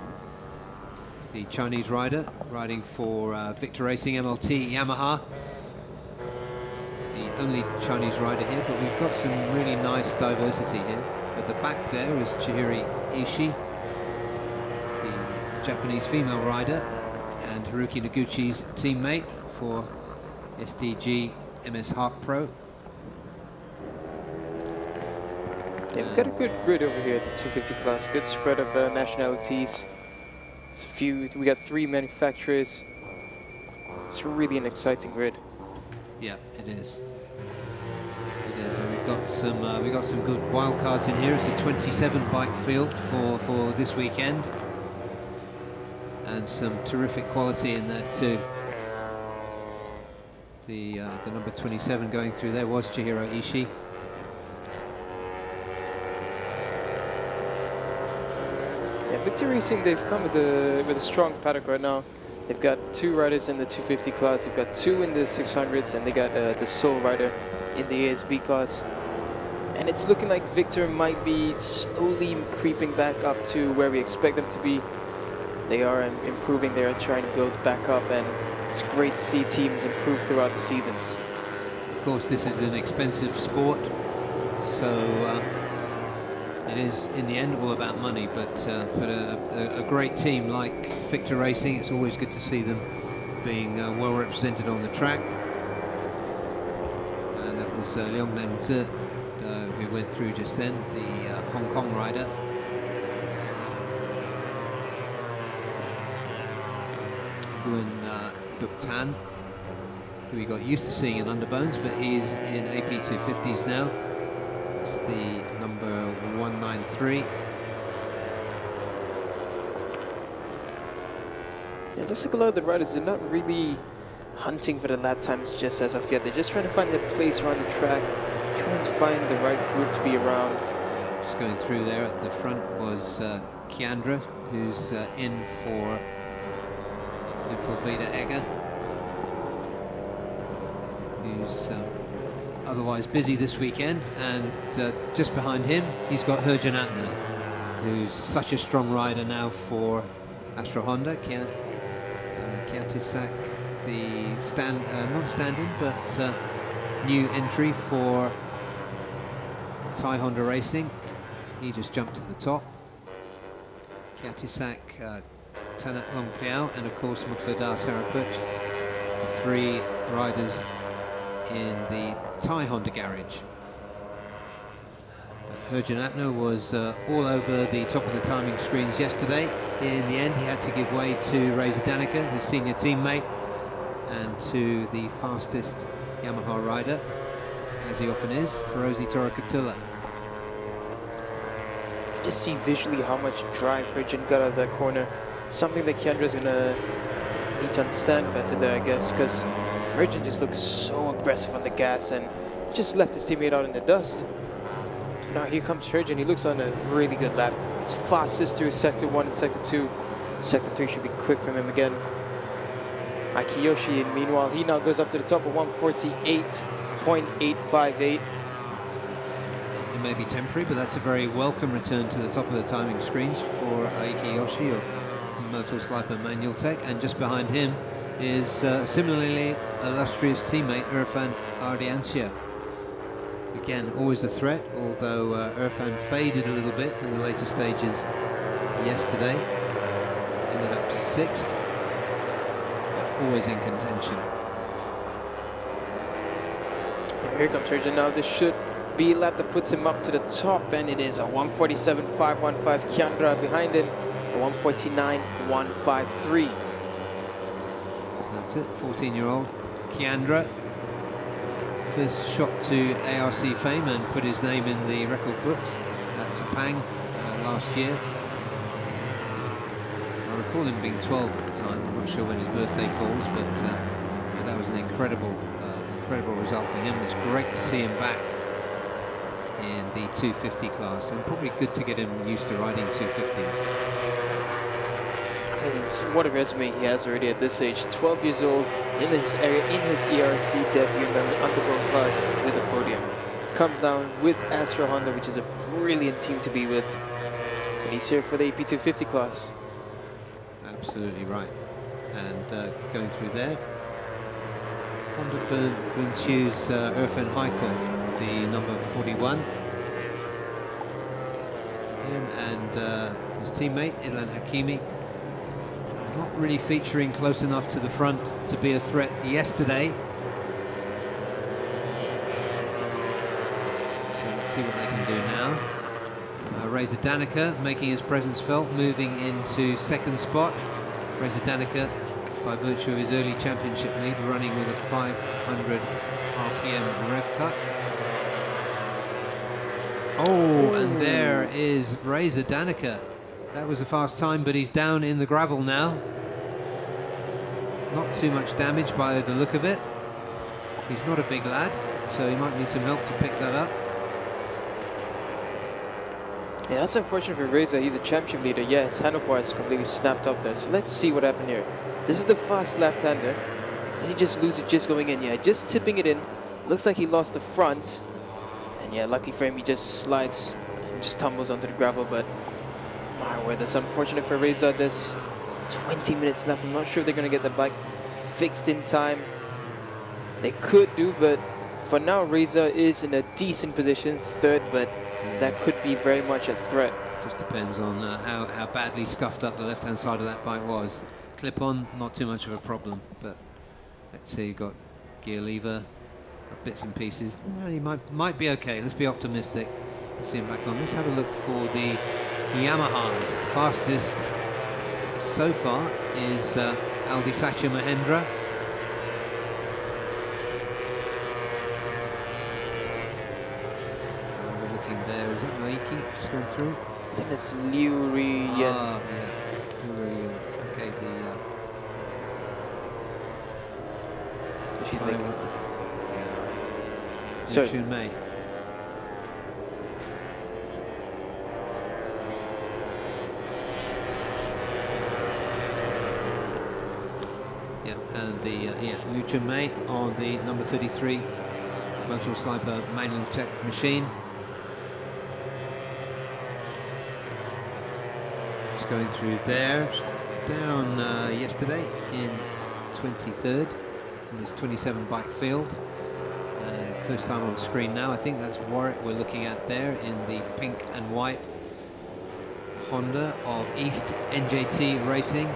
the Chinese rider riding for Victor Racing MLT Yamaha. The only Chinese rider here, but we've got some really nice diversity here. At the back there is Chihiro Ishii, the Japanese female rider, and Haruki Noguchi's teammate for SDG MS Hark Pro. Yeah, we've got a good grid over here at the 250 class, good spread of nationalities. We got 3 manufacturers. It's really an exciting grid. Yeah, it is. It is, and we've got some good wild cards in here. It's a 27 bike field for this weekend, and some terrific quality in there too. The number 27 going through there was Chihiro Ishii. Yeah, Victor Racing, they've come with a strong paddock right now. They've got 2 riders in the 250 class, they've got 2 in the 600s, and they got the sole rider in the ASB class. And it's looking like Victor might be slowly creeping back up to where we expect them to be. They are improving, they are trying to build back up, and it's great to see teams improve throughout the seasons. Of course, this is an expensive sport, so it is in the end all about money, but a great team like Victor Racing, it's always good to see them being well represented on the track. And that was Leong Nang Tze, we went through just then, the Hong Kong rider. Nguyen Duc Tan, who we got used to seeing in underbones, but he's in AP 250s now. It's the number 193. It looks like a lot of the riders are not really hunting for the lap times just as of yet. They're just trying to find their place around the track, trying to find the right group to be around. Just going through there at the front was Kiandra, who's in for Vida Egger, who's otherwise busy this weekend, and just behind him he's got Herjan Atner, who's such a strong rider now for Astra Honda. Kiatisak, the not stand-in but new entry for Thai Honda Racing. He just jumped to the top. Kiatisak, Tanat Longpiao, and of course Mukladar Saraput, the three riders in the Thai Honda garage. Herjan Atner was all over the top of the timing screens yesterday. In the end, he had to give way to Reza Danica, his senior teammate, and to the fastest Yamaha rider, as he often is, Ferozi Torakatula. You just see visually how much drive Herjan got out of that corner. Something that Kiandra's gonna need to understand better there, I guess, because Herjan just looks so aggressive on the gas and just left his teammate out in the dust. So now here comes Herjan. He looks on a really good lap. He's fastest through Sector 1 and Sector 2. Sector 3 should be quick from him again. Akiyoshi, meanwhile, he now goes up to the top of 148.858. It may be temporary, but that's a very welcome return to the top of the timing screens for Akiyoshi of Motor Sliper Manual Tech, and just behind him is similarly illustrious teammate Irfan Ardiancia. Again, always a threat, although Irfan faded a little bit in the later stages yesterday. Ended up 6th, but always in contention. Here comes Herjan now. This should be a lap that puts him up to the top, and it is a 147.515. Kiandra behind him, a 149.153. So that's it, 14-year-old Kiandra. First shot to ARRC fame and put his name in the record books at Sepang last year. I recall him being 12 at the time. I'm not sure when his birthday falls, but that was an incredible result for him. It's great to see him back in the 250 class, and probably good to get him used to riding 250s. And what a resume he has already at this age. 12 years old, in his ERC debut in the underbone class with a podium. Comes down with Astra Honda, which is a brilliant team to be with. And he's here for the AP 250 class. Absolutely right. And going through there, Honda Bunchu's Irfan Haikal, the number 41. Him and his teammate Ilan Hakimi, not really featuring close enough to the front to be a threat yesterday. So let's see what they can do now. Reza Danica making his presence felt, moving into 2nd spot. Reza Danica, by virtue of his early championship lead, running with a 500 RPM rev cut. Oh, and there is Reza Danica. That was a fast time, but he's down in the gravel now. Not too much damage by the look of it. He's not a big lad, so he might need some help to pick that up. Yeah, that's unfortunate for Reza. He's a championship leader. Yeah, his handlebar is completely snapped up there. So let's see what happened here. This is the fast left-hander. Does he just lose it just going in? Yeah, just tipping it in. Looks like he lost the front. And yeah, lucky for him, he just slides and just tumbles onto the gravel. But my word, that's unfortunate for Reza. There's 20 minutes left. I'm not sure if they're going to get the bike fixed in time. They could do, but for now, Reza is in a decent position, 3rd, but that could be very much a threat. Just depends on how badly scuffed up the left-hand side of that bike was. Clip-on, not too much of a problem, but let's see, you've got gear lever, bits and pieces. He might be okay. Let's be optimistic. Let's see him back on. Let's have a look for the Yamahas. The fastest so far is Aldi Sacha Mahendra. looking there. Is that Laiki just gone through? I think that's Liu Ri Yen. Ah, yeah. Liu Ri Yen. Okay, So she's Thai like, one. Yeah. Sorry. Chun Mei. Yeah, and the Liu Chun Mei on the number 33 virtual sniper manual check machine. Just going through there, down yesterday in 23rd in this 27 bike field. First time on the screen now. I think that's Warwick we're looking at there in the pink and white Honda of East NJT Racing.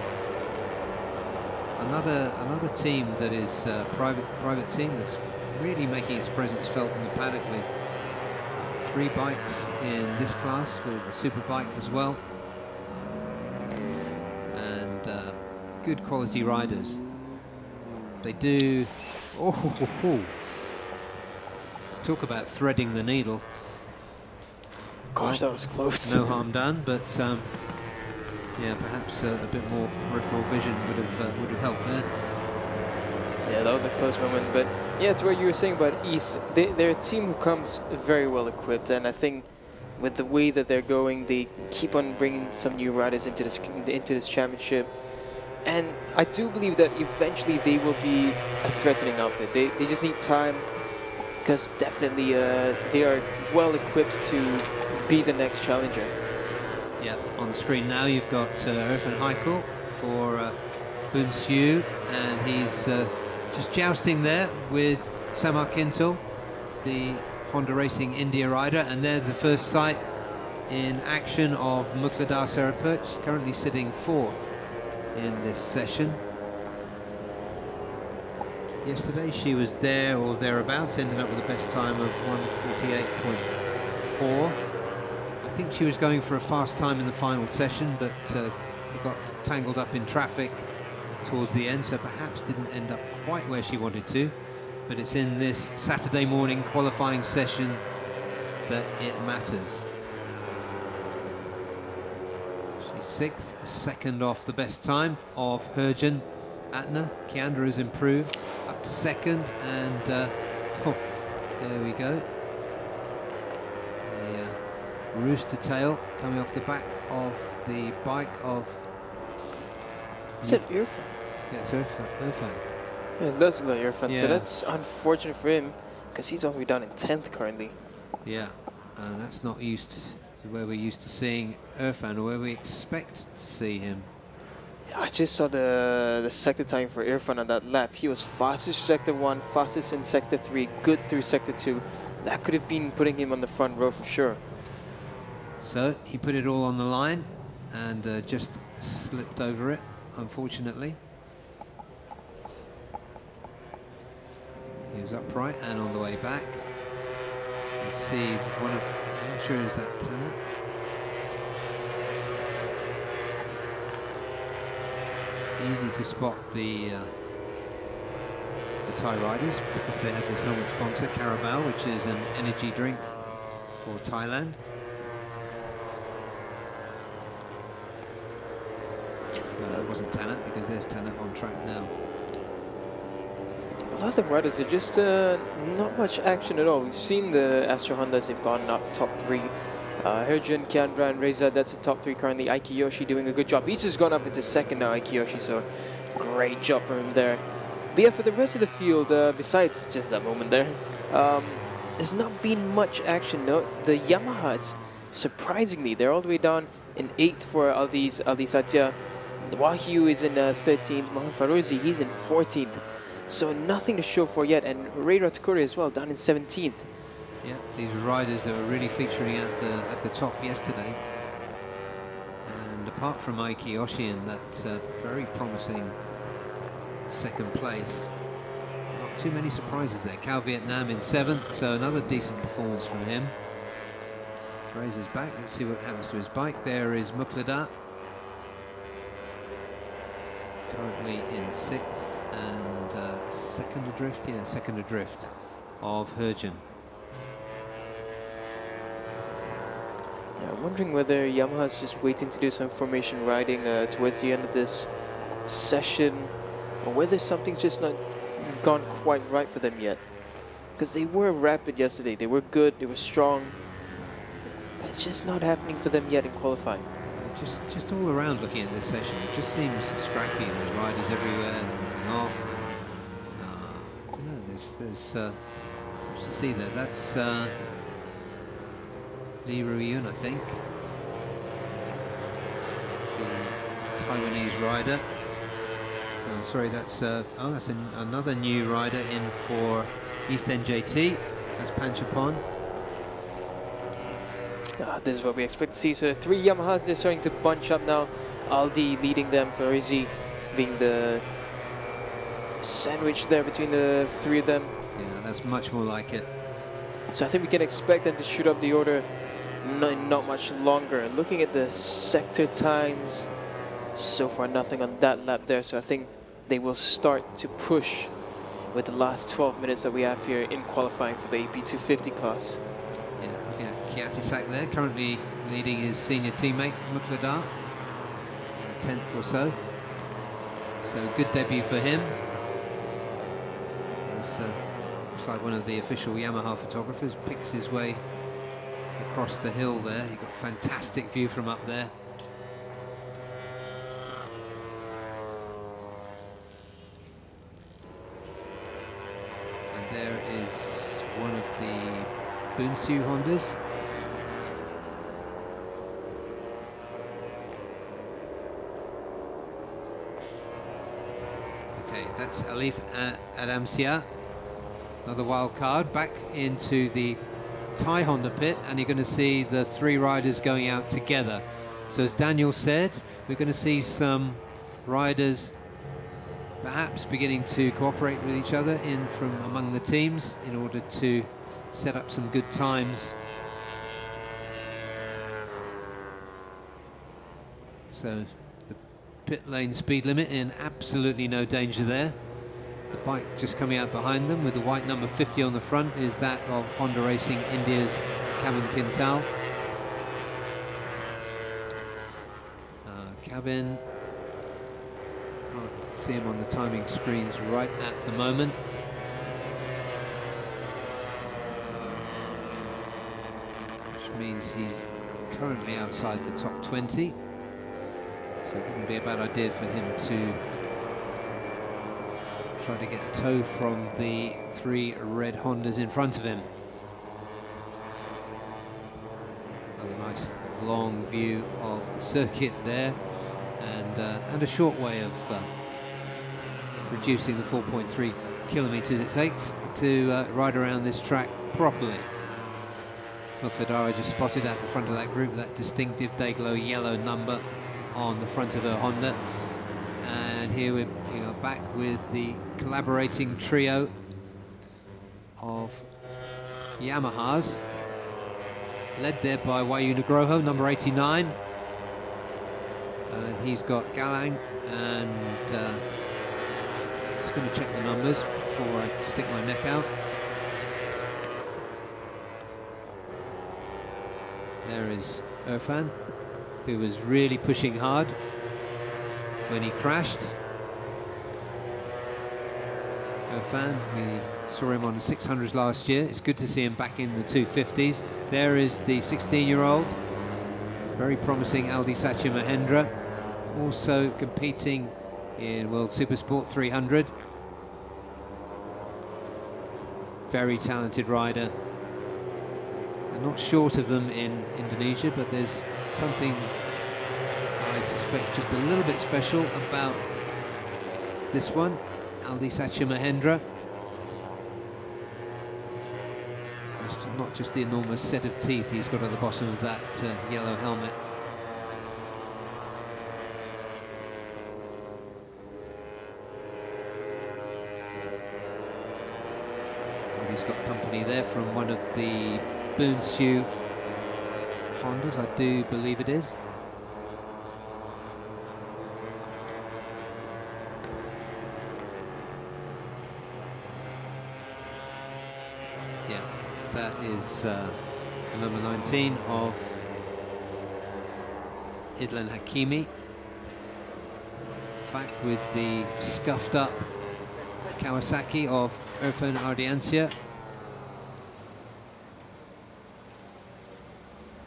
Another team that is private team that's really making its presence felt in the paddock with 3 bikes in this class with a super bike as well, and good quality riders. They do. Talk about threading the needle. gosh, that was close. No harm done, but yeah, perhaps a bit more peripheral vision would have helped there. Yeah, that was a close moment, but yeah, it's what you were saying about East. They're a team who comes very well equipped, and I think with the way that they're going, they keep on bringing some new riders into this championship. And I do believe that eventually they will be a threatening outfit. They just need time, because definitely they are well equipped to be the next challenger. Yeah, on the screen now you've got Irfan Haikal for Bunsu, and he's just jousting there with Samar Kintel, the Honda Racing India rider, and there's the first sight in action of Muqtada Serapurch, currently sitting 4th in this session. Yesterday she was there or thereabouts, ended up with the best time of 1:48.4. I think she was going for a fast time in the final session, but got tangled up in traffic towards the end, so perhaps didn't end up quite where she wanted to. But it's in this Saturday morning qualifying session that it matters. She's 6th, a second off the best time of Herjan Atna. Kiandra has improved up to 2nd, and there we go. The rooster tail coming off the back of the bike of... Is it Irfan? Yeah, it's Irfan. Yeah, it looks like Irfan, Yeah. so that's unfortunate for him, because he's only down in 10th currently. Yeah, and that's not used to where we're used to seeing Irfan, or where we expect to see him. Yeah, I just saw the sector time for Irfan on that lap. He was fastest sector 1, fastest in sector 3, good through sector 2. That could have been putting him on the front row for sure. So he put it all on the line and just slipped over it, unfortunately. He was upright and on the way back. You can see one of, I'm not sure is that Tanner. Easy to spot the Thai riders because they have this helmet sponsor, Carabao, which is an energy drink for Thailand. It wasn't Tanner, because there's Tanner on track now. A lot of riders are just not much action at all. We've seen the Astro Hondas, they've gone up top 3. Herjun, Kiandra, and Reza, that's the top 3 currently. Aikiyoshi doing a good job. He's just gone up into 2nd now, Aikiyoshi, so great job from him there. But yeah, for the rest of the field, besides just that moment there, there's not been much action. No, the Yamahas, surprisingly, they're all the way down in 8th for Aldi Satya. Wahyu is in 13th, Mohamed Farouzi, he's in 14th. So nothing to show for yet, and Ray Ratkuri as well, down in 17th. Yeah, these riders that were really featuring at the top yesterday. And apart from Aikiyoshi in that very promising 2nd place, not too many surprises there. Cal Vietnam in 7th, so another decent performance from him. Fraser's back, let's see what happens to his bike. There is Muqtada, currently in 6th, and 2nd adrift, yeah, 2nd adrift of Herjan. Yeah, I'm wondering whether Yamaha's just waiting to do some formation riding towards the end of this session, or whether something's just not gone quite right for them yet. Because they were rapid yesterday, they were good, they were strong, but it's just not happening for them yet in qualifying. Just all around looking at this session, it just seems scrappy, and there's riders everywhere, they're moving off. No, there's much to see there. That's Lee Ruyun, I think, the Taiwanese rider. Oh, sorry, that's another new rider in for East NJT. That's Panchapon. This is what we expect to see. So the three Yamahas, they're starting to bunch up now. Aldi leading them, Farizi being the sandwich there between the three of them. Yeah, that's much more like it. So I think we can expect them to shoot up the order not much longer. Looking at the sector times, so far nothing on that lap there. So I think they will start to push with the last 12 minutes that we have here in qualifying for the AP250 class. Yeah, looking at Kiatisak there, currently leading his senior teammate, Mukladar, 10th or so. So good debut for him. Looks like one of the official Yamaha photographers picks his way across the hill there. You've got a fantastic view from up there. And there is one of the IDEMITSU Hondas. Okay, that's Alif Adamsia, another wild card, back into the Thai Honda pit, and you're going to see the three riders going out together. So as Daniel said, we're going to see some riders perhaps beginning to cooperate with each other from among the teams in order to set up some good times. So the pit lane speed limit in absolutely no danger there. The bike just coming out behind them with the white number 50 on the front is that of Honda Racing India's Kevin Quintal. Kevin, can't see him on the timing screens right at the moment. Which means he's currently outside the top 20. So it wouldn't be a bad idea for him to try to get a tow from the three red Hondas in front of him. Another nice long view of the circuit there, and a short way of reducing the 4.3 kilometers it takes to ride around this track properly. Mukladara just spotted at the front of that group that distinctive Dayglow yellow number on the front of her Honda. And here we are back with the collaborating trio of Yamahas, led there by Wayu Nugroho, number 89. And he's got Galang, and just going to check the numbers before I stick my neck out. There is Irfan, who was really pushing hard when he crashed. Irfan, we saw him on the 600s last year. It's good to see him back in the 250s. There is the 16-year-old, very promising Aldi Satya Mahendra, also competing in World Supersport 300. Very talented rider. They're not short of them in Indonesia, but there's something I suspect just a little bit special about this one, Aldi Satya Mahendra. Not just the enormous set of teeth he's got at the bottom of that yellow helmet. And he's got company there from one of the IDEMITSU Hondas, I do believe it is. Yeah, that is the number 19 of Idlan Hakimi. Back with the scuffed up Kawasaki of Irfan Ardiancia.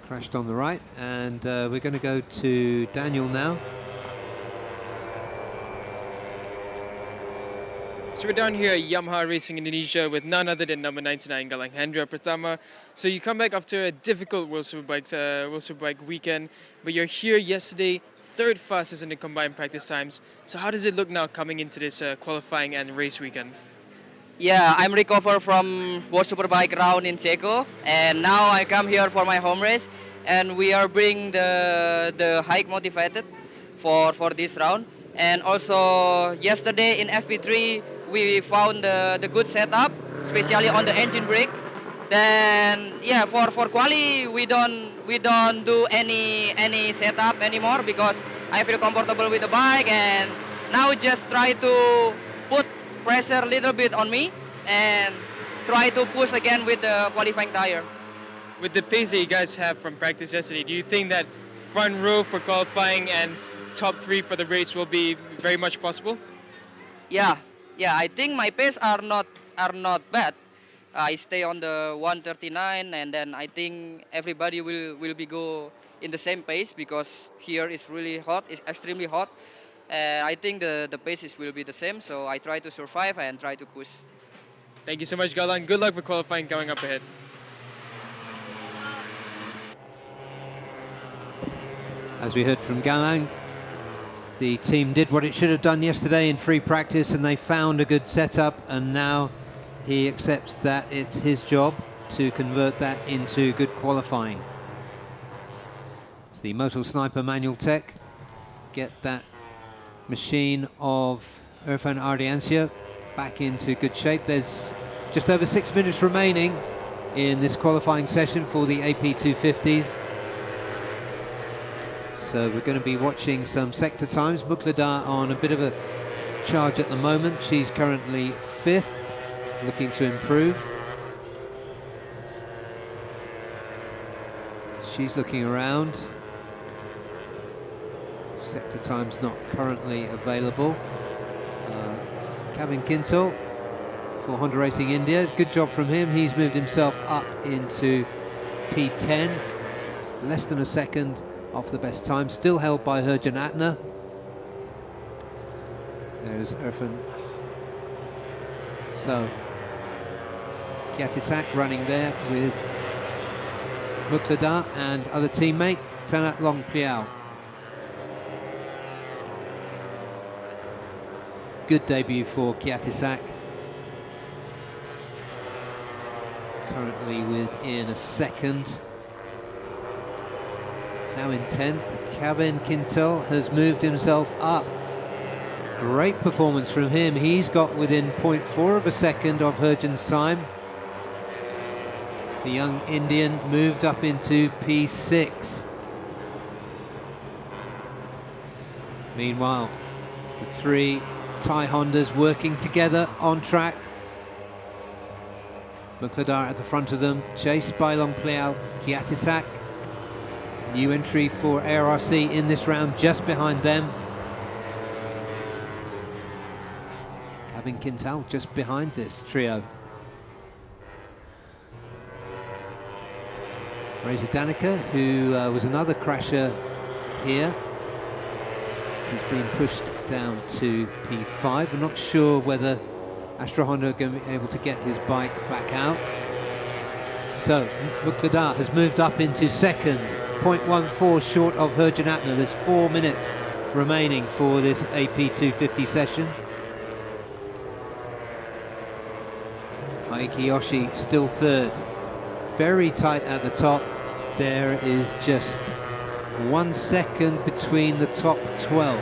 Crashed on the right, and we're going to go to Daniel now. So we're down here at Yamaha Racing Indonesia with none other than number 99 Galang Hendra Pratama. So you come back after a difficult World Superbike weekend, but you're here yesterday, third fastest in the combined practice times. So how does it look now coming into this qualifying and race weekend? Yeah, I'm recovered from World Superbike round in Ceko, and now I come here for my home race, and we are bring the hike motivated for this round. And also yesterday in FP3 we found the good setup, especially on the engine brake. Then yeah, for quali we don't do any setup anymore because I feel comfortable with the bike, and now just try to put pressure a little bit on me and try to push again with the qualifying tire. With the pace that you guys have from practice yesterday, do you think that front row for qualifying and top 3 for the race will be very much possible? Yeah, I think my pace are not bad. I stay on the 139, and then I think everybody will be go in the same pace because here is really hot, it's extremely hot. I think the paces will be the same, so I try to survive and try to push. Thank you so much, Galang. Good luck for qualifying coming up ahead. As we heard from Galang, the team did what it should have done yesterday in free practice, and they found a good setup, and now he accepts that it's his job to convert that into good qualifying. It's the Motul Sniper manual tech. Get that machine of Irfan Ardiancia back into good shape. There's just over 6 minutes remaining in this qualifying session for the AP250s. So we're going to be watching some sector times. Mukladar on a bit of a charge at the moment. She's currently 5th, looking to improve. She's looking around. Sector time's not currently available. Kevin Kintel for Honda Racing India. Good job from him. He's moved himself up into P10. Less than a second off the best time. Still held by Herjan Atna. There's Irfan. So Kiatisak running there with Mukladar and other teammate Tanat Long Piao. Good debut for Kiatisak. Currently within a second. Now in 10th, Kevin Kintel has moved himself up. Great performance from him. He's got within 0.4 of a second of Herjan's time. The young Indian moved up into P6. Meanwhile, the 3 Thai Hondas working together on track. Mukladar at the front of them, chased by Long Pliao, Kiatisak. New entry for ARRC in this round, just behind them. Kevin Kintel just behind this trio. Reza Danica, who was another crasher here, he's been pushed down to P5. I'm not sure whether Astra Honda are going to be able to get his bike back out. So Mukladar has moved up into second, 0.14 short of Herjan Atna. There's 4 minutes remaining for this AP250 session. Aiki Yoshi still third. Very tight at the top. There is just 1 second between the top 12.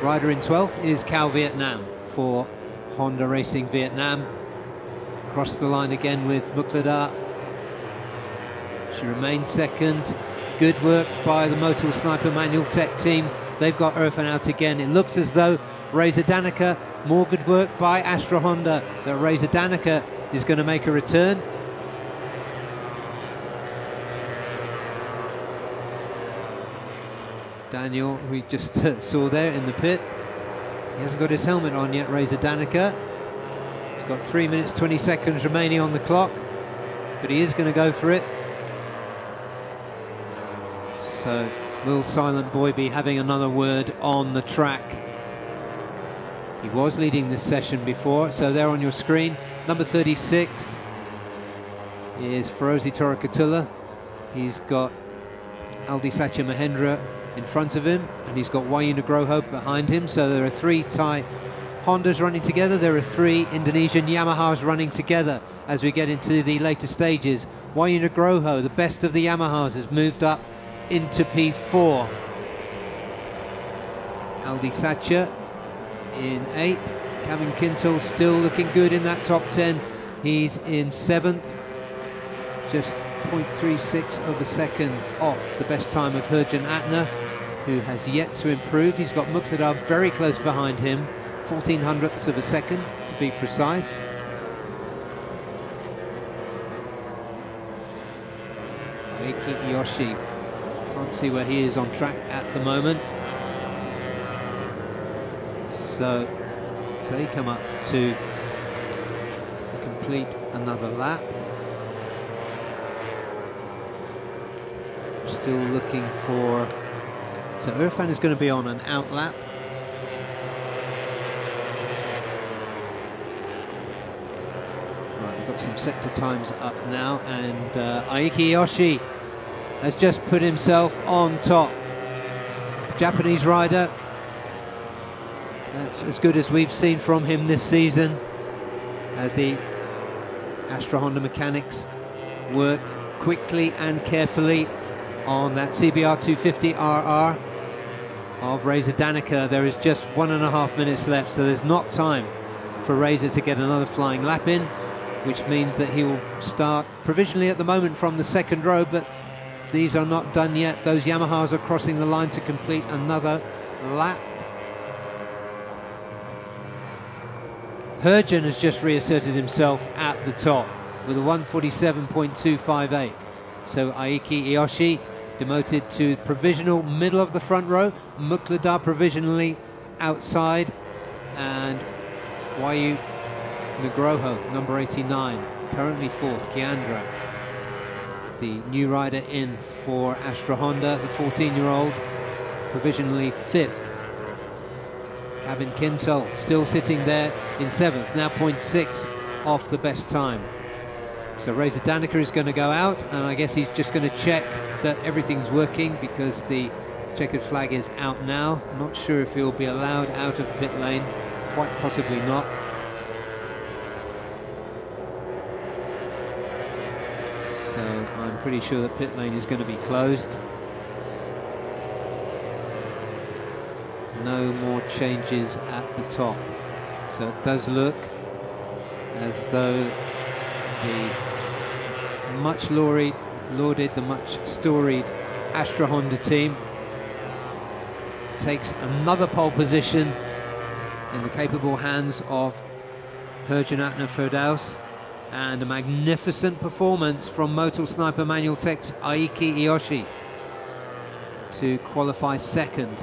Rider in 12th is Cao Vietnam for Honda Racing Vietnam. Across the line again with Mukladar. She remains second. Good work by the Motul Sniper Manual Tech team. They've got Irfan out again. It looks as though Reza Danica, more good work by Astra Honda, that Reza Danica is going to make a return. Daniel, we just saw there in the pit. He hasn't got his helmet on yet, Reza Danica. He's got 3 minutes 20 seconds remaining on the clock, but he is going to go for it. So will Silent Boy be having another word on the track? He was leading this session before, so there on your screen, number 36 is Ferozi Torakatullah. He's got Aldi Satya Mahendra in front of him, and he's got Wayu Nugroho behind him. So there are 3 Thai Hondas running together, there are 3 Indonesian Yamahas running together as we get into the later stages. Wayu Nugroho, the best of the Yamahas, has moved up into P4. Aldi Satya in 8th. Kevin Kintel still looking good in that top 10. He's in 7th, just 0.36 of a second off the best time of Herjan Atner, who has yet to improve. He's got Muqtada very close behind him, 1400ths of a second to be precise. Aiki Iyoshi, can't see where he is on track at the moment. So they come up to complete another lap. Still looking for... So Irfan is going to be on an out lap. Right, we've got some sector times up now, and Aiki Iyoshi has just put himself on top. The Japanese rider, that's as good as we've seen from him this season, as the Astra Honda mechanics work quickly and carefully on that CBR 250RR of Reza Danica. There is just 1.5 minutes left, so there's not time for Reza to get another flying lap in, which means that he will start provisionally at the moment from the second row, but these are not done yet. Those Yamahas are crossing the line to complete another lap. Herjan has just reasserted himself at the top with a 147.258. So Aiki Iyoshi demoted to provisional middle of the front row, Muqtada provisionally outside, and Wayu Nugroho, number 89, currently 4th. Kiandra, the new rider in for Astra Honda, the 14-year-old, provisionally 5th. Kevin Kintel still sitting there in 7th, now 0.6 off the best time. So Reza Danica is going to go out, and I guess he's just going to check that everything's working, because the checkered flag is out now. Not sure if he'll be allowed out of pit lane, quite possibly not. So I'm pretty sure that pit lane is going to be closed. No more changes at the top. So it does look as though the much lauded, the much storied Astra Honda team takes another pole position in the capable hands of Herjan Atner Firdaus, and a magnificent performance from Motul Sniper Manual Tech's Aiki Iyoshi to qualify second.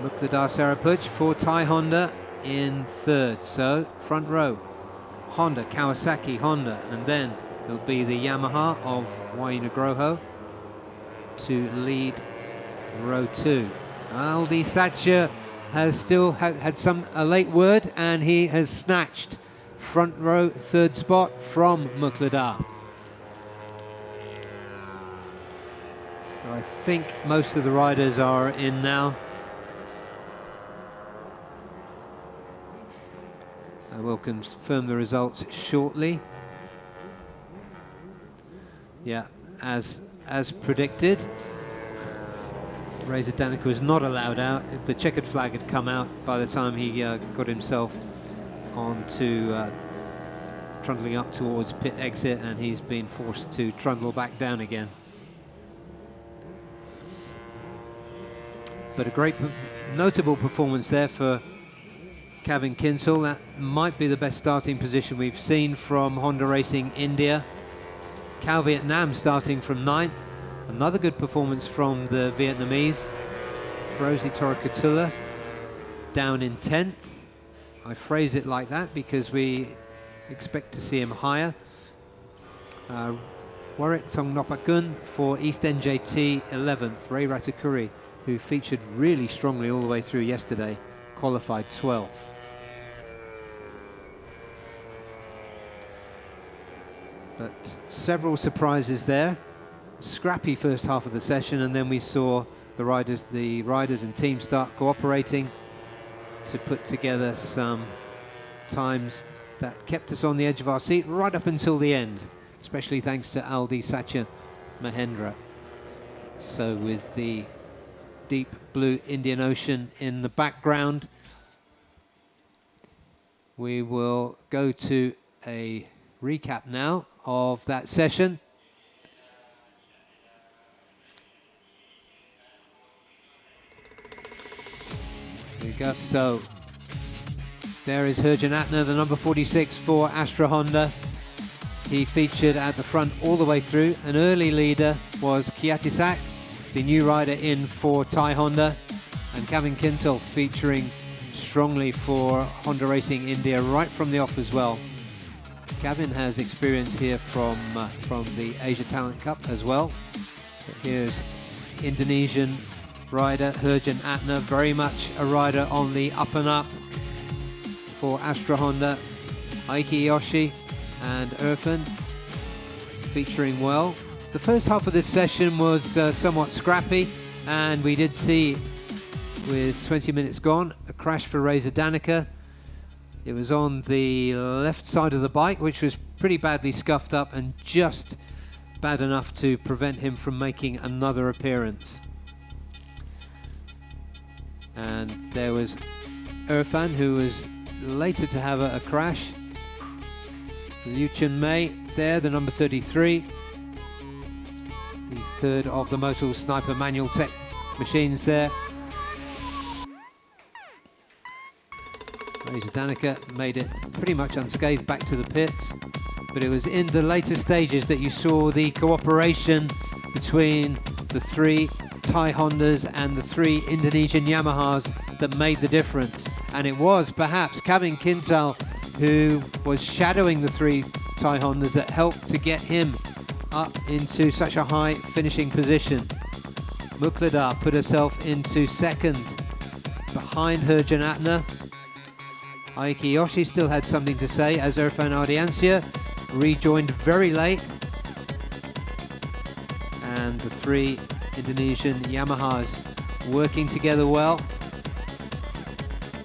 Muqtada Sarapuch for Thai Honda in 3rd. So front row, Honda, Kawasaki, Honda, and then it'll be the Yamaha of Wayu Nugroho to lead row 2. Aldi Satya has still had a late word, and he has snatched front row 3rd spot from Muqtada. But I think most of the riders are in now. I will confirm the results shortly. Yeah, as predicted, Reza Danica was not allowed out. The checkered flag had come out by the time he got himself onto trundling up towards pit exit, and he's been forced to trundle back down again. But a great, notable performance there for Kevin Kintel. That might be the best starting position we've seen from Honda Racing India. Cal Vietnam starting from 9th, Another good performance from the Vietnamese, Ferozi Torakatula, down in 10th. I phrase it like that because we expect to see him higher. Warwick Tongnopakun for East NJT 11th, Ray Ratakuri, who featured really strongly all the way through yesterday, qualified 12th. But several surprises there. Scrappy first half of the session, and then we saw the riders and team start cooperating to put together some times that kept us on the edge of our seat right up until the end, especially thanks to Aldi Satya Mahendra. So with the deep blue Indian Ocean in the background, we will go to a recap now of that session. There we go. So there is Herjan Atner, the number 46 for Astra Honda. He featured at the front all the way through. An early leader was Kiatisak, the new rider in for Thai Honda, and Kevin Kintel featuring strongly for Honda Racing India right from the off as well. Kevin has experience here from the Asia Talent Cup as well. But here's Indonesian rider Herjan Atner, very much a rider on the up and up for Astra Honda. Aiki Yoshi and Irfan featuring well. The first half of this session was somewhat scrappy, and we did see, with 20 minutes gone, a crash for Reza Danica. It was on the left side of the bike, which was pretty badly scuffed up and just bad enough to prevent him from making another appearance. And there was Irfan, who was later to have a crash. Liu Chun Mei there, the number 33. The third of the Motul Sniper manual tech machines there. Reza Danica made it pretty much unscathed back to the pits, but it was in the later stages that you saw the cooperation between the three Thai Hondas and the three Indonesian Yamahas that made the difference. And it was perhaps Kevin Kintal, who was shadowing the three Thai Hondas, that helped to get him up into such a high finishing position. Mukladar put herself into second behind Herjan Atner. Aiki Yoshi still had something to say as Irfan Ardiancia rejoined very late. And the three Indonesian Yamahas working together well,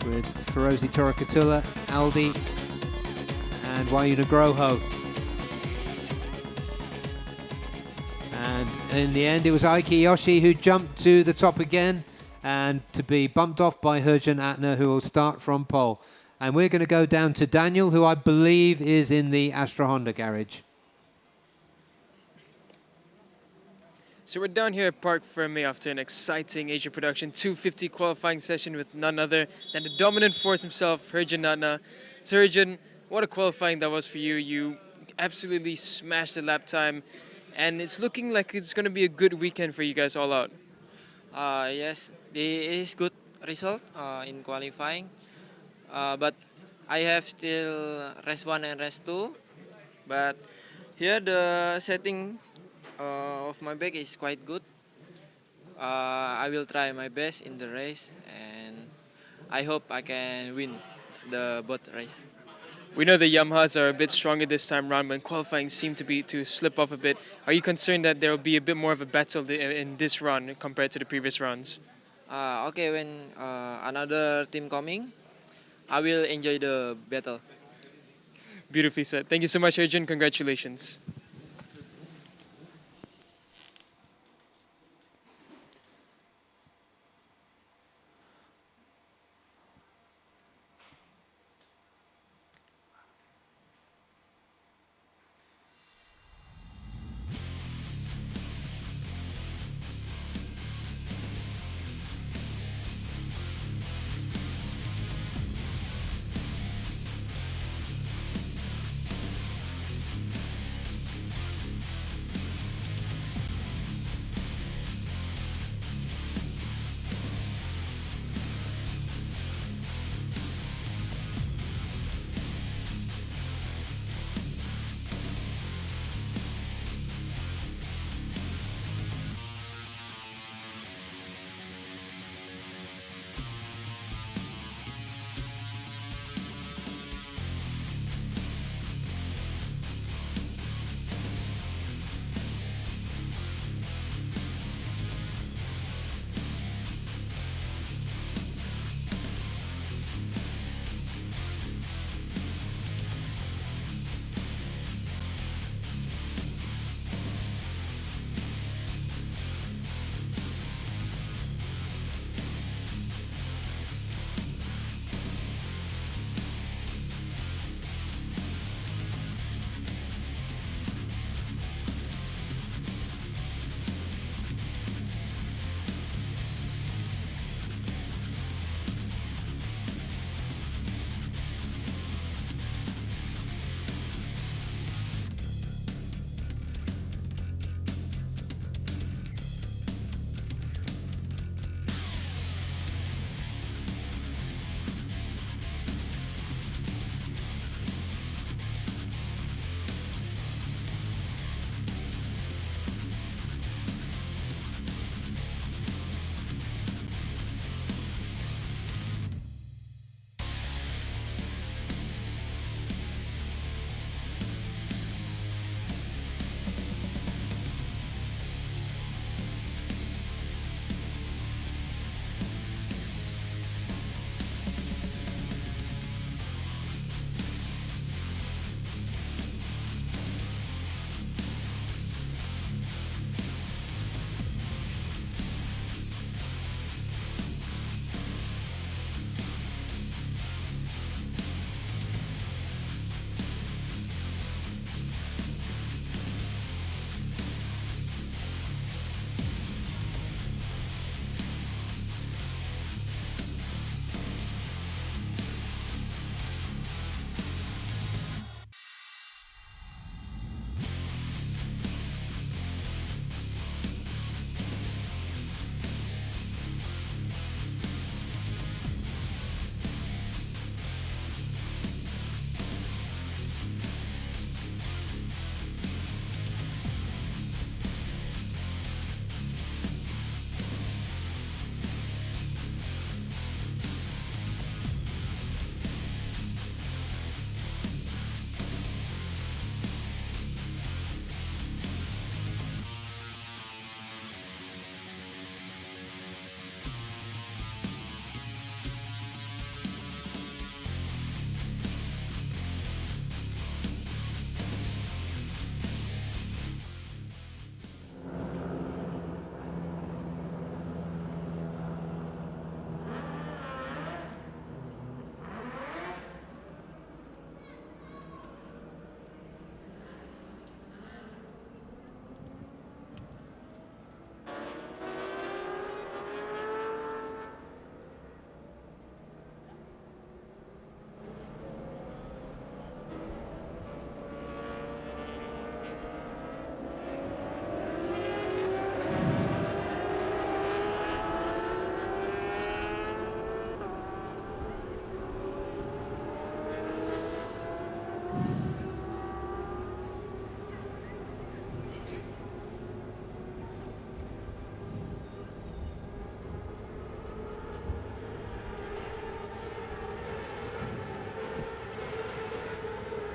with Ferozi Torakatula, Aldi and Wayu Nugroho. And in the end it was Aiki Yoshi who jumped to the top again, and to be bumped off by Herjan Atner, who will start from pole. And we're going to go down to Daniel, who I believe is in the Astra Honda garage. So we're down here at Park Ferme after an exciting Asia Production 250 qualifying session with none other than the dominant force himself, Herjan Atner. So Herjan, what a qualifying that was for you. You absolutely smashed the lap time, and it's looking like it's going to be a good weekend for you guys all out. Yes, this is good result in qualifying, but I have still race 1 and race 2, but here the setting of my bike is quite good. I will try my best in the race, and I hope I can win the both race. We know the Yamahas are a bit stronger this time around, but qualifying seemed to slip off a bit. Are you concerned that there will be a bit more of a battle in this run compared to the previous runs? Okay, when another team coming, I will enjoy the battle. Beautifully said. Thank you so much, Herjan. Congratulations.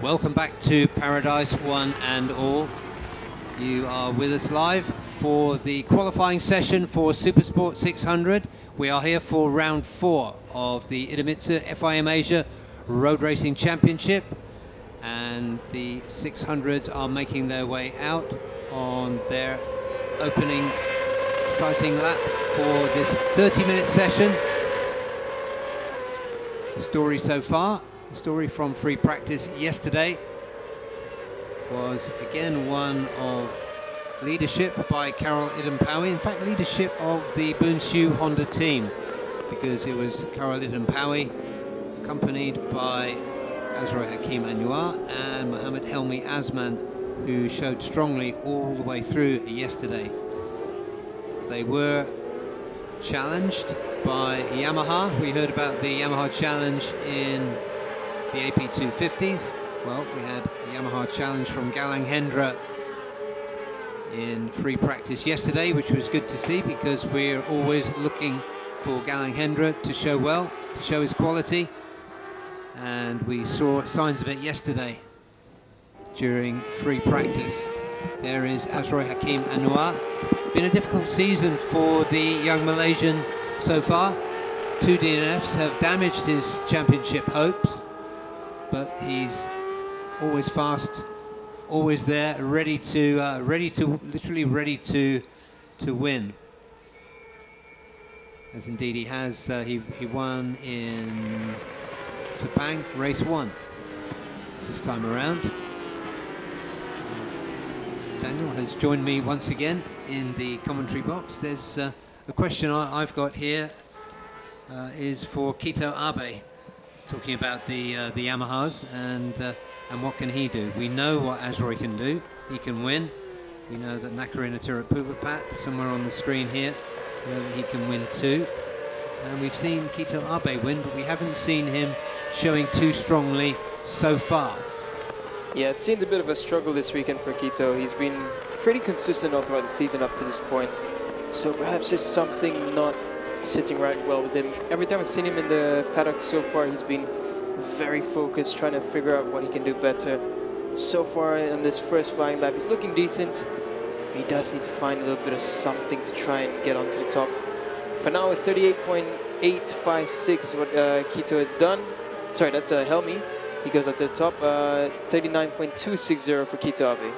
Welcome back to Paradise, one and all. You are with us live for the qualifying session for Supersport 600. We are here for round 4 of the IDEMITSU FIM Asia Road Racing Championship, and the 600s are making their way out on their opening exciting lap for this 30-minute session. The story so far, the story from free practice yesterday, was again one of leadership by Carol Idampawi. In fact, leadership of the INDONESIA Honda team, because it was Carol Idampawi accompanied by Azroy Hakim Anwar and Mohammed Helmi Azman, who showed strongly all the way through yesterday. They were challenged by Yamaha. We heard about the Yamaha challenge in the AP250s. Well, we had a Yamaha challenge from Galang Hendra in free practice yesterday, which was good to see, because we're always looking for Galang Hendra to show well, to show his quality, and we saw signs of it yesterday during free practice. There is Azroy Hakim Anwar. Been a difficult season for the young Malaysian so far. 2 DNFs have damaged his championship hopes, but he's always fast, always there, literally ready to win. As indeed he has. He won in Sepang, race 1 this time around. Daniel has joined me once again in the commentary box. There's a question I've got here is for Kito Abe, talking about the Yamahas and what can he do. We know what Azroy can do. He can win. We know that Nakarina Turapuvapat, somewhere on the screen here, we know that he can win too. And we've seen Kito Abe win, but we haven't seen him showing too strongly so far. Yeah, it seemed a bit of a struggle this weekend for Kito. He's been pretty consistent all throughout the season up to this point. So perhaps just something not sitting right well with him. Every time I've seen him in the paddock so far, he's been very focused, trying to figure out what he can do better. So far in this first flying lap, he's looking decent. He does need to find a little bit of something to try and get onto the top. For now, with 38.856 is what Kito has done. Sorry, that's Helmi. He goes up to the top. 39.260 for Kito Abe.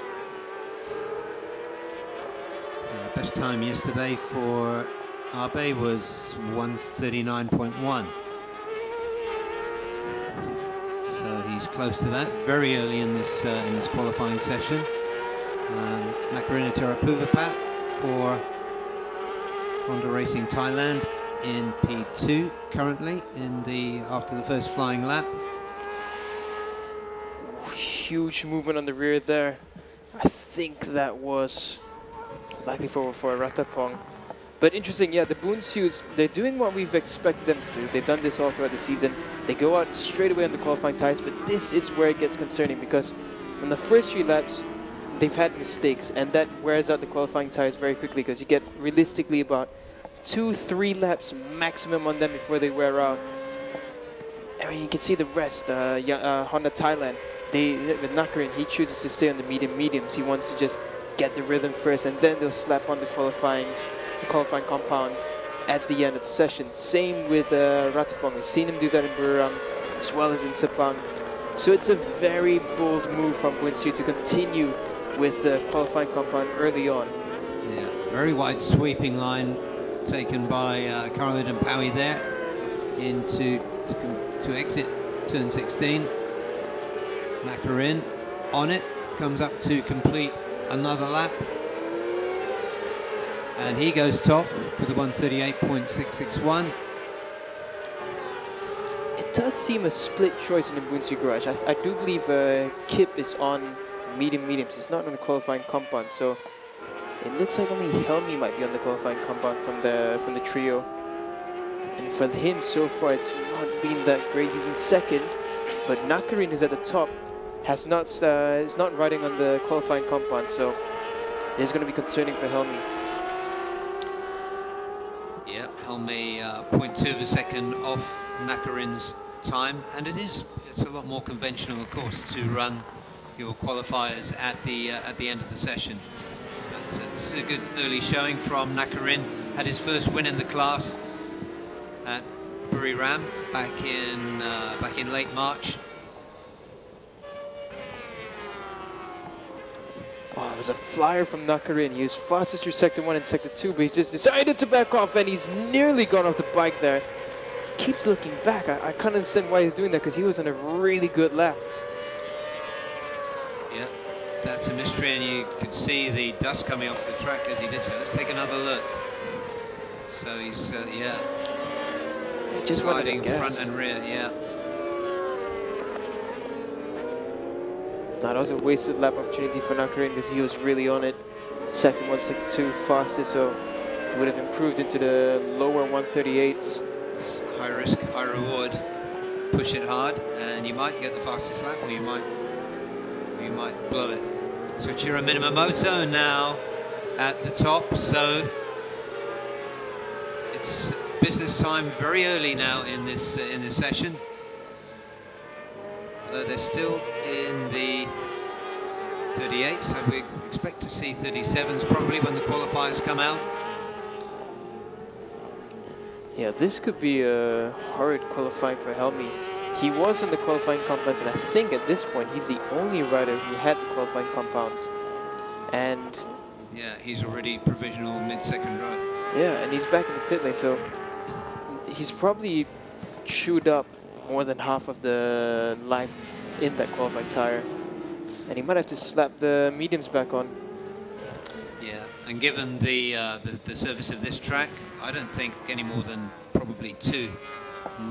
Best time yesterday for Abe was 1:39.1. So he's close to that very early in this qualifying session. Nakarina Terapuvapat for Honda Racing Thailand in P2 currently after the first flying lap. Huge movement on the rear there. I think that was likely for Ratapong. But interesting, yeah, the INDONESIA, they're doing what we've expected them to do. They've done this all throughout the season. They go out straight away on the qualifying tires, but this is where it gets concerning, because in the first 3 laps, they've had mistakes, and that wears out the qualifying tires very quickly, because you get realistically about 2-3 laps maximum on them before they wear out. I mean, you can see the rest. Honda Thailand, with Nakarin, he chooses to stay on the mediums. He wants to just get the rhythm first, and then they'll slap on the qualifying compounds at the end of the session. Same with Ratapong. We've seen him do that in Buriram as well as in Sepang. So it's a very bold move from INDONESIA to continue with the qualifying compound early on. Yeah, very wide sweeping line taken by Carol Idampawi there to exit turn 16. Nakarin on it, comes up to complete another lap, and he goes top with the 1:38.661. It does seem a split choice in the INDONESIA garage. I do believe Kip is on mediums. He's not on the qualifying compound, so it looks like only Helmi might be on the qualifying compound from the trio. And for him so far, it's not been that great. He's in second, but Nakarin is at the top. Is not riding on the qualifying compound, so it's going to be concerning for Helmi. Yeah, Helmi 0.2 of a second off Nakarin's time, and it's a lot more conventional, of course, to run your qualifiers at the end of the session. But this is a good early showing from Nakarin. Had his first win in the class at Buriram back in late March. Oh, it was a flyer from Nakarin. He was fastest through Sector 1 and Sector 2, but he just decided to back off, and he's nearly gone off the bike there. Keeps looking back. I can't understand why he's doing that, because he was on a really good lap. Yeah, that's a mystery, and you could see the dust coming off the track as he did so. Let's take another look. So he's, yeah, He just sliding wanted to front gas. and rear, yeah. That was a wasted lap opportunity for Nakarin, because he was really on it. Sector 1, Sector 2, fastest, so he would have improved into the lower 138s. High risk, high reward. Push it hard, and you might get the fastest lap, or you might blow it. So Chiro Minamoto now at the top. So it's business time very early now in this session. Although they're still in the 38s, so we expect to see 37s probably when the qualifiers come out. Yeah, this could be a hard qualifying for Helmi. He was in the qualifying compounds, and I think at this point he's the only rider who had the qualifying compounds. And Yeah, he's already provisional mid-second row. yeah, and he's back in the pit lane, so he's probably chewed up more than half of the life in that qualifying tire. And he might have to slap the mediums back on. Yeah, and given the surface of this track, I don't think any more than probably 2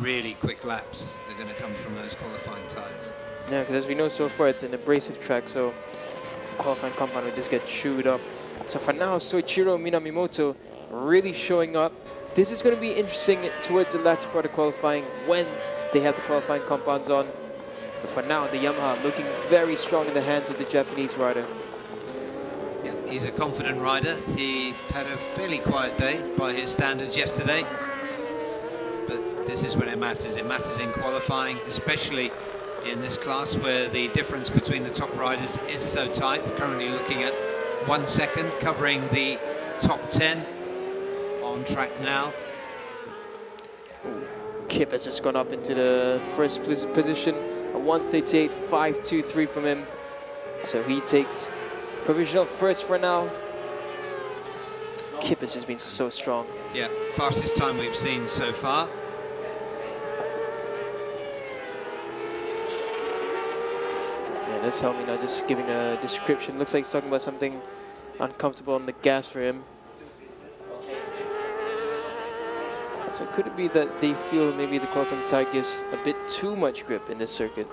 really quick laps are going to come from those qualifying tyres. Yeah, because as we know so far, it's an abrasive track, so the qualifying compound will just get chewed up. So for now, Soichiro Minamimoto really showing up. This is going to be interesting towards the latter part of qualifying when they have the qualifying compounds on. But for now, the Yamaha looking very strong in the hands of the Japanese rider. Yeah, he's a confident rider. He had a fairly quiet day by his standards yesterday. But this is when it matters. It matters in qualifying, especially in this class where the difference between the top riders is so tight. We're currently looking at 1 second covering the top 10 on track now. Kip has just gone up into the first position, a 138.523 from him. So he takes provisional first for now. Kip has just been so strong. Yeah, fastest time we've seen so far. Yeah, that's helping now, just giving a description. Looks like he's talking about something uncomfortable on the gas for him. So could it be that they feel maybe the qualifying tire gives a bit too much grip in this circuit?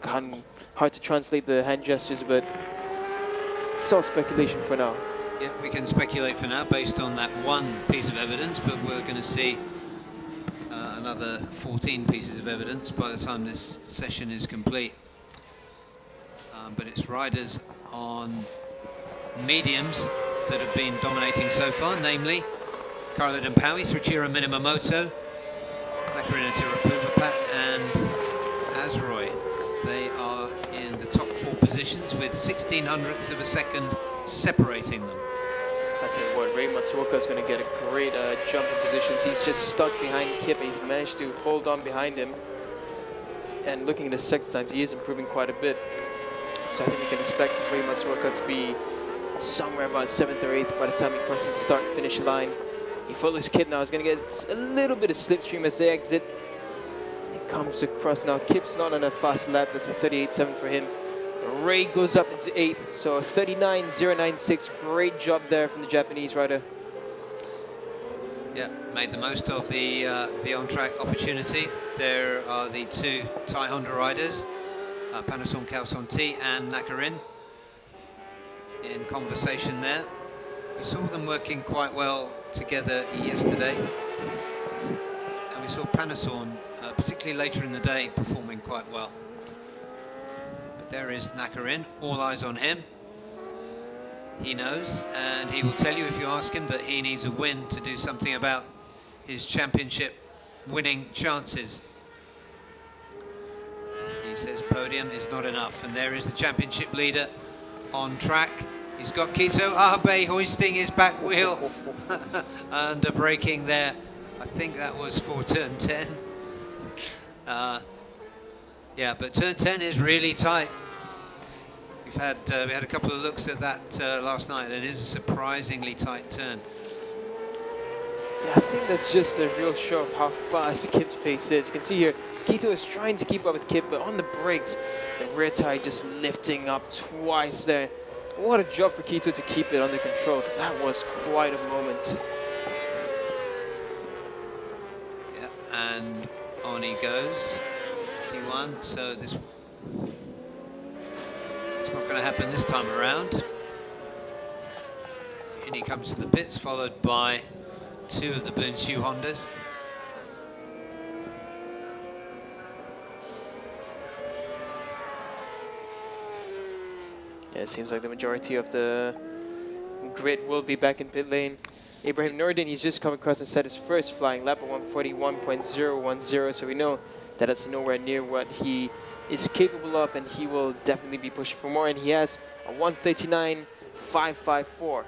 Hard to translate the hand gestures, but it's all speculation for now. Yeah, we can speculate for now based on that one piece of evidence, but we're going to see another 14 pieces of evidence by the time this session is complete. But it's riders on mediums that have been dominating so far, namely Carlo Dempaui, Soichiro Minamoto, Macarena Tirapuvapat and Azroy. They are in the top 4 positions with 1600ths of a second separating them. I tell you what, Ray Matsuoka is going to get a great jump in positions. He's just stuck behind Kip, and he's managed to hold on behind him. And looking at his second times, he is improving quite a bit. So I think we can expect Ray Matsuoka to be somewhere about 7th or 8th by the time he crosses the start-finish line. He follows Kip now. He's going to get a little bit of slipstream as they exit. He comes across now. Kip's not on a fast lap. That's a 38.7 for him. Ray goes up into 8th, so 39.096. Great job there from the Japanese rider. Yeah, made the most of the on-track opportunity. There are the 2 Thai Honda riders, Panason Kalsonti and Nakarin, in conversation there. We saw them working quite well together yesterday, and we saw Panason, particularly later in the day, performing quite well. But there is Nakarin, all eyes on him. He knows, and he will tell you if you ask him that he needs a win to do something about his championship winning chances. He says podium is not enough, and there is the championship leader on track. He's got Kito Abe hoisting his back wheel and braking there. I think that was for turn 10. Yeah, but turn 10 is really tight. We had a couple of looks at that last night, and it is a surprisingly tight turn. Yeah, I think that's just a real show of how fast Kip's pace is. You can see here, Kito is trying to keep up with Kip, but on the brakes, the rear tire just lifting up twice there. What a job for Kito to keep it under control, because that was quite a moment. Yeah, and on he goes. T1, so this it's not going to happen this time around. In he comes to the pits, followed by two of the Bunsu Hondas. Yeah, it seems like the majority of the grid will be back in pit lane. Ibrahim Nordin, he's just come across and set his first flying lap at 141.010, so we know that it's nowhere near what he is capable of, and he will definitely be pushing for more, and he has a 139.554.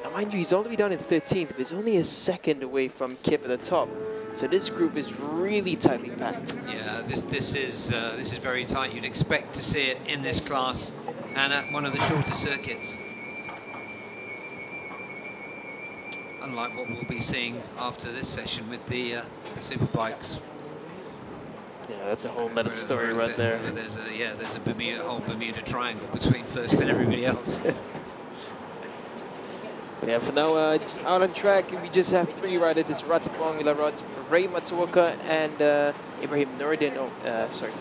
Now mind you, he's all the way down in 13th, but he's only a second away from Kip at the top. So this group is really tightly packed. Yeah, this is very tight. You'd expect to see it in this class and at one of the shorter circuits. Unlike what we'll be seeing after this session with the superbikes. Yeah, that's a whole other story right there. There's a whole Bermuda Triangle between first and everybody else. Yeah, for now, out on track, we just have three riders. It's Ratapong Wilarot, Ray Matsuoka, and Ibrahim Nordin.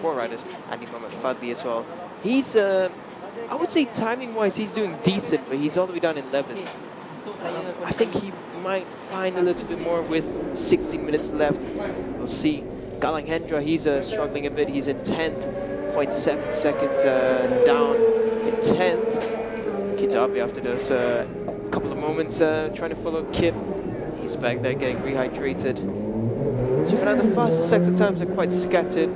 Four riders. And Muhammad Fadli as well. He's, I would say timing-wise, he's doing decent, but he's all the way down in 11th. I think he might find a little bit more with 16 minutes left. We'll see. Galang Hendra, he's struggling a bit. He's in 10th, 0.7 seconds down in 10th. Kito Abe after those couple of moments trying to follow Kip. He's back there getting rehydrated. So for now, the fastest sector times are quite scattered.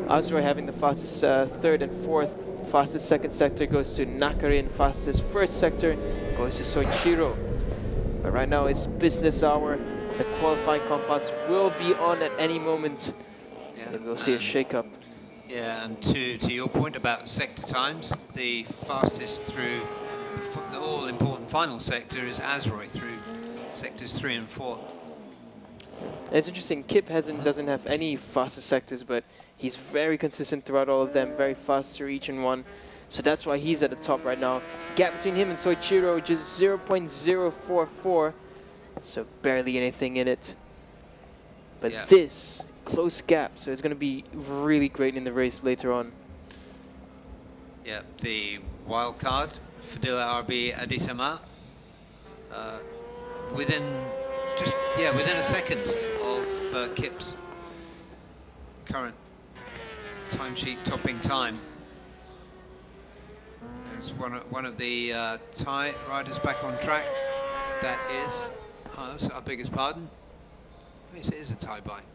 Azroy having the fastest third and fourth. Fastest second sector goes to Nakarin. Fastest first sector goes to Soichiro. But right now it's business hour. The qualifying compounds will be on at any moment. Yeah, and we'll see a shake-up. Yeah, and to your point about sector times, the fastest through the all-important final sector is Azroy through sectors 3 and 4. And it's interesting, Kip doesn't have any fastest sectors, but he's very consistent throughout all of them, very fast through each and one. So that's why he's at the top right now. Gap between him and Soichiro just 0.044, so barely anything in it. But yeah, this close gap, so it's going to be really great in the race later on. Yeah, the wild card, Fadila RB Aditama, within a second of Kip's current timesheet topping time. There's one of the Thai riders back on track. That is, I beg his pardon. Yes, it is a Thai bike.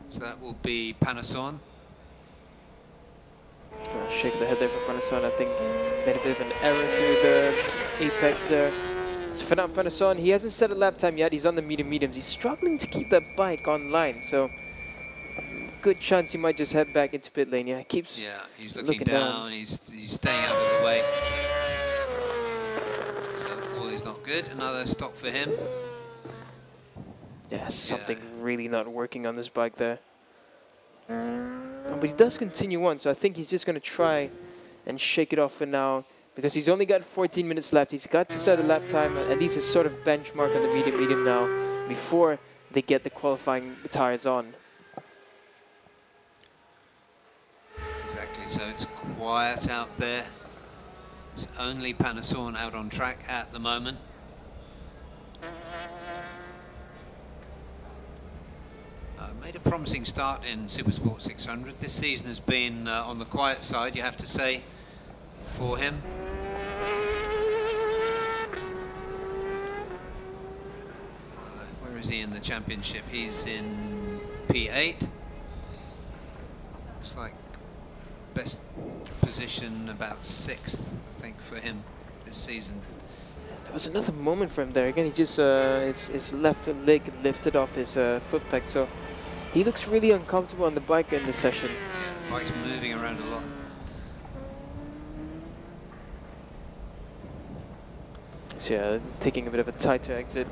So that will be Panasonic. Shake the head there for Panasonic. I think made a bit of an error through the apex there. So for now, Panasonic, he hasn't set a lap time yet. He's on the mediums. He's struggling to keep that bike online. So good chance he might just head back into pit lane. Yeah, he's looking down. He's staying out of the way. So all is not good. Another stop for him. Yeah, something really not working on this bike there. But he does continue on, so I think he's just going to try and shake it off for now, because he's only got 14 minutes left. He's got to set a lap time, at least a sort of benchmark on the medium now, before they get the qualifying tires on. Exactly, so it's quiet out there. It's only Panasonic out on track at the moment. Made a promising start in Supersport 600. This season has been on the quiet side, you have to say, for him. Where is he in the championship? He's in P8. Looks like best position about 6th, I think, for him this season. There was another moment for him there. Again, he just his left leg lifted off his foot peg, so he looks really uncomfortable on the bike in this session. Yeah, the bike's moving around a lot. So yeah, taking a bit of a tighter exit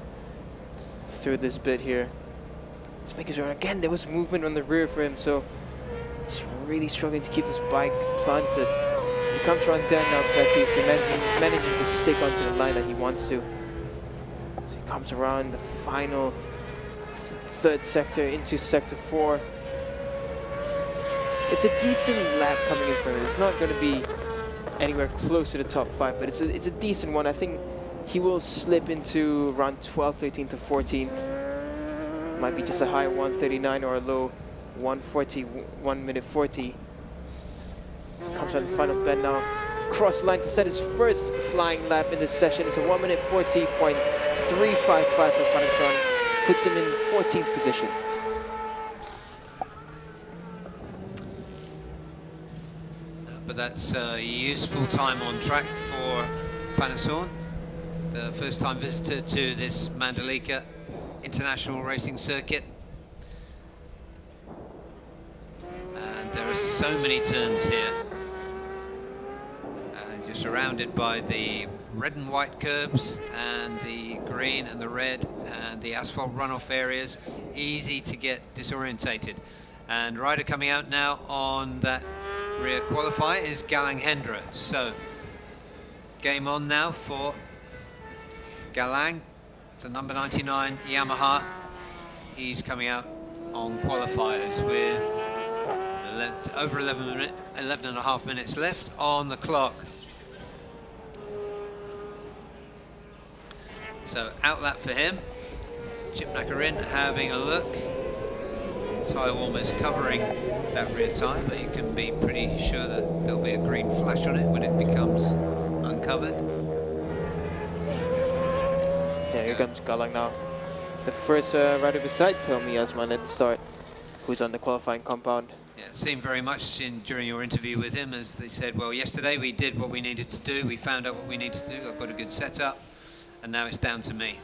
through this bit here. Let's make sure. Again, there was movement on the rear for him, so he's really struggling to keep this bike planted. He comes around there now, but he's managing to stick onto the line that he wants to. So he comes around the final third sector into sector 4. It's a decent lap coming in for him. It's not going to be anywhere close to the top 5, but it's a decent one. I think he will slip into around 12th, 13th to 14th. Might be just a high 139 or a low 140, 1 minute 40. Comes on the final bend now. Cross line to set his first flying lap in this session. It's a 1 minute 40.355 for Panasonic. Puts him in 14th position. But that's a useful time on track for Panasonic. The first time visitor to this Mandalika International Racing Circuit. And there are so many turns here. You're surrounded by the red and white curbs and the green and the red and the asphalt runoff areas. Easy to get disorientated. And rider coming out now on that rear qualifier is Galang Hendra. So game on now for Galang, the number 99 Yamaha. He's coming out on qualifiers with over 11 and a half minutes left on the clock. So outlap for him. Chip Nakarin having a look. Tyre warmers covering that rear tyre, but you can be pretty sure that there'll be a green flash on it when it becomes uncovered. Yeah, here comes Galang now. The first rider besides Helmi Yasman at the start, who's on the qualifying compound. Yeah, it seemed very much during your interview with him as they said, well, yesterday we did what we needed to do, we found out what we needed to do, I've got a good setup, and now it's down to me.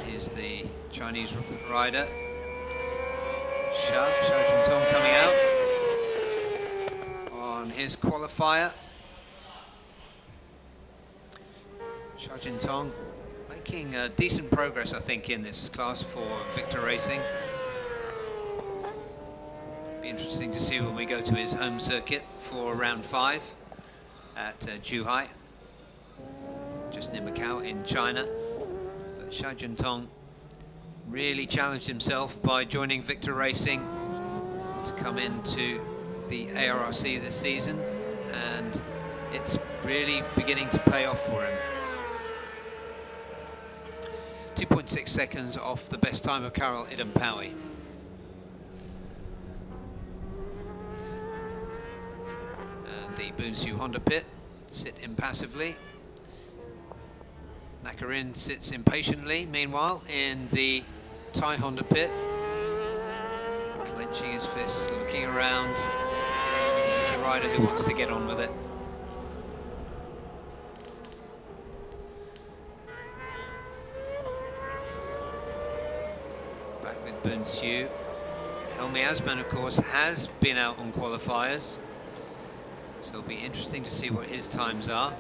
Here's the Chinese rider. Sha Jintong coming out on his qualifier. Sha Jintong making decent progress, I think, in this class for Victor Racing. Be interesting to see when we go to his home circuit for round 5 at Zhuhai, just near Macau in China. But Sha Jintong really challenged himself by joining Victor Racing to come into the ARRC this season, and it's really beginning to pay off for him. 2.6 seconds off the best time of Karel Idampawi. And the Bunsu Honda pit sit impassively. Nakarin sits impatiently, meanwhile, in the Thai Honda pit, clenching his fists, looking around. He's a rider who wants to get on with it. Back with Bunsu. Helmi Asman, of course, has been out on qualifiers, so it'll be interesting to see what his times are.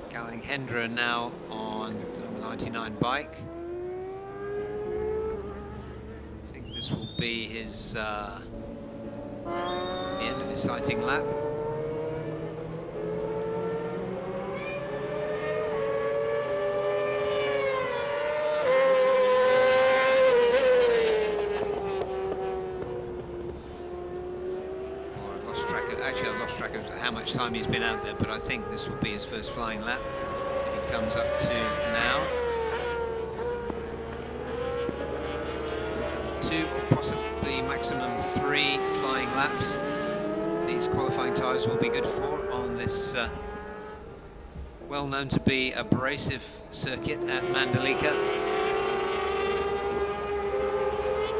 Galang Hendra now on the number 99 bike. I think this will be his the end of his sighting lap. Actually, I've lost track of how much time he's been out there, but I think this will be his first flying lap that he comes up to now. 2 or possibly maximum 3 flying laps these qualifying tyres will be good for on this well known to be abrasive circuit at Mandalika.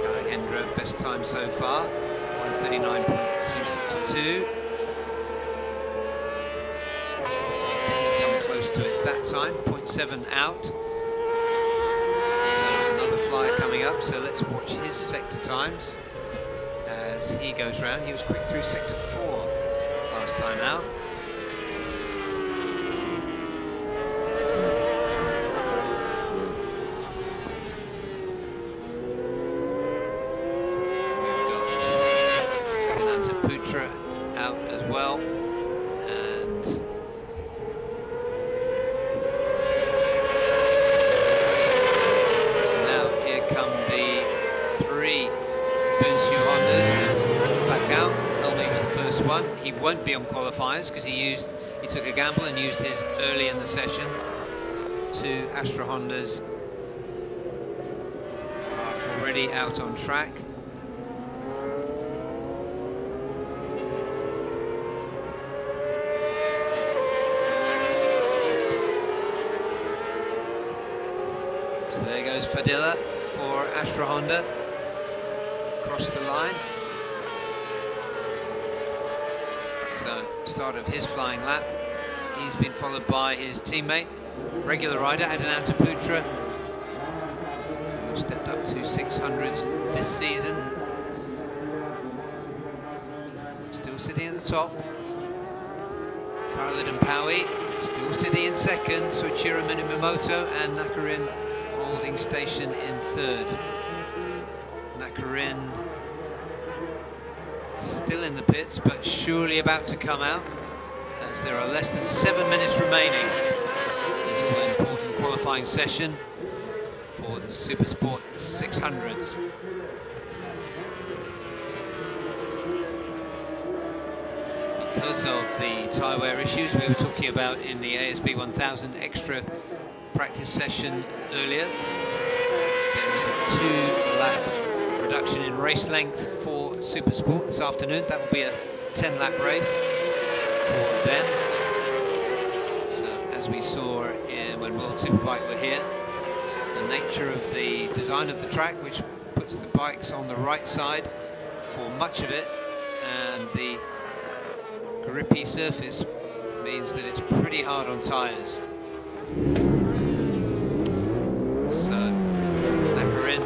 Galang Hendra, best time so far, 39.262. Didn't come close to it that time, 0.7 out. So another flyer coming up, so let's watch his sector times as he goes round. He was quick through sector 4 last time out. Out as well, and now here come the 3 IDEMITSU Hondas back out. Helmi was the first one. He won't be on qualifiers because he took a gamble and used his early in the session. 2 Astra Hondas are already out on track. So there goes Fadilla for Astra Honda, across the line. So, start of his flying lap. He's been followed by his teammate, regular rider Adinanta Putra, who stepped up to 600s this season. Still sitting at the top. Karolidin Paui still sitting in second. Soichiro Minimoto and Nakarin holding station in third. Nakarin still in the pits, but surely about to come out, as there are less than 7 minutes remaining. This is an important qualifying session for the Supersport 600s. Because of the tyre wear issues we were talking about in the ASB 1000 extra practice session earlier, there is a 2-lap reduction in race length for Supersport this afternoon. That will be a 10-lap race for them. So as we saw when World Superbike were here, the nature of the design of the track, which puts the bikes on the right side for much of it, and the grippy surface means that it's pretty hard on tyres. So Nakarin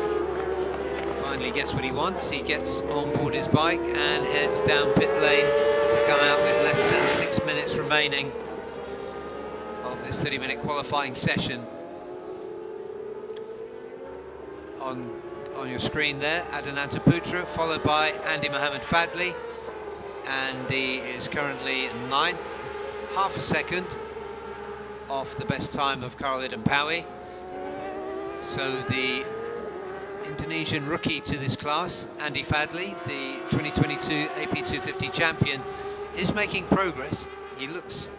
finally gets what he wants. He gets on board his bike and heads down pit lane to come out with less than 6 minutes remaining of this 30-minute qualifying session. On your screen there, Adinanta Putra, followed by Andy Mohammed Fadli. Andy is currently 9th, half a second off the best time of Karolidin Paui. So the Indonesian rookie to this class, Andy Fadli, the 2022 AP250 champion, is making progress. He looks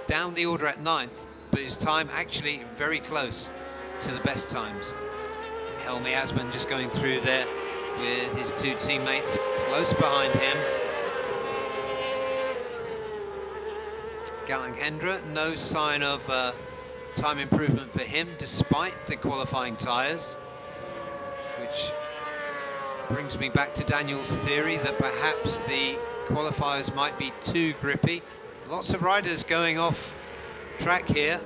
down the order at 9th, but his time actually very close to the best times. Helmi Asman just going through there with his 2 teammates close behind him. Galang Hendra, no sign of time improvement for him despite the qualifying tyres, which brings me back to Daniel's theory that perhaps the qualifiers might be too grippy. Lots of riders going off track here.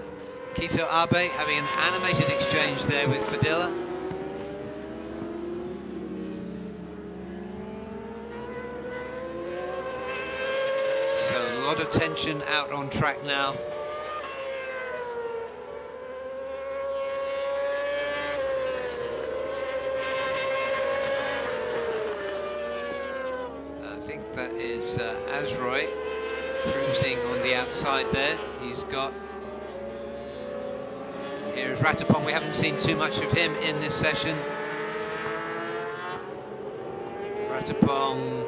Kito Abe having an animated exchange there with Fadilla. So a lot of tension out on track now. I think that is Azroy cruising on the outside there. He's got... Here's Ratapong. We haven't seen too much of him in this session. Ratapong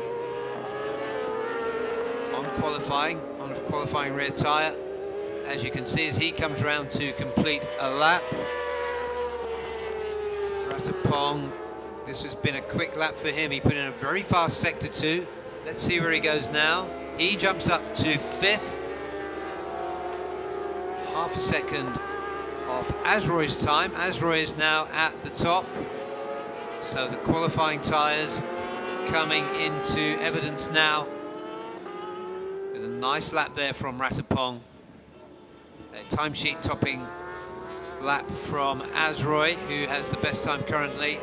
on a qualifying rear tyre, as you can see, as he comes around to complete a lap. Ratapong, this has been a quick lap for him. He put in a very fast sector 2. Let's see where he goes now. He jumps up to 5th, half a second off Azroy's time. Azroy is now at the top, so the qualifying tyres coming into evidence now with a nice lap there from Ratapong. A timesheet topping lap from Azroy, who has the best time currently.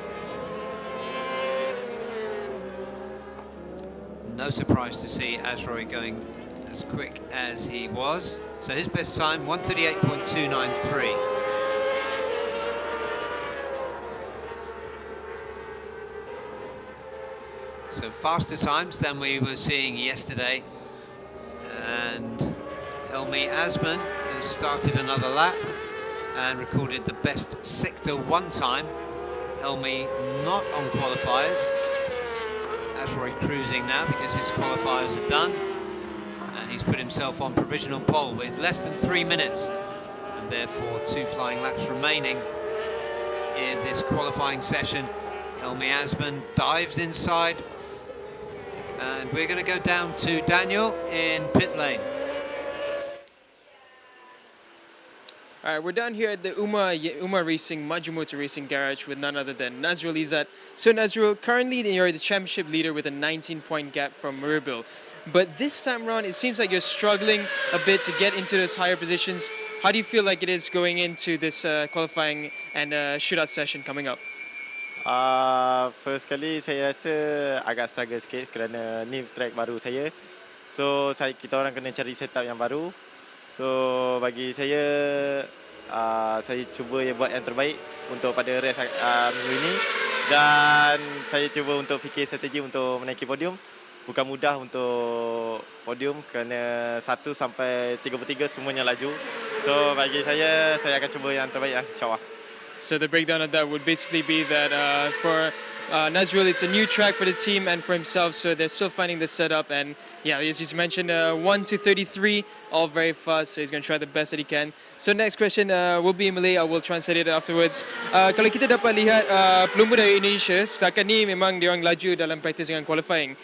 No surprise to see Azroy going as quick as he was. So his best time, 1:38.293. So faster times than we were seeing yesterday. And Helmi Asman has started another lap and recorded the best Sector 1 time. Helmi not on qualifiers. Azroy cruising now because his qualifiers are done. And he's put himself on provisional pole with less than 3 minutes. And therefore 2 flying laps remaining in this qualifying session. Helmi Asman dives inside. And we're going to go down to Daniel in pit lane. All right, we're down here at the Uma Racing, Majumuto Racing Garage with none other than Nazrul Izzat. So Nazrul, currently you're the championship leader with a 19-point gap from Murbil. But this time around, it seems like you're struggling a bit to get into those higher positions. How do you feel like it is going into this qualifying and shootout session coming up? First kali saya rasa agak struggle sikit kerana ni track baru saya. So kita orang kena cari setup yang baru. So bagi saya cuba buat yang terbaik untuk pada race minggu ini, dan saya cuba untuk fikir strategi untuk menaiki podium. Bukan mudah untuk podium kerana 1 sampai 33 semuanya laju. So bagi saya akan cuba yang terbaik insyaAllah. So the breakdown of that would basically be that for Nazrul, it's a new track for the team and for himself, so they're still finding the setup. And yeah, as you mentioned, 1 to 33, all very fast, so he's going to try the best that he can. So next question will be in Malay, I will translate it afterwards. Kalau kita dapat lihat pelumba dari Indonesia, setakat ni memang diorang laju dalam practice dengan qualifying.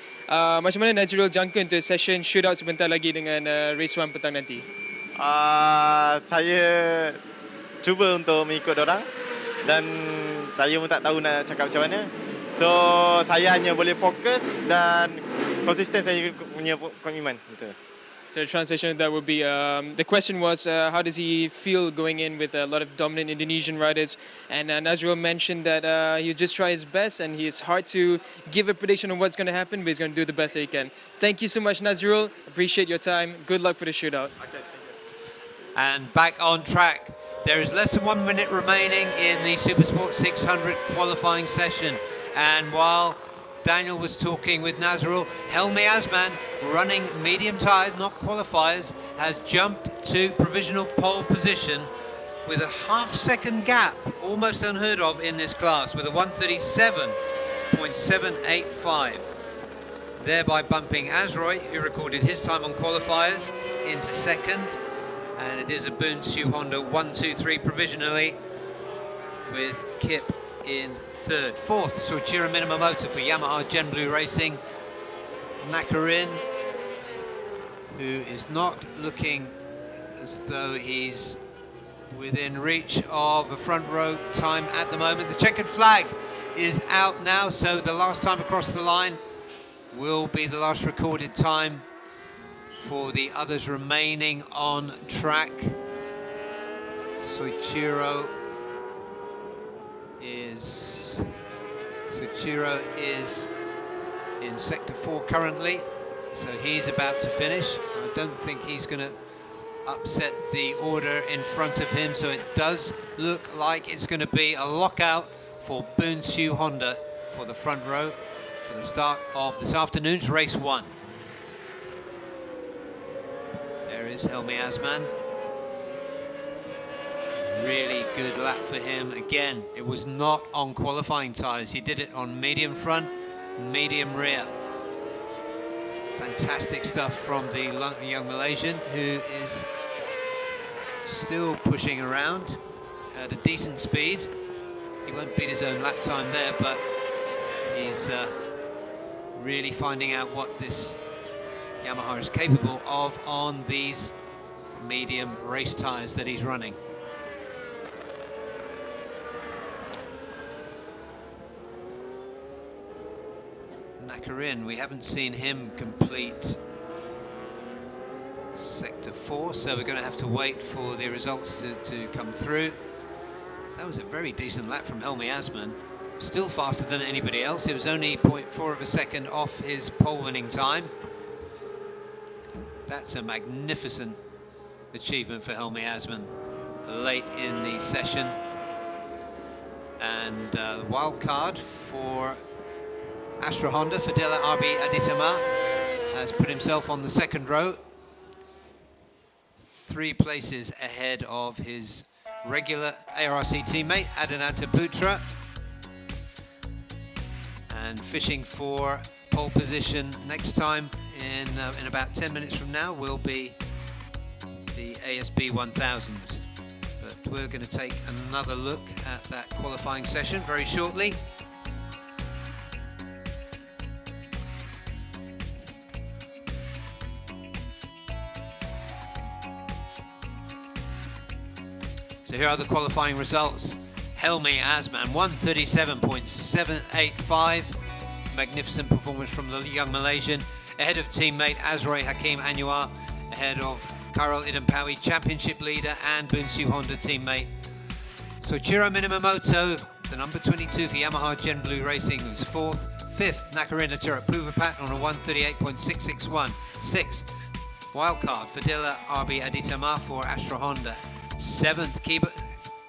Macam mana Nazrul jangka untuk session shootout sebentar lagi dengan race 1 petang nanti? Saya cuba untuk mengikut orang dan saya pun tak tahu nak cakap macam mana. So saya hanya boleh fokus dan konsisten saya punya komitmen. Betul. So the translation of that would be, the question was, how does he feel going in with a lot of dominant Indonesian riders? And Nazrul mentioned that he'll just try his best, and it's hard to give a prediction on what's going to happen, but he's going to do the best that he can. Thank you so much, Nazrul. Appreciate your time. Good luck for the shootout. Okay, thank you. And back on track. There is less than 1 minute remaining in the Supersport 600 qualifying session. And while Daniel was talking with Nazrul, Helmi Asman, running medium tyres, not qualifiers, has jumped to provisional pole position with a half-second gap, almost unheard of in this class, with a 1:37.785. Thereby bumping Azroy, who recorded his time on qualifiers, into second. And it is a INDONESIA Honda 1-2-3 provisionally, with Kip in third. Fourth, Soichiro Minamoto for Yamaha Gen Blue Racing. Nakarin, who is not looking as though he's within reach of a front row time at the moment. The checkered flag is out now, so the last time across the line will be the last recorded time for the others remaining on track. Soichiro is in sector 4 currently, so he's about to finish. I don't think he's going to upset the order in front of him, so it does look like it's going to be a lockout for INDONESIA Honda for the front row for the start of this afternoon's race 1. There is Helmi Asman. Really good lap for him. Again, it was not on qualifying tyres. He did it on medium front, medium rear. Fantastic stuff from the young Malaysian, who is still pushing around at a decent speed. He won't beat his own lap time there, but he's really finding out what this Yamaha is capable of on these medium race tyres that he's running. Nakarin, we haven't seen him complete Sector 4, so we're going to have to wait for the results to come through. That was a very decent lap from Helmi Asman. Still faster than anybody else. It was only 0.4 of a second off his pole winning time. That's a magnificent achievement for Helmi Asman late in the session. And the wild card for Astra Honda, Fadila RB Aditama, has put himself on the second row, 3 places ahead of his regular ARRC teammate Adinata Putra, and fishing for pole position next time in about 10 minutes from now will be the ASB 1000s. But we're going to take another look at that qualifying session very shortly. So here are the qualifying results. Helmi Asman, 137.785. Magnificent performance from the young Malaysian. Ahead of teammate Azroy Hakim Anwar, ahead of Karol Idampawi, championship leader, and Bunsu Honda teammate. Soichiro Minamoto, the number 22 for Yamaha Gen Blue Racing, was 4th. 5th, Nakarina Chirapuvapat on a 138.661. 6th, wildcard Fadila RB Aditama for Astra Honda. 7th,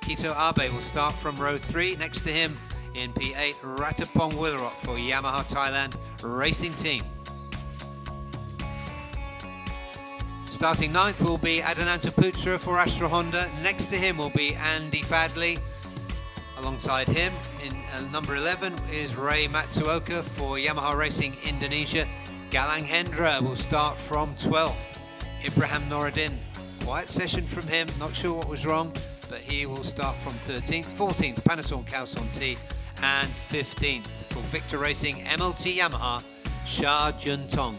Kito Abe will start from row 3. Next to him in P8, Ratapong Willarot for Yamaha Thailand Racing Team. Starting 9th will be Adinata Putra for Astra Honda. Next to him will be Andy Fadley. Alongside him in number 11 is Ray Matsuoka for Yamaha Racing Indonesia. Galang Hendra will start from 12th. Ibrahim Noradin, quiet session from him, not sure what was wrong, but he will start from 13th. 14th, Panasonic Kalson T, and 15th for Victor Racing MLT Yamaha, Sha Juntong.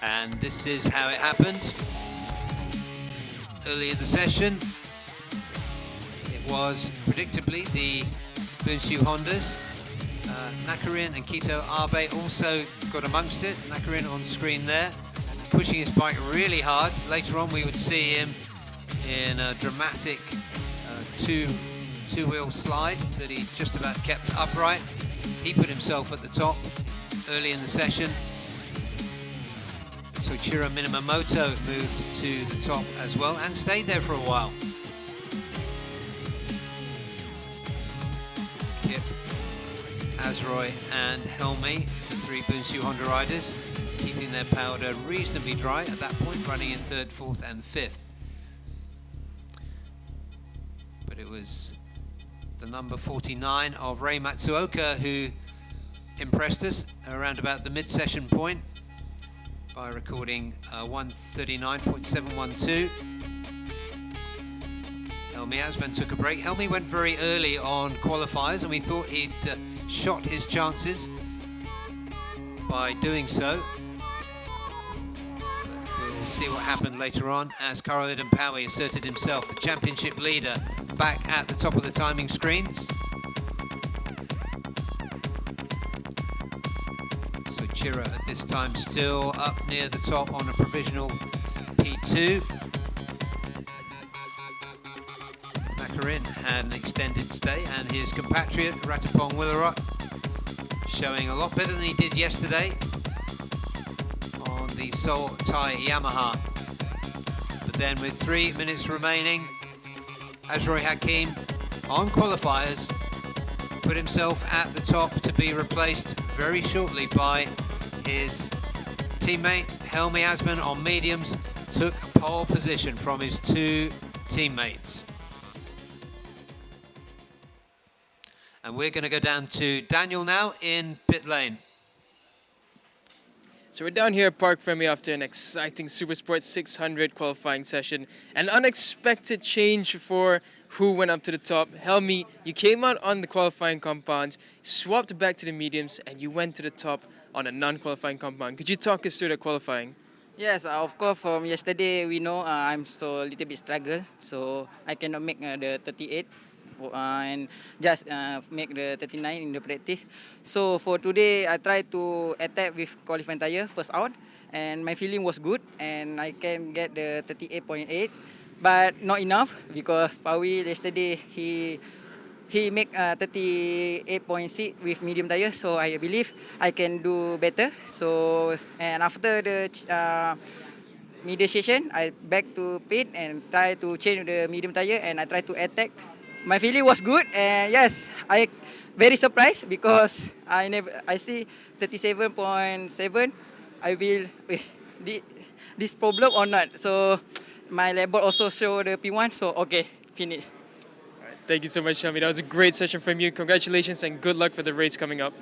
And this is how it happened. Early in the session, it was predictably the Bunsu Hondas. Nakarin and Kito Abe also got amongst it. Nakarin on screen there, pushing his bike really hard. Later on we would see him in a dramatic two-wheel slide that he just about kept upright. He put himself at the top early in the session. Soichiro Minamoto moved to the top as well and stayed there for a while. Kip, Azroy and Helmi, the 3 Bunsu Honda riders, keeping their powder reasonably dry at that point, running in 3rd, 4th and 5th. But it was the number 49 of Ray Matsuoka who impressed us around about the mid-session point by recording 139.712. Helmi Asman took a break. Helmi went very early on qualifiers and we thought he'd shot his chances by doing so. But we'll see what happened later on as Karol Idampawi asserted himself, the championship leader, back at the top of the timing screens. Chira at this time still up near the top on a provisional P2. Nakarin had an extended stay and his compatriot Ratapong Willarot showing a lot better than he did yesterday on the Seoul Thai Yamaha. But then with 3 minutes remaining, Azroy Hakim on qualifiers put himself at the top to be replaced very shortly by his teammate Helmi Asman on mediums, took pole position from his 2 teammates. And we're going to go down to Daniel now in pit lane. So we're down here at Park Femi after an exciting Supersport 600 qualifying session. An unexpected change for who went up to the top. Helmi, you came out on the qualifying compounds, swapped back to the mediums, and you went to the top on a non-qualifying compound. Could you talk us through the qualifying? Yes, of course. From yesterday, we know I'm still a little bit struggle, so I cannot make the 38 and just make the 39 in the practice. So for today, I try to attack with qualifying tire first out, and my feeling was good, and I can get the 38.8, but not enough because Pawi yesterday he make 38.6 with medium tire, so I believe I can do better. So and after the media session, I back to pit and try to change the medium tire and I try to attack. My feeling was good and yes, I very surprised because I see 37.7. I will this problem or not. So my label also show the P1. So okay, finish. Thank you so much, Helmi. That was a great session from you. Congratulations and good luck for the race coming up.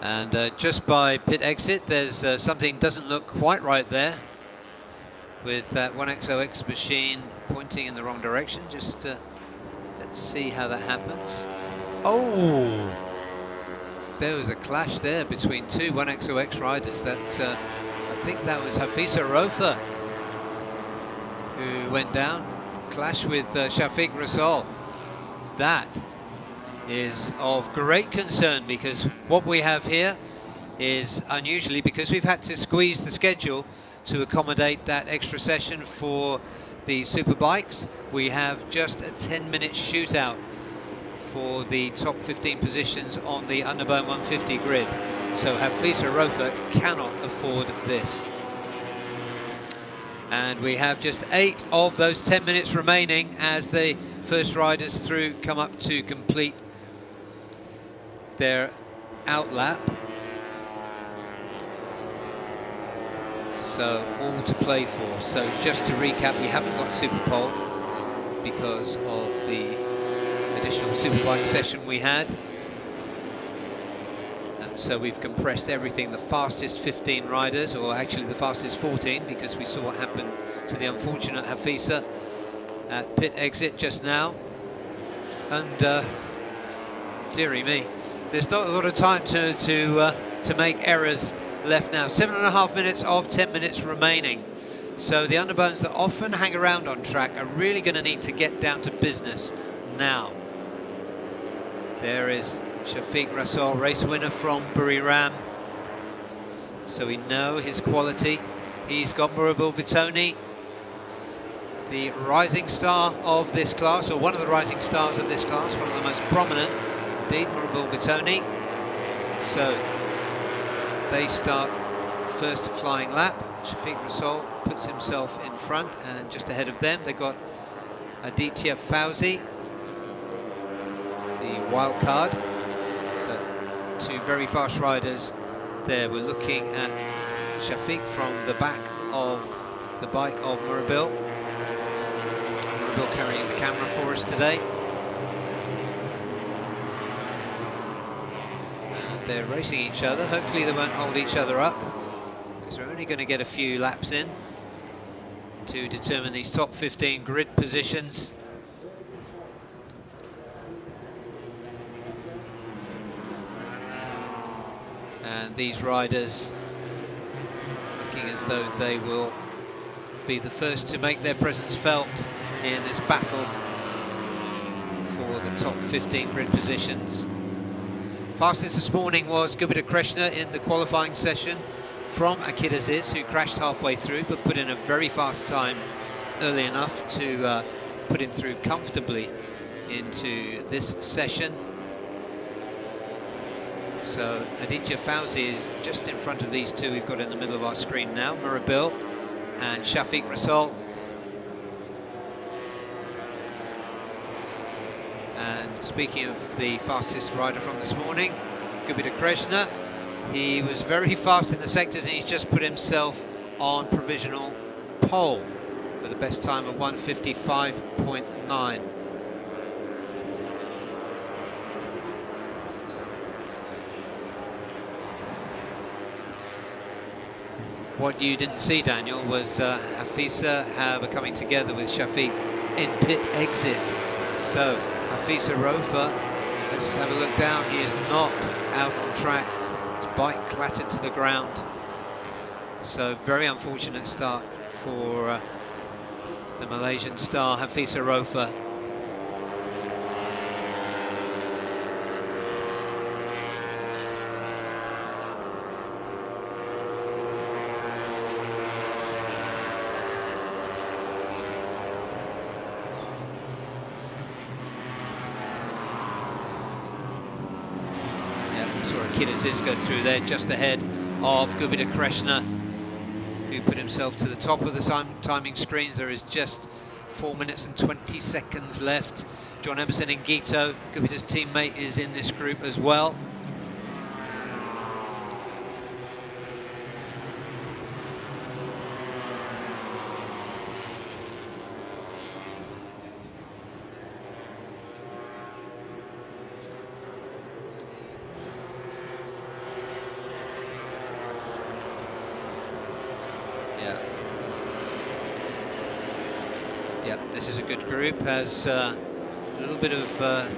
And just by pit exit, there's something doesn't look quite right there with that 1XOX machine pointing in the wrong direction. Just let's see how that happens. Oh! there was a clash there between two 1XOX riders. That I think that was Hafisa Rofa who went down. Clash with Shafiq Rasol. That is of great concern, because what we have here is unusually, because we've had to squeeze the schedule to accommodate that extra session for the superbikes, we have just a 10-minute shootout for the top 15 positions on the Underbone 150 grid. So Hafisa Rofa cannot afford this. And we have just 8 of those 10 minutes remaining as the first riders through come up to complete their outlap. So all to play for. So just to recap, we haven't got Super Pole because of the additional Superbike session we had. And so we've compressed everything, the fastest 15 riders, or actually the fastest 14, because we saw what happened to the unfortunate Hafisa at pit exit just now. And dearie me, there's not a lot of time to make errors left now. 7.5 minutes of 10 minutes remaining. So the underbones that often hang around on track are really going to need to get down to business now. There is Shafiq Rasol, race winner from Buriram. So we know his quality. He's got Murabil Vitoni, the rising star of this class, or one of the rising stars of this class, one of the most prominent, indeed, Murabil Vitoni. So they start first flying lap. Shafiq Rasol puts himself in front, and just ahead of them they've got Aditya Fauzi, the wild card. But two very fast riders there. We're looking at Shafiq from the back of the bike of Murabil. Murabil carrying the camera for us today. They're racing each other. Hopefully they won't hold each other up, because they're only going to get a few laps in to determine these top 15 grid positions. And these riders looking as though they will be the first to make their presence felt in this battle for the top 15 grid positions. Fastest this morning was Gupita Krishna in the qualifying session from Akid Aziz, who crashed halfway through but put in a very fast time early enough to put him through comfortably into this session. So Aditya Fauzi is just in front of these two we've got in the middle of our screen now, Murabil and Shafiq Rasol. And speaking of the fastest rider from this morning, Gupita Krishna, he was very fast in the sectors, and he's just put himself on provisional pole with the best time of 1:55.9. What you didn't see, Daniel, was Hafisa coming together with Shafiq in pit exit. So Hafisa Rofa, let's have a look down. He is not out on track. His bike clattered to the ground. So very unfortunate start for the Malaysian star Hafisa Rofa. Akid Aziz go through there just ahead of Gupita Krishna, who put himself to the top of the timing screens. There is just 4 minutes and 20 seconds left. John Emerson and Gito, Gupita's teammate, is in this group as well. Yeah, this is a good group. Has a little bit of a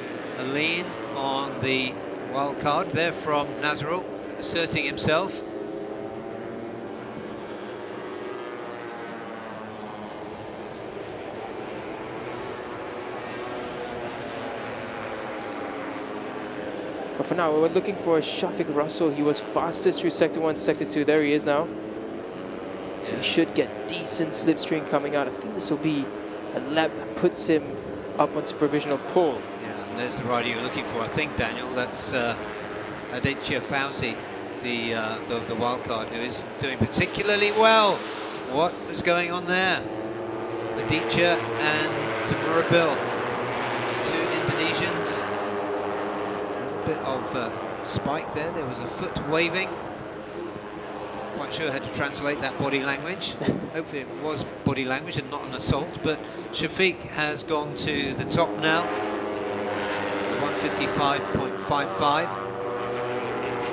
lean on the Wild card there from Nazrul, asserting himself. But for now, we're looking for Shafiq Russell. He was fastest through Sector 1, Sector 2. There he is now. So he should get decent slipstream coming out. I think this will be a lap that puts him up onto provisional pole. Yeah, and there's the rider you're looking for, I think, Daniel. That's IDEMITSU Fauzi, the wild card, who is doing particularly well. What is going on there? IDEMITSU and Murabil, two Indonesians. A bit of spike there. There was a foot waving. Quite sure how to translate that body language. Hopefully it was body language and not an assault. But Shafiq has gone to the top now. 155.55.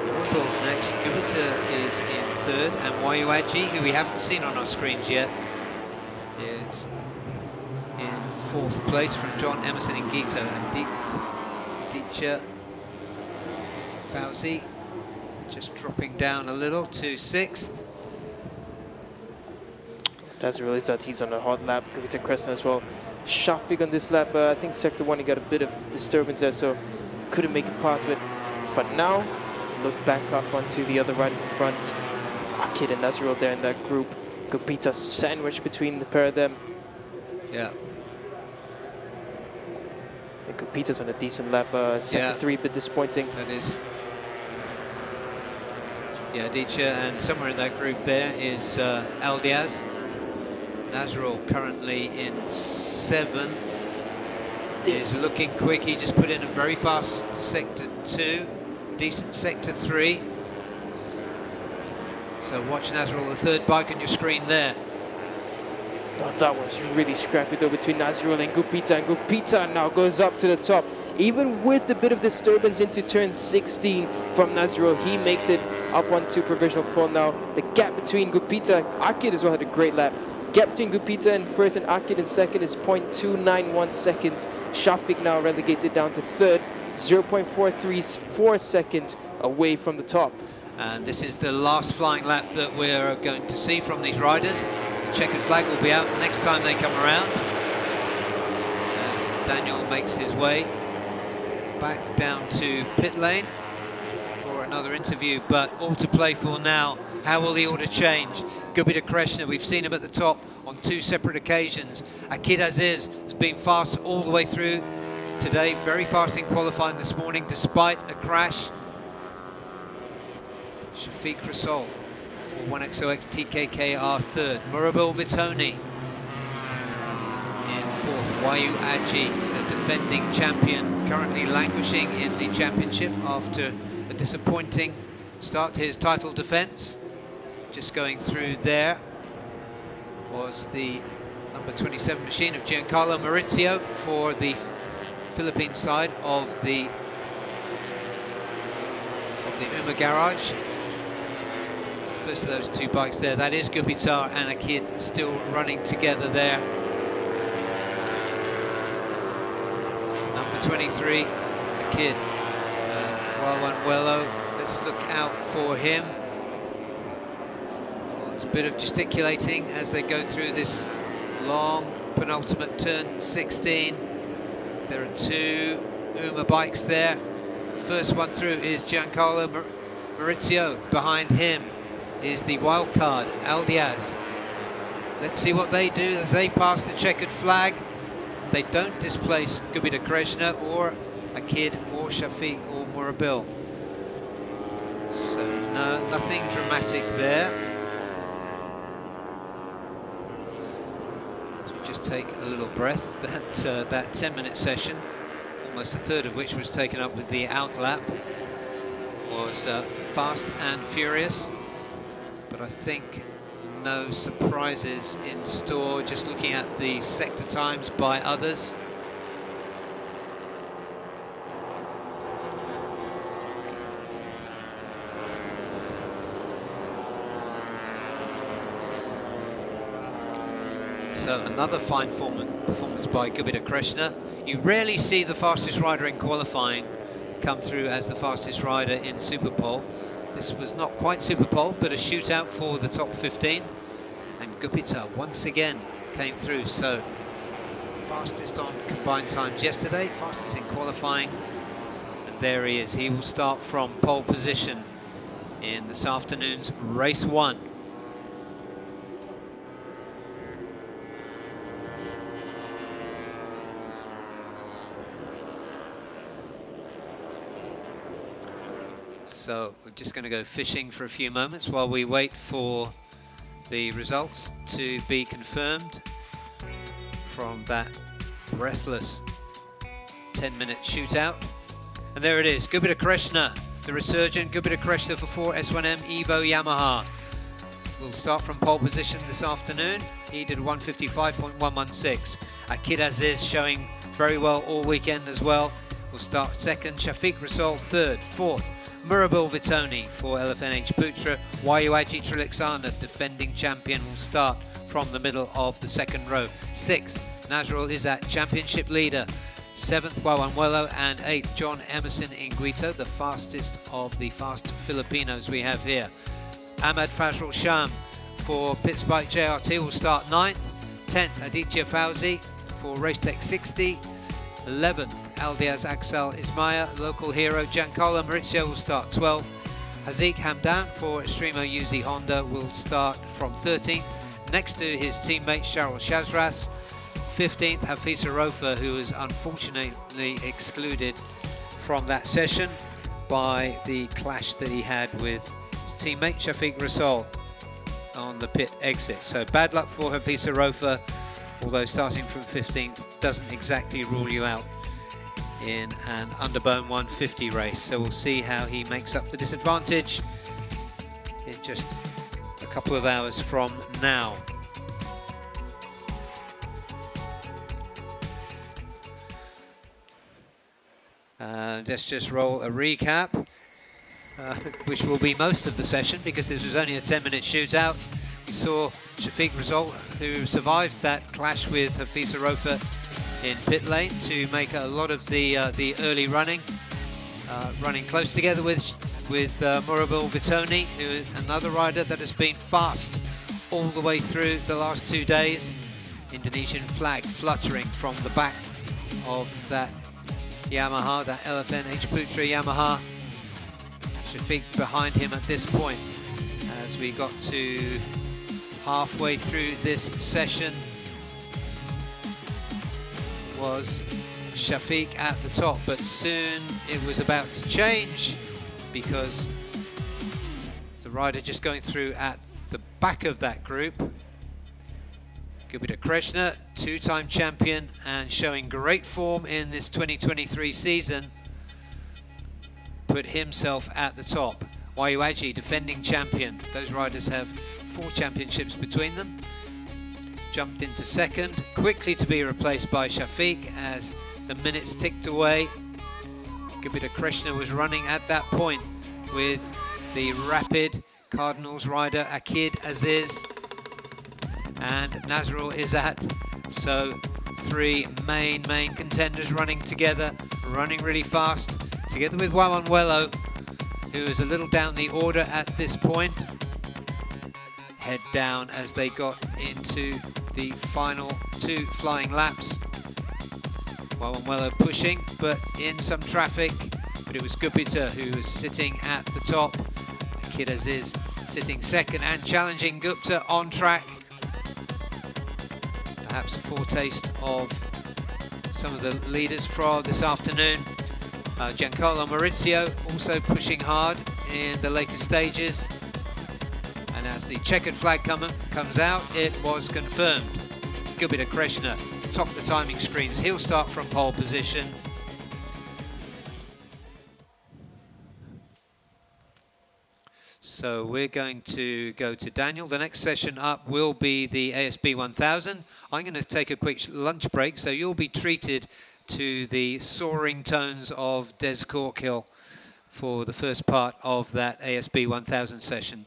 Murabil's next. Gupita is in third, and Wayuaji, who we haven't seen on our screens yet, is in fourth place from John Emerson and Gito. And Dicha Fauzi just dropping down a little to sixth. Does realize that he's on a hot lap. Gupita Kresna as well. Shafiq on this lap, I think Sector 1 he got a bit of disturbance there, so couldn't make it past. But for now, look back up onto the other riders in front. Akid and Nazrul there in that group. Gupita sandwiched between the pair of them. Yeah. And Gupita's on a decent lap. Sector 3 a bit disappointing. That is. Yeah, Dicha, and somewhere in that group there is Al Diaz. Nazrul currently in seventh. Is looking quick. He just put in a very fast Sector 2, decent Sector 3. So watch Nazrul, the third bike on your screen there. Oh, that was really scrappy though between Nazrul and Gupita now goes up to the top. Even with a bit of disturbance into turn 16 from Nazrul, he makes it up onto provisional pole now. The gap between Gupita, Akid as well had a great lap. Gap between Gupita in first and Akid in second is 0.291 seconds. Shafiq now relegated down to third, 0.434 seconds away from the top. And this is the last flying lap that we're going to see from these riders. The checkered flag will be out next time they come around, as Daniel makes his way back down to pit lane for another interview, but all to play for now. How will the order change? Gupita Krishna, we've seen him at the top on two separate occasions. Akid Aziz has been fast all the way through today, very fast in qualifying this morning despite a crash. Shafiq Rasool for 1XOX TKKR third. Murabil Vitoni in fourth. Wayu Aji, the defending champion, currently languishing in the championship after a disappointing start to his title defence. Just going through there was the number 27 machine of Giancarlo Maurizio for the Philippine side of the UMA garage. First of those two bikes there, that is Gupita and Akid still running together there. Number 23, Akid, Walwanwelo, let's look out for him. There's a bit of gesticulating as they go through this long penultimate turn 16. There are two UMA bikes there. The first one through is Giancarlo Maurizio. Behind him is the wild card, Al Diaz. Let's see what they do as they pass the checkered flag. They don't displace Gupita Krishna or Akid or Shafiq or Murabil. So no, nothing dramatic there. So we just take a little breath. That 10-minute session, almost a third of which was taken up with the out lap, was fast and furious. But I think no surprises in store, just looking at the sector times by others. So another fine performance by Gupita Krishna. You rarely see the fastest rider in qualifying come through as the fastest rider in Super Pole. This was not quite Super Pole, but a shootout for the top 15. And Gupita once again came through, so fastest on combined times yesterday, fastest in qualifying. And there he is. He will start from pole position in this afternoon's race 1. So we're just going to go fishing for a few moments while we wait for the results to be confirmed from that breathless 10-minute shootout. And there it is, Gupita Krishna, the resurgent Gupita Krishna for 4S1M Evo Yamaha. Will start from pole position this afternoon. He did 155.116. Akid Aziz showing very well all weekend as well. Will start second. Shafiq Rasol third. Fourth, Murabil Vitoni for LFNH Putra. Wayuaji Trilixana, defending champion, will start from the middle of the second row. Sixth, Nazrul Izzat, championship leader. Seventh, Wawanwelo, and eighth, John Emerson Inguito, the fastest of the fast Filipinos we have here. Ahmad Fazrul Sham for Pittsbike JRT will start 9th. 10th, Aditya Fauzi for Racetech 60. 11th, Aldiaz Axel Ismaya, local hero. Giancarlo Maurizio will start 12th. Haziq Hamdan for Extremo UZ Honda will start from 13th, next to his teammate Charles Shazras. 15th, Hafisa Rofa, who was unfortunately excluded from that session by the clash that he had with his teammate Shafiq Rasol on the pit exit. So bad luck for Hafisa Rofa, although starting from 15th doesn't exactly rule you out in an Underbone 150 race. So we'll see how he makes up the disadvantage in just a couple of hours from now. Let's just roll a recap, which will be most of the session because this was only a 10-minute shootout. We saw Shafiq Rasol, who survived that clash with Hafisa Rofa in pit lane, to make a lot of the early running, running close together with Murabil Vitoni, who is another rider that has been fast all the way through the last 2 days. Indonesian flag fluttering from the back of that Yamaha, that LFNH Putra Yamaha. Shafiq behind him at this point as we got to halfway through this session. Was Shafiq at the top, but soon it was about to change because the rider just going through at the back of that group, Gupita Krishna, two-time champion and showing great form in this 2023 season, put himself at the top. Wayuaji, defending champion. Those riders have 4 championships between them. Jumped into second, quickly to be replaced by Shafiq as the minutes ticked away. Gupita Krishna was running at that point with the rapid Cardinals rider Akid Aziz and Nazrul Izzat. So 3 main contenders running together, running really fast, together with Wawanwelo, who is a little down the order at this point. Head down as they got into the final 2 flying laps. Wawanwelo pushing, but in some traffic. But it was Gupita who was sitting at the top. Akid Aziz sitting second and challenging Gupta on track. Perhaps a foretaste of some of the leaders for this afternoon. Giancarlo Maurizio also pushing hard in the later stages. And as the checkered flag comes out, it was confirmed. Gupita Krishna top the timing screens. He'll start from pole position. So we're going to go to Daniel. The next session up will be the ASB 1000. I'm going to take a quick lunch break, so you'll be treated to the soaring tones of Des Corkhill for the first part of that ASB 1000 session.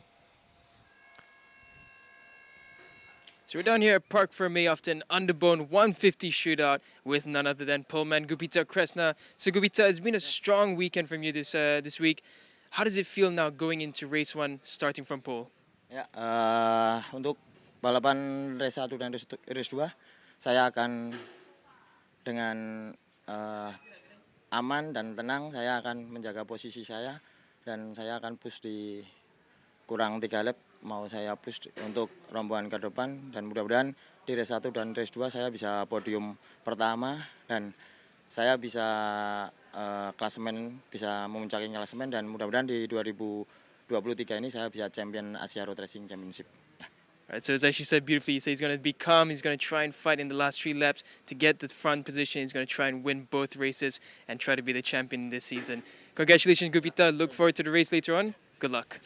So we're down here at Park Ferme after an underbone 150 shootout with none other than poleman Gupita Kresna. So Gupita, it's been a strong weekend from you this week. How does it feel now going into race 1 starting from pole? Ya, untuk balapan race 1 dan race 2, saya akan dengan aman dan tenang, saya akan menjaga posisi saya dan saya akan push di kurang 3 lap, mau saya push untuk rombongan ke depan dan mudah-mudahan di race 1 dan race 2 saya bisa podium pertama dan saya bisa klasemen, bisa memuncaki klasemen dan mudah-mudahan di 2023 ini saya bisa champion Asia Road Racing Championship. Right, so as actually said beautifully, he said he's going to be calm, he's going to try and fight in the last 3 laps to get the front position, he's going to try and win both races and try to be the champion this season. Congratulations Gupita, look forward to the race later on, good luck.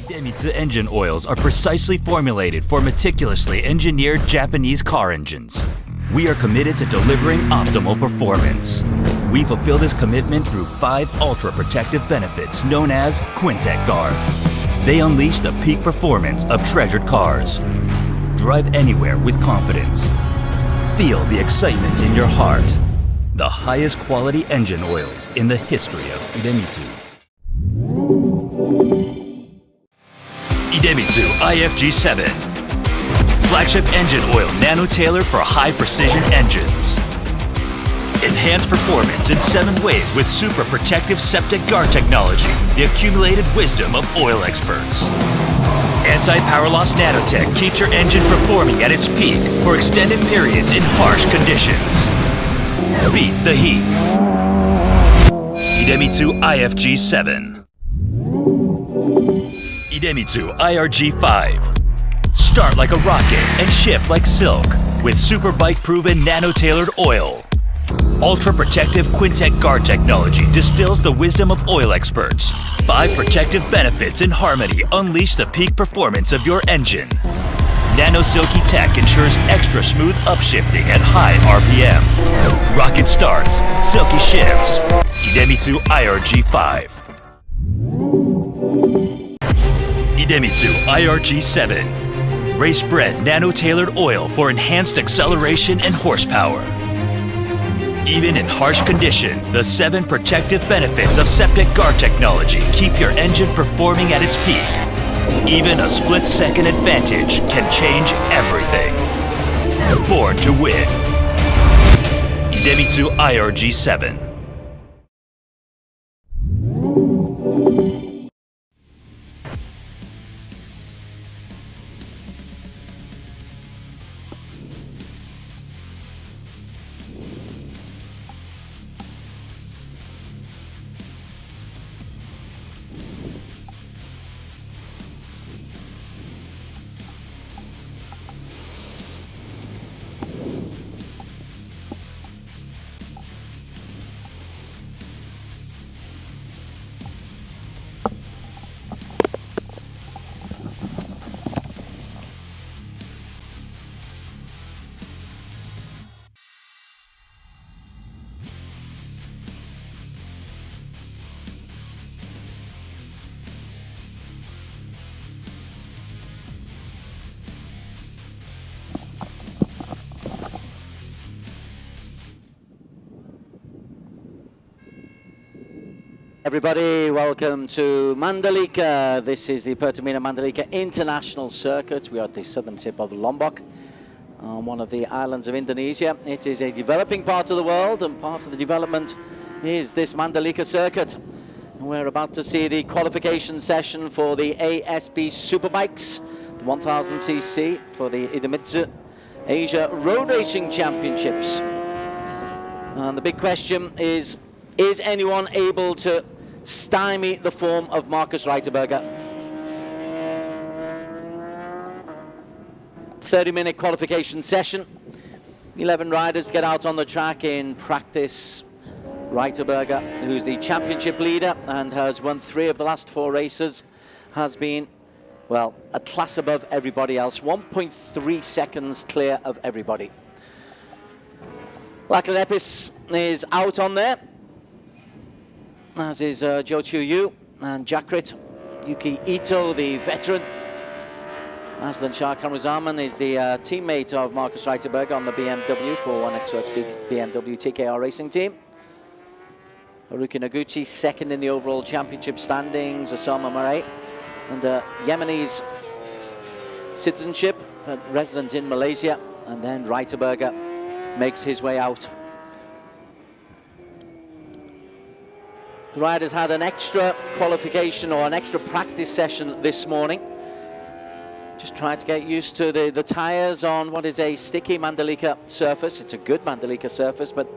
IDEMITSU engine oils are precisely formulated for meticulously engineered Japanese car engines. We are committed to delivering optimal performance. We fulfill this commitment through 5 ultra-protective benefits known as Quintec Guard. They unleash the peak performance of treasured cars. Drive anywhere with confidence. Feel the excitement in your heart. The highest quality engine oils in the history of IDEMITSU. IDEMITSU IFG7. Flagship engine oil nano-tailored for high-precision engines. Enhanced performance in 7 ways with super protective septic guard technology, the accumulated wisdom of oil experts. Anti-power loss nanotech keeps your engine performing at its peak for extended periods in harsh conditions. Beat the heat. IDEMITSU IFG7. IDEMITSU IRG5. Start like a rocket and ship like silk with super bike-proven nano-tailored oil. Ultra-protective Quintec Guard technology distills the wisdom of oil experts. 5 protective benefits in harmony unleash the peak performance of your engine. Nano Silky Tech ensures extra smooth upshifting at high RPM. Rocket starts, silky shifts. IDEMITSU IRG5. IDEMITSU IRG7. Race-bred nano-tailored oil for enhanced acceleration and horsepower. Even in harsh conditions, the 7 protective benefits of septic guard technology keep your engine performing at its peak. Even a split-second advantage can change everything. Born to win. IDEMITSU IRG7. Everybody, welcome to Mandalika. This is the Pertamina Mandalika International Circuit. We are at the southern tip of Lombok, on one of the islands of Indonesia. It is a developing part of the world, and part of the development is this Mandalika Circuit. And we're about to see the qualification session for the ASB Superbikes, the 1000cc for the IDEMITSU Asia Road Racing Championships. And the big question is anyone able to stymie the form of Marcus Reiterberger? 30-minute qualification session. 11 riders get out on the track in practice. Reiterberger, who's the championship leader and has won 3 of the last 4 races, has been, well, a class above everybody else. 1.3 seconds clear of everybody. Lachlan Epis is out on there. as is Jo Chiu Yu and Jakrit. Yuki Ito, the veteran. Aslan Shah Kamruzaman is the teammate of Marcus Reiterberger on the BMW for 1XO BMW TKR racing team. Haruki Noguchi second in the overall championship standings. Osama Murray, under Yemenese citizenship, but resident in Malaysia. And then Reiterberger makes his way out. The riders had an extra qualification or an extra practice session this morning. Just trying to get used to the tyres on what is a sticky Mandalika surface. It's a good Mandalika surface, but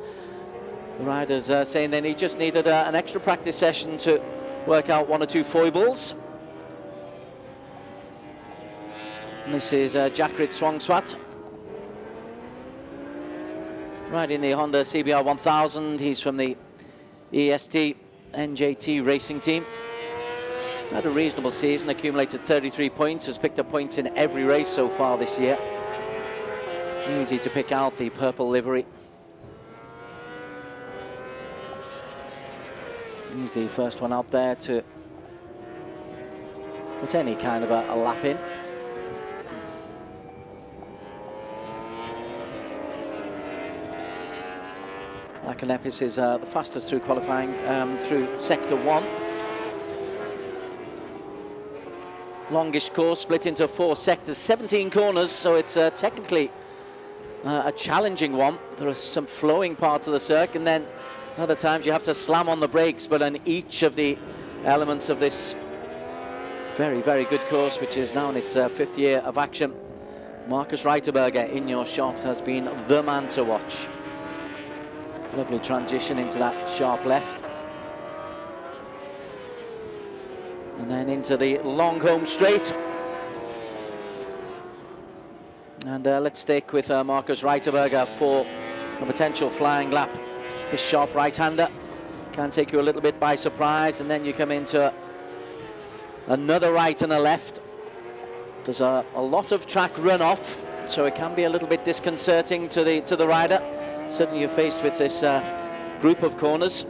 the riders are saying they just needed an extra practice session to work out one or two foibles. And this is Jakrit Swangswat, riding the Honda CBR 1000. He's from the EST NJT racing team. Had a reasonable season, accumulated 33 points, has picked up points in every race so far this year. Easy to pick out the purple livery. He's the first one out there to put any kind of a lap in. Lakanepis is the fastest through qualifying through Sector 1. Longish course, split into 4 sectors, 17 corners, so it's technically a challenging one. There are some flowing parts of the circuit, and then other times you have to slam on the brakes, but on each of the elements of this very, very good course, which is now in its 5th year of action, Marcus Reiterberger in your shot has been the man to watch. Lovely transition into that sharp left. And then into the long home straight. And let's stick with Marcus Reiterberger for a potential flying lap. This sharp right-hander can take you a little bit by surprise, and then you come into another right and a left. There's a lot of track runoff, so it can be a little bit disconcerting to the rider. Suddenly you're faced with this group of corners.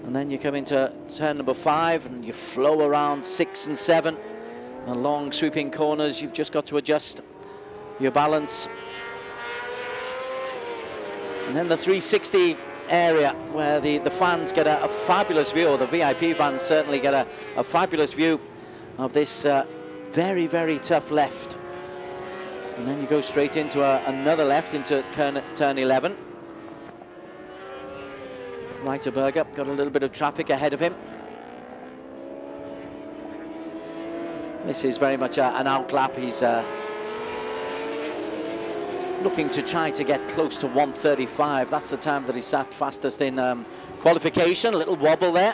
And then you come into turn number 5 and you flow around 6 and 7. And long sweeping corners, you've just got to adjust your balance. And then the 360 area where the fans get a fabulous view, or the VIP fans certainly get a fabulous view of this very, very tough left. And then you go straight into another left into turn 11. Reiterberger got a little bit of traffic ahead of him. This is very much an outlap. He's looking to try to get close to 1:35. That's the time that he sat fastest in qualification. A little wobble there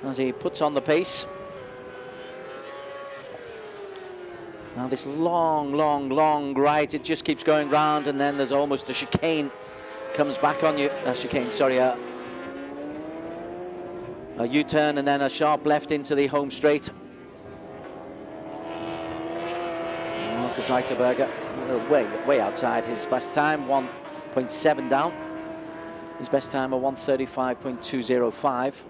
as he puts on the pace. Now this long right, it just keeps going round, and then there's almost a chicane comes back on you. Chicane, sorry, a U-turn and then a sharp left into the home straight. Marcus Reiterberger way outside his best time, 1.7 down. His best time of 1:35.205.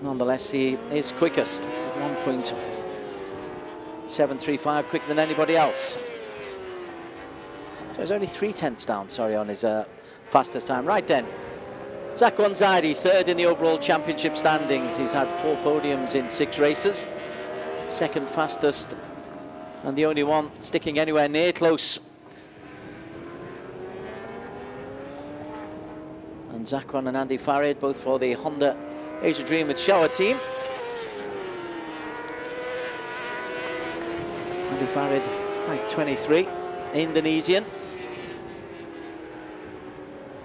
Nonetheless, he is quickest, 1.735, quicker than anybody else. So he's only 0.3 down, sorry, on his fastest time. Right then, Zakwan Zaidi, 3rd in the overall championship standings. He's had 4 podiums in 6 races. 2nd fastest, and the only one sticking anywhere near close. And Zakwan and Andy Farid, both for the Honda Asia Dream with Shower team. Andy Farid, like 23, Indonesian.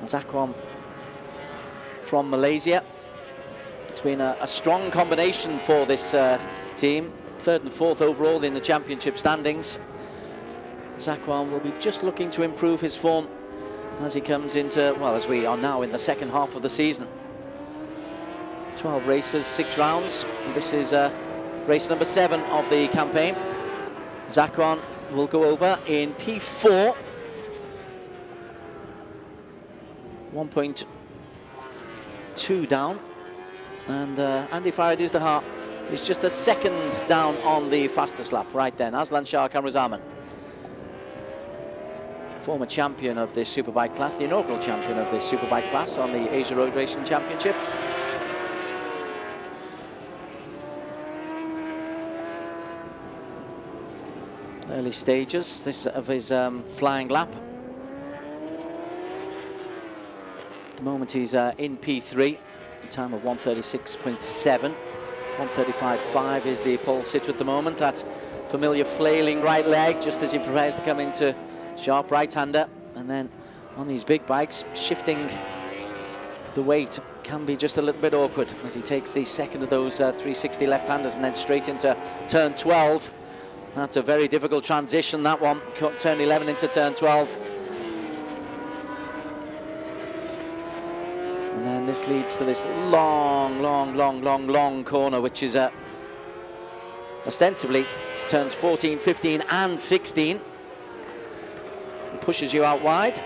Zakwan from Malaysia. It's been a strong combination for this team. 3rd and 4th overall in the championship standings. Zakwan will be just looking to improve his form as he comes into, well, as we are now in the 2nd half of the season. 12 races, 6 rounds. And this is race number 7 of the campaign. Zakwan will go over in P4. 1.2 1.2 down. And Andy Farideh's the heart is just a second down on the fastest lap right then. Aslan Shah Kamruzaman, former champion of this superbike class, the inaugural champion of this superbike class on the Asia Road Racing Championship. Early stages this of his flying lap. At the moment he's in P3, a time of 1:36.7. 1:35.5 is the pole sitter at the moment. That familiar flailing right leg just as he prepares to come into sharp right-hander. And then on these big bikes, shifting the weight can be just a little bit awkward as he takes the second of those 360 left-handers and then straight into turn 12. That's a very difficult transition, that one. Turn 11 into turn 12. And then this leads to this long corner, which is ostensibly turns 14, 15 and 16. It pushes you out wide.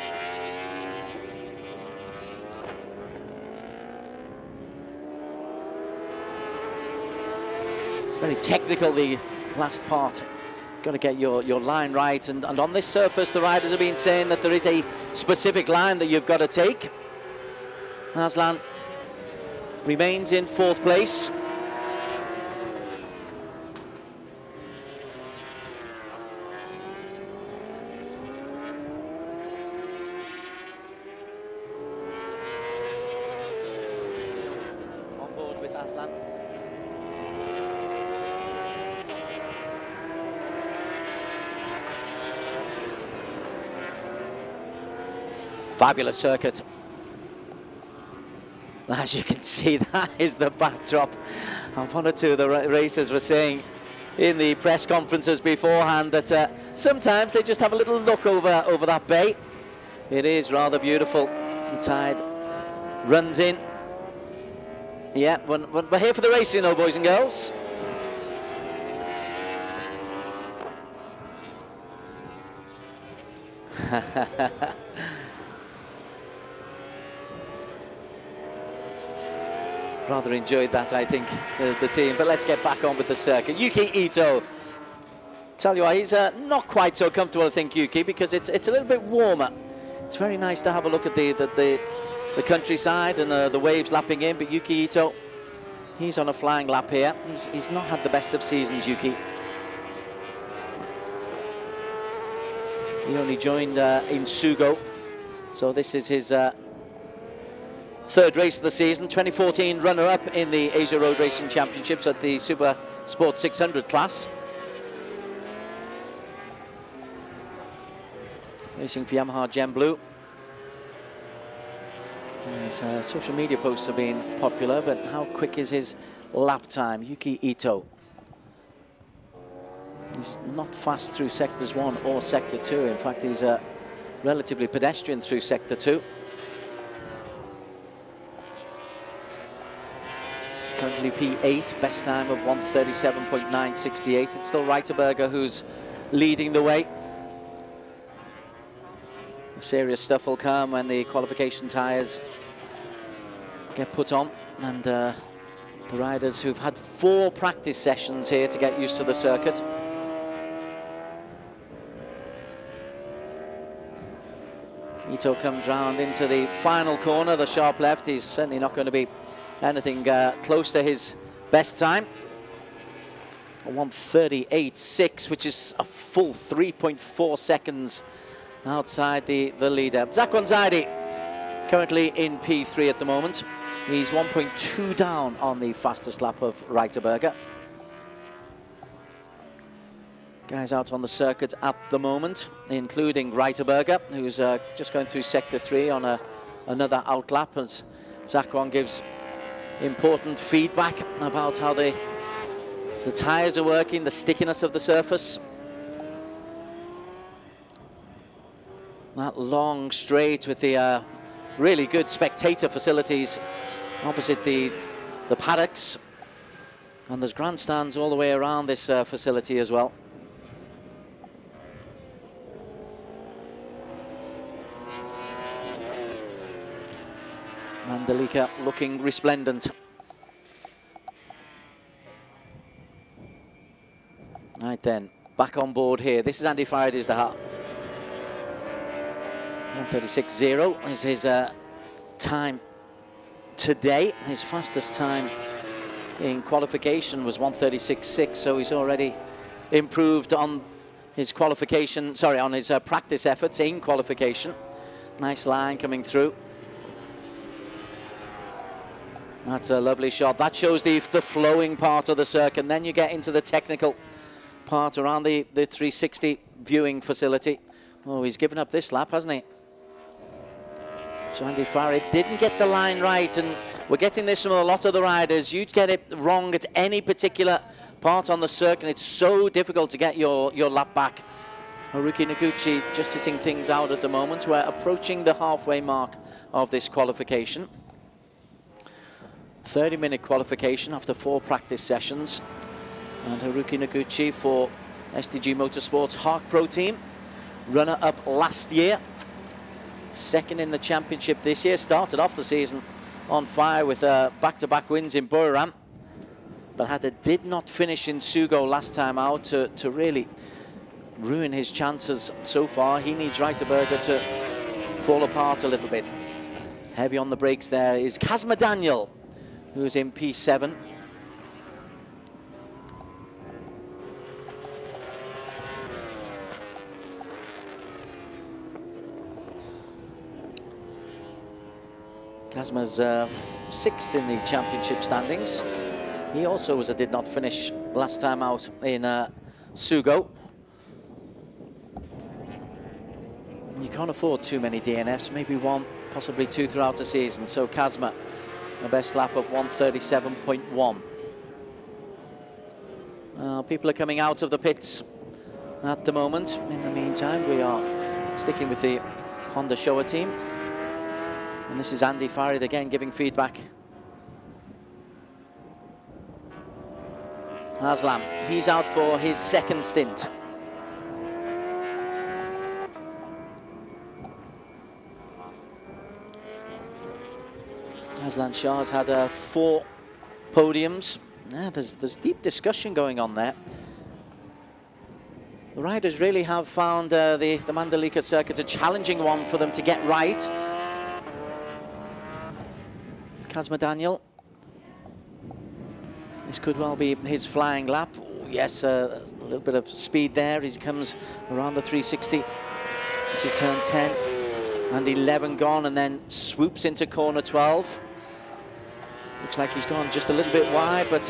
Very technical, the last part. Got to get your line right, and on this surface the riders have been saying that there is a specific line that you've got to take. Aslan remains in 4th place. On board with Aslan. Fabulous circuit. As you can see, that is the backdrop. And one or two of the racers were saying in the press conferences beforehand that sometimes they just have a little look over that bay. It is rather beautiful. The tide runs in. Yeah, we're here for the racing though, boys and girls. Rather enjoyed that, I think, the team. But let's get back on with the circuit. Yuki Ito. Tell you what, he's not quite so comfortable, I think, Yuki, because it's a little bit warmer. It's very nice to have a look at the countryside and the waves lapping in. But Yuki Ito, he's on a flying lap here. He's not had the best of seasons, Yuki. He only joined in Sugo, so this is his 3rd race of the season. 2014 runner-up in the Asia Road Racing Championships at the Super Sport 600 class. Racing for Yamaha Gem Blue. His social media posts have been popular, but how quick is his lap time? Yuki Ito. He's not fast through sectors 1 or sector 2. In fact, he's relatively pedestrian through sector 2. Currently P8, best time of 1:37.968. It's still Reiterberger who's leading the way. The serious stuff will come when the qualification tyres get put on, and the riders who've had 4 practice sessions here to get used to the circuit. Ito comes round into the final corner, the sharp left. He's certainly not going to be anything close to his best time. 1:38.6, which is a full 3.4 seconds outside the leader. Zakwan Zaidi currently in P3 at the moment. He's 1.2 down on the fastest lap of Reiterberger. Guys out on the circuit at the moment, including Reiterberger, who's just going through sector 3 on another outlap, as Zakwan gives important feedback about how the tyres are working, the stickiness of the surface. That long straight with the really good spectator facilities opposite the paddocks, and there's grandstands all the way around this facility as well. And Mandalika looking resplendent. Right then, back on board here. This is Andy Faraday's the hat. 1:36.0 is his time today. His fastest time in qualification was 1:36.6, so he's already improved on his qualification, sorry, on his practice efforts in qualification. Nice line coming through. That's a lovely shot. That shows the flowing part of the circuit, and then you get into the technical part around the 360 viewing facility. Oh, he's given up this lap, hasn't he? So Andy Farad didn't get the line right, and we're getting this from a lot of the riders. You get it wrong at any particular part on the circuit, it's so difficult to get your lap back. Haruki Noguchi just sitting things out at the moment. We're approaching the halfway mark of this qualification. 30-minute qualification after 4 practice sessions. And Haruki Noguchi for SDG Motorsports Hark Pro team. Runner-up last year. Second in the championship this year. Started off the season on fire with back-to-back wins in Buriram. But did not finish in Sugo last time out to really ruin his chances so far. He needs Reiterberger to fall apart a little bit. Heavy on the brakes there is Kazma Daniel, who's in P7. Kazma's 6th in the championship standings. He also did not finish last time out in Sugo. You can't afford too many DNFs, maybe 1, possibly 2 throughout the season. So Kazma, a best lap of 1:37.1. People are coming out of the pits at the moment. In the meantime, we are sticking with the Honda Showa team. And this is Andy Farid again giving feedback. Aslam, he's out for his 2nd stint. Aslan Shah's had 4 podiums. Yeah, there's deep discussion going on there. The riders really have found the Mandalika circuit a challenging one for them to get right. Kazma Daniel. This could well be his flying lap. Oh, yes, a little bit of speed there as he comes around the 360. This is turn 10 and 11 gone, and then swoops into corner 12. Looks like he's gone just a little bit wide, but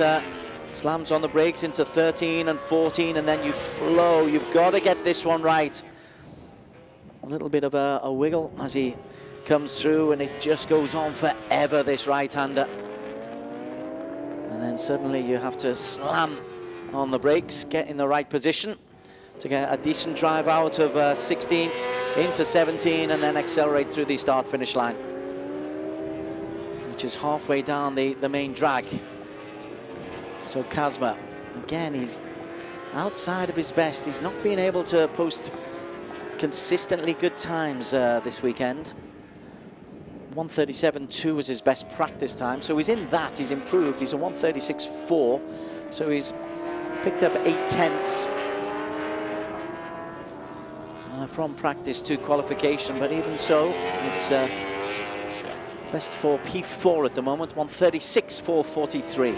slams on the brakes into 13 and 14, and then you flow. You've got to get this one right. A little bit of a wiggle as he comes through, and it just goes on forever, this right-hander. And then suddenly you have to slam on the brakes, get in the right position to get a decent drive out of 16 into 17, and then accelerate through the start-finish line, which is halfway down the main drag. So Kazma, again, he's outside of his best. He's not been able to post consistently good times this weekend. 1:37.2 was his best practice time, so he's in that, he's improved. He's a 1:36.4, so he's picked up 8 tenths from practice to qualification, but even so, it's best for P4 at the moment, 1:36.443.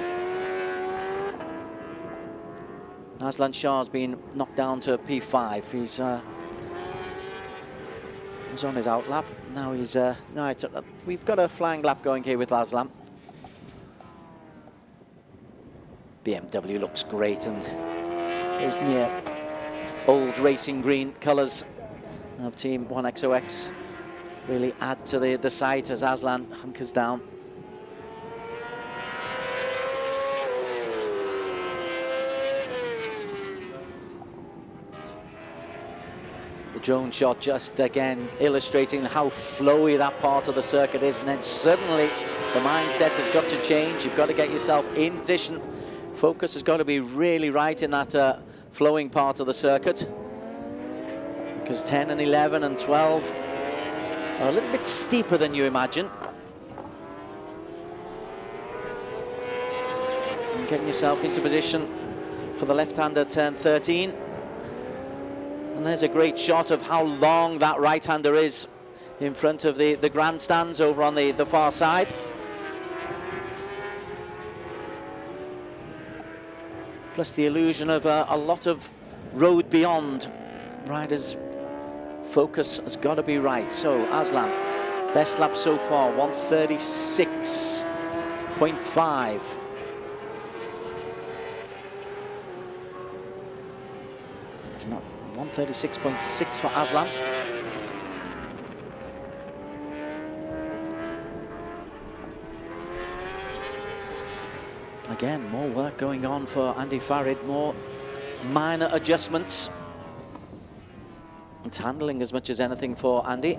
Aslan Shah's been knocked down to P5. He's on his out lap. Now he's right. We've got a flying lap going here with Aslan. BMW looks great, and those near old racing green colours of Team 1XOX really add to the sight as Aslan hunkers down. The drone shot just again illustrating how flowy that part of the circuit is, and then suddenly the mindset has got to change. You've got to get yourself in position. Focus has got to be really right in that flowing part of the circuit, because 10 and 11 and 12 are a little bit steeper than you imagine. getting yourself into position for the left-hander turn 13. And there's a great shot of how long that right-hander is in front of the grandstands over on the far side. Plus the illusion of a lot of road beyond. Riders' focus has got to be right. So Aslan, best lap so far, 136.5. It's not 136.6 for Aslan. Again, more work going on for Andy Farid, more minor adjustments. It's handling as much as anything for Andy.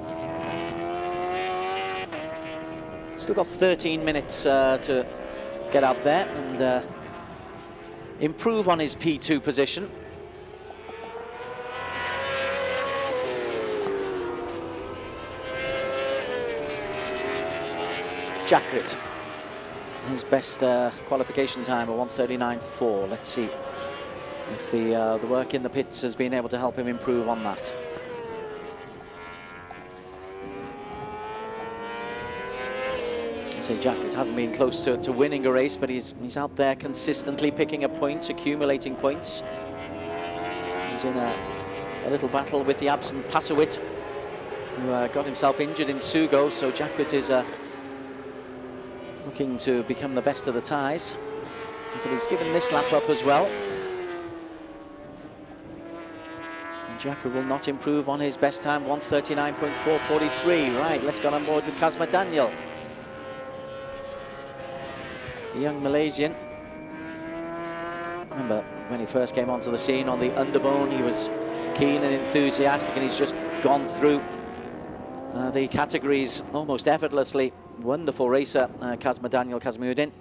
Still got 13 minutes to get out there and improve on his P2 position. Jakrit, his best qualification time, a 1:39.4. Let's see if the work in the pits has been able to help him improve on that. I say Jakrit hasn't been close to winning a race, but he's out there consistently picking up points, accumulating points. He's in a little battle with the absent Pasowit, who got himself injured in Sugo, so Jakrit is looking to become the best of the ties, but he's given this lap up as well. And Jakrit will not improve on his best time, 1:39.443. Right, let's get on board with Kazma Daniel, the young Malaysian. Remember when he first came onto the scene on the underbone, he was keen and enthusiastic, and he's just gone through the categories almost effortlessly. Wonderful racer, Kazma Daniel Kazmuddin.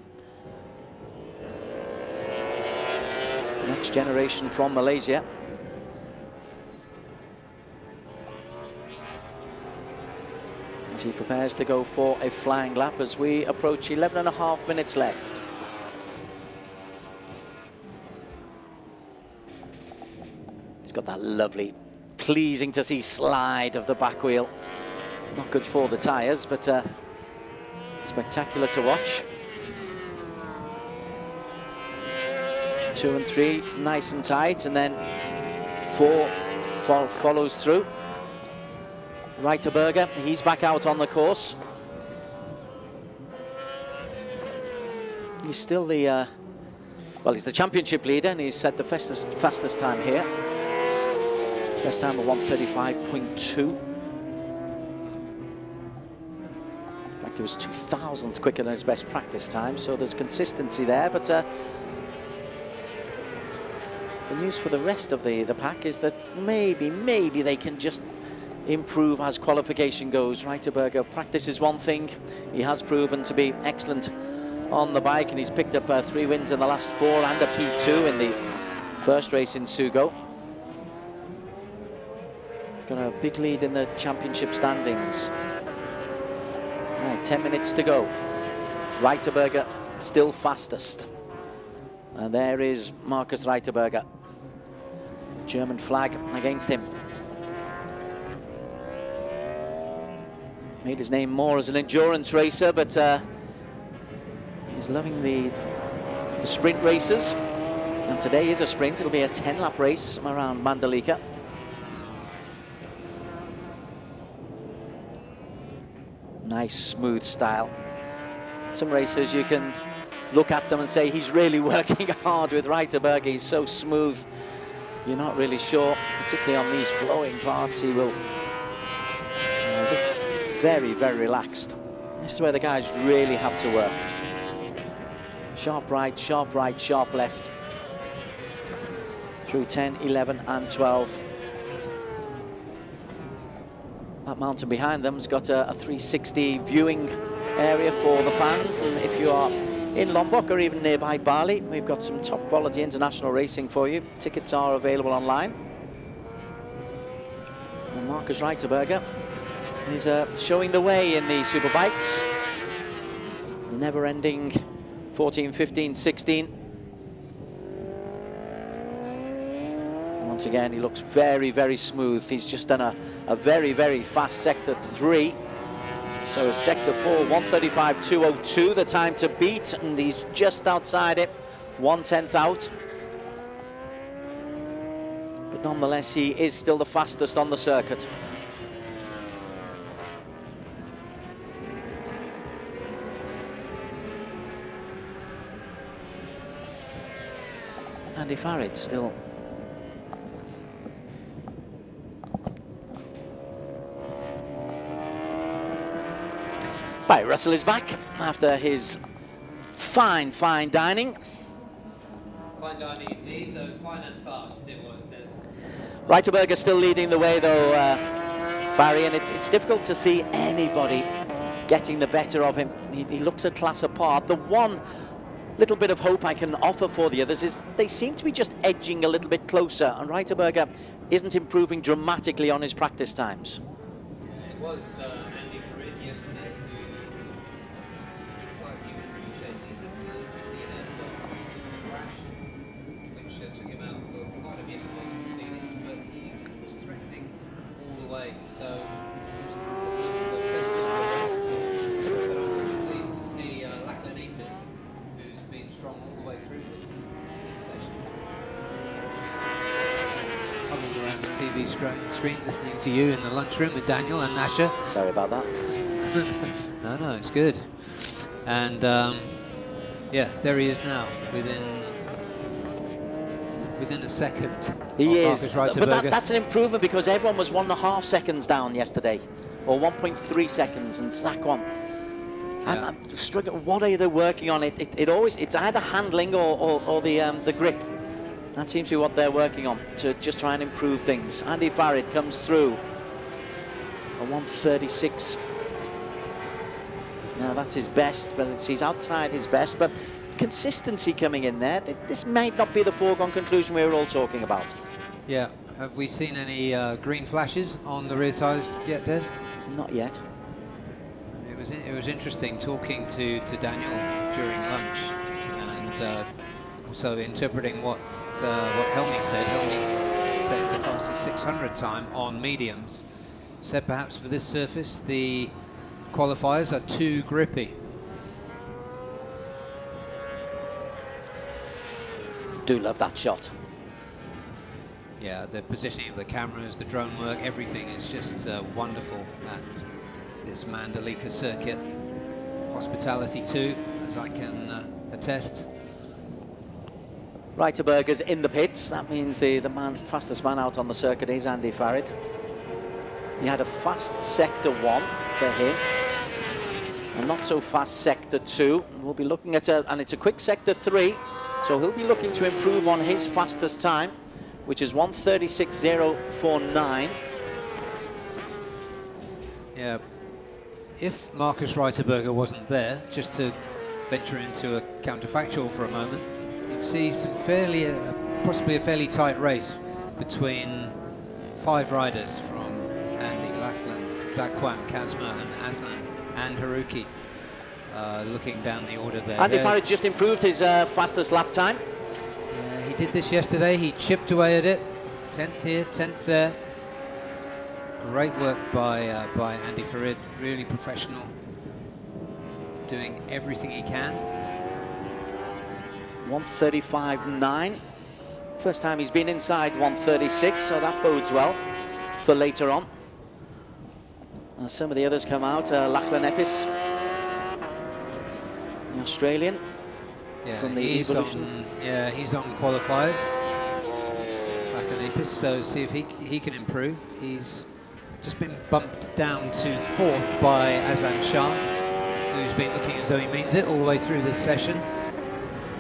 The next generation from Malaysia. As he prepares to go for a flying lap as we approach 11.5 minutes left. He's got that lovely, pleasing to see slide of the back wheel. Not good for the tyres, but spectacular to watch. 2 and 3, nice and tight, and then 4 follows through. Reiterberger, he's back out on the course. He's still the, well, he's the championship leader, and he's set the fastest time here. Best time of 1:35.2. He was 2,000th quicker than his best practice time, so there's consistency there. But the news for the rest of the pack is that maybe they can just improve as qualification goes. Reiterberger, practice is one thing. He has proven to be excellent on the bike, and he's picked up 3 wins in the last 4 and a P2 in the first race in Sugo. He's got a big lead in the championship standings. Right, 10 minutes to go. Reiterberger still fastest. And there is Markus Reiterberger. German flag against him. Made his name more as an endurance racer, but he's loving the sprint races. And today is a sprint. It'll be a 10-lap race around Mandalika. Nice, smooth style. Some racers, you can look at them and say he's really working hard. With Reiterberger, he's so smooth. You're not really sure, particularly on these flowing parts. He will look very, very relaxed. This is where the guys really have to work. Sharp right, sharp left. Through 10, 11 and 12. That mountain behind them's got a 360 viewing area for the fans, and if you are in Lombok or even nearby Bali, we've got some top quality international racing for you. Tickets are available online. And Markus Reiterberger is showing the way in the superbikes. The never-ending 14, 15, 16. Once again, he looks very, very smooth. He's just done a very, very fast sector 3. So it's sector 4, 1:35.202, the time to beat, and he's just outside it, 1/10 out. But nonetheless, he is still the fastest on the circuit. Andy Farid still Right, Russell is back after his fine dining. Fine dining indeed, though fine and fast it was, Des. Reiterberger still leading the way though, Barry, and it's difficult to see anybody getting the better of him. He looks a class apart. The one little bit of hope I can offer for the others is they seem to be just edging a little bit closer, and Reiterberger isn't improving dramatically on his practice times. It was Andy Farid yesterday who looked like he was really chasing the end crash, which took him out for part of yesterday's proceedings, but he was threatening all the way, so he was kind of the best of the rest. But I'm really pleased to see Lachlan Epis, who's been strong all the way through this session. Huddled around the TV screen, listening to you in the lunchroom with Daniel and Nasha. Sorry about that. No, it's good. And yeah, there he is now, within a second. He is, Marcus but that's an improvement because everyone was 1.5 seconds down yesterday, or 1.3 seconds, and Sakwan. Yeah. I'm struggling. What are they working on? It's either handling or the grip. That seems to be what they're working on to just try and improve things. Andy Farid comes through a 1:36. Now that's his best, but he's outside his best. But consistency coming in there. This might not be the foregone conclusion we were all talking about. Yeah. Have we seen any green flashes on the rear tyres yet, Des? Not yet. It was interesting talking to Daniel during lunch, and also interpreting what Helmy said. Helmy said the fastest 600 time on mediums. Said perhaps for this surface the qualifiers are too grippy. Do love that shot. Yeah, the positioning of the cameras, the drone work, everything is just wonderful at this Mandalika circuit. Hospitality too, as I can attest. Reiterberger's in the pits. That means the fastest man out on the circuit is Andy Farid. He had a fast sector 1 for him, and not so fast sector 2. We'll be looking at and it's a quick sector 3, so he'll be looking to improve on his fastest time, which is 1:36.049. Yeah. If Marcus Reiterberger wasn't there, just to venture into a counterfactual for a moment, you'd see some possibly a fairly tight race between 5 riders from Andy, Lachlan, Zakwan, Kazma and Aslan and Haruki, looking down the order there. Andy Farid just improved his fastest lap time. He did this yesterday, he chipped away at it. 10th here, 10th there. Great work by Andy Farid, really professional, doing everything he can. 1:35.9. First time he's been inside 1:36, so that bodes well for later on. And some of the others come out. Lachlan Epis, the Australian, from the Evolution. He's on qualifiers. Lachlan Epis, so see if he can improve. He's just been bumped down to 4th by Aslan Shah, who's been looking as though he means it all the way through this session.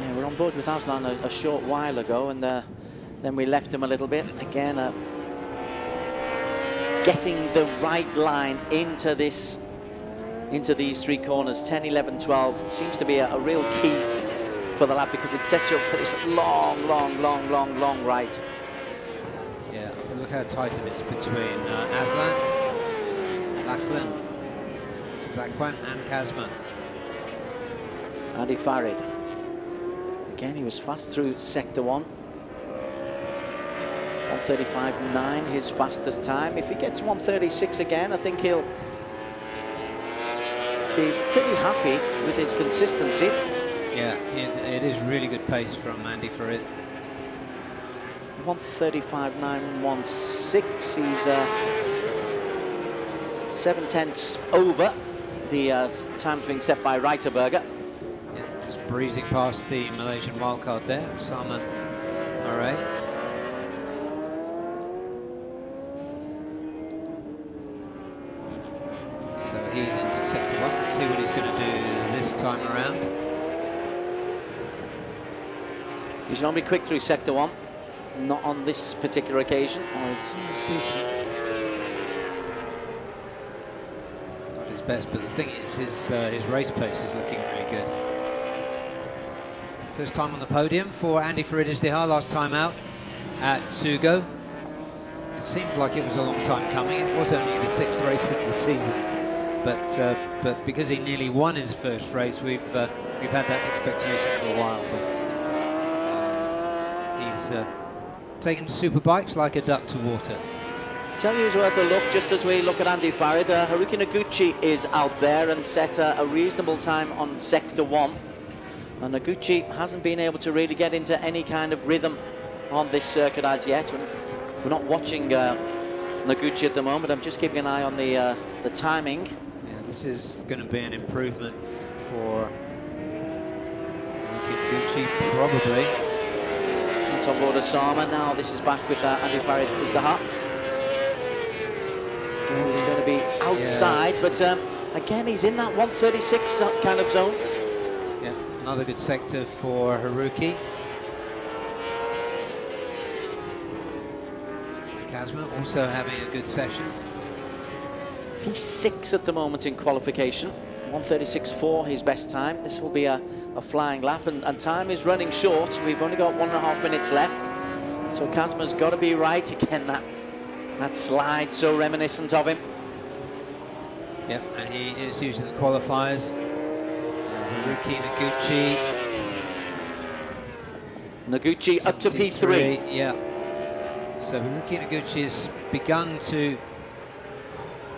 Yeah, we're on board with Aslan a short while ago, and then we left him a little bit. Again, getting the right line into these 3 corners, 10, 11, 12, seems to be a real key for the lap, because it sets you up for this long right. Yeah, look how tight it is between Aslan, Lachlan, Zakwan and Kazma. Andy Farid. Again, he was fast through sector 1. 1:35.9, his fastest time. If he gets 1:36 again, I think he'll be pretty happy with his consistency. Yeah, it is really good pace from Andy Farid. 1:35.916. He's 7/10 over the times being set by Reiterberger. Yeah, just breezing past the Malaysian wildcard there, Osama Murray. So he's into sector 1. Let's see what he's going to do this time around. He's normally quick through sector 1, not on this particular occasion. It's decent. Not his best, but the thing is, his race pace is looking really good. First time on the podium for Andy Farid Izdihar, last time out at Sugo. It seemed like it was a long time coming. It was only the 6th race of the season, but because he nearly won his first race, we've had that expectation for a while. But he's taken to superbikes like a duck to water. Tell you it's worth a look, just as we look at Andy Farid. Haruki Noguchi is out there and set a reasonable time on sector 1. And Noguchi hasn't been able to really get into any kind of rhythm on this circuit as yet. We're not watching Noguchi at the moment. I'm just keeping an eye on the timing. Yeah, this is going to be an improvement for Noguchi, probably. That's on board Osama. Now this is back with Andy Farid Izdihar. He's going to be outside, but again, he's in that 1:36 kind of zone. Yeah, another good sector for Haruki. It's Kazma also having a good session. He's 6 at the moment in qualification. 1:36.4, his best time. This will be a flying lap, and time is running short. We've only got 1.5 minutes left. So Kazma's got to be right again. That slide, so reminiscent of him. Yep, and he is using the qualifiers. Haruki Noguchi. Noguchi up to P3. Yeah. So Haruki Noguchi has begun to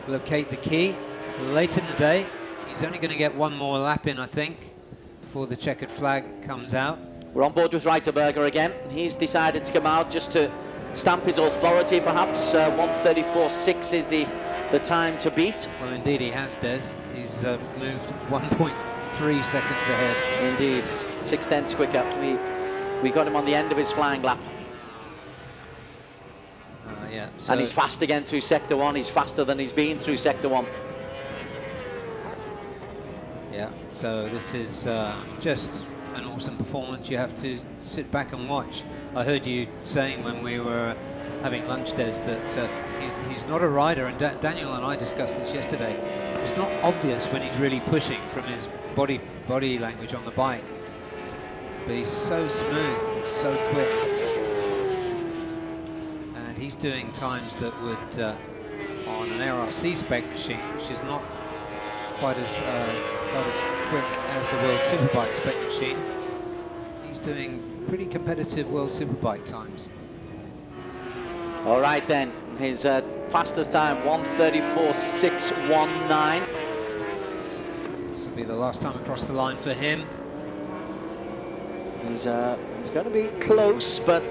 locate the key. Late in the day, he's only going to get one more lap in, I think, before the checkered flag comes out. We're on board with Reiterberger again. He's decided to come out just to stamp his authority, perhaps. 1:34.6 is the time to beat. Well, indeed he has, Des. He's moved 1.3 seconds ahead. Indeed, 6/10 quicker. We got him on the end of his flying lap. Yeah. And he's fast again through sector 1. He's faster than he's been through sector 1. Yeah, so this is just an awesome performance. You have to sit back and watch. I heard you saying when we were having lunch, Des, that he's not a rider, and Daniel and I discussed this yesterday. It's not obvious when he's really pushing from his body language on the bike, but he's so smooth, so quick, and he's doing times that would on an ARRC spec machine, which is not quite as quick as the World Superbike spec machine. He's doing pretty competitive World Superbike times. All right then, his fastest time, 1:34.619. This will be the last time across the line for him. He's going to be close, but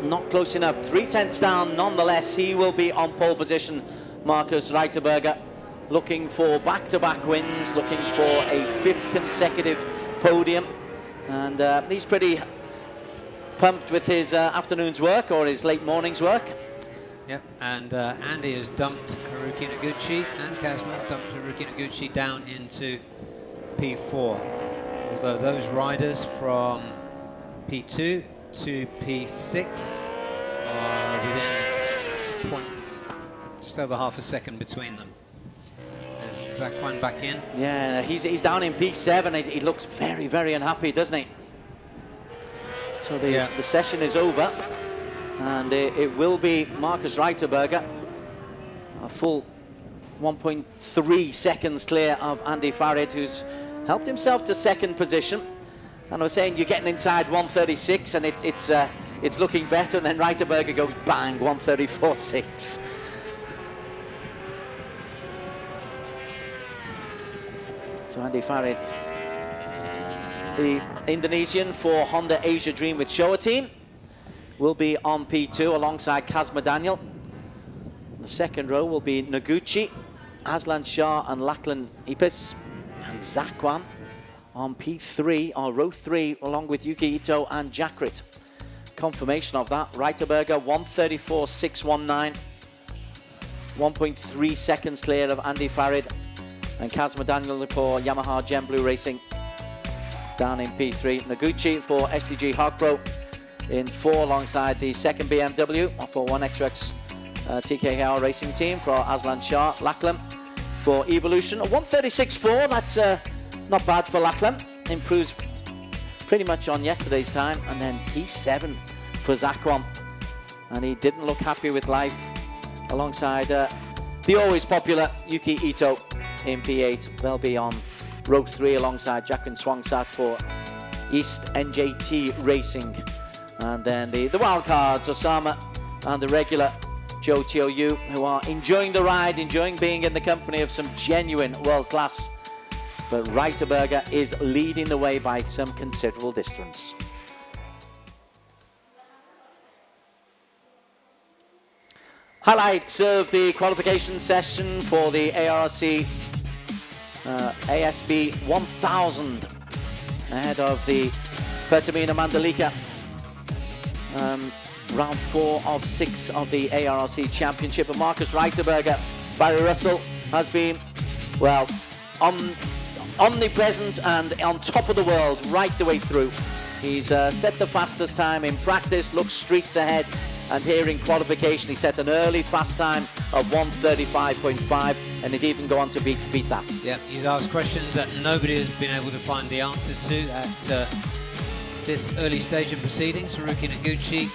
not close enough. 3/10 down, nonetheless. He will be on pole position. Markus Reiterberger, looking for back-to-back wins, looking for a 5th consecutive podium, and he's pretty pumped with his afternoon's work or his late morning's work. Yep, and Andy has dumped Haruki Noguchi, and Kazma dumped Haruki Noguchi down into P4. Although those riders from P2 to P6 are within just over half a second between them. There's Zakwan back in. Yeah, he's down in P7. He looks very, very unhappy, doesn't he? So the session is over, and it will be Markus Reiterberger, a full 1.3 seconds clear of Andy Farid, who's helped himself to 2nd position. And I was saying, you're getting inside 1:36, and it's it's looking better, and then Reiterberger goes bang, 134.6. So Andy Farid, the Indonesian for Honda Asia Dream with Showa team, will be on P2 alongside Kazma Daniel. The second row will be Noguchi, Aslan Shah and Lachlan Ipis, and Zakwan on P3, or row 3, along with Yuki Ito and Jakrit. Confirmation of that, Reiterberger 134.619, 1.3 seconds clear of Andy Farid, and Kazma Daniel for Yamaha Gem Blue Racing down in P3. Noguchi for SDG Hogpro in 4 alongside the second BMW for 1xx TKR Racing team for Aslan Shah. Lachlan for Evolution, a 136.4, that's not bad for Lachlan, improves pretty much on yesterday's time. And then P7 for Zakwan, and he didn't look happy with life, alongside the always popular Yuki Ito in P8. They'll be on row 3 alongside Jacqueline Swangsat for East NJT Racing. And then the wildcards, Osama and the regular Joe Tio-Yu, who are enjoying the ride, enjoying being in the company of some genuine world class. But Reiterberger is leading the way by some considerable distance. Highlights of the qualification session for the ARRC ASB 1000 ahead of the Pertamina Mandalika. Round 4 of 6 of the ARRC Championship. And Marcus Reiterberger, Barry Russell, has been, well, omnipresent and on top of the world right the way through. He's set the fastest time in practice, looks streets ahead, and here in qualification he set an early fast time of 1:35.5, and he'd even go on to beat that. Yeah, he's asked questions that nobody has been able to find the answers to at this early stage of proceedings. Haruki Noguchi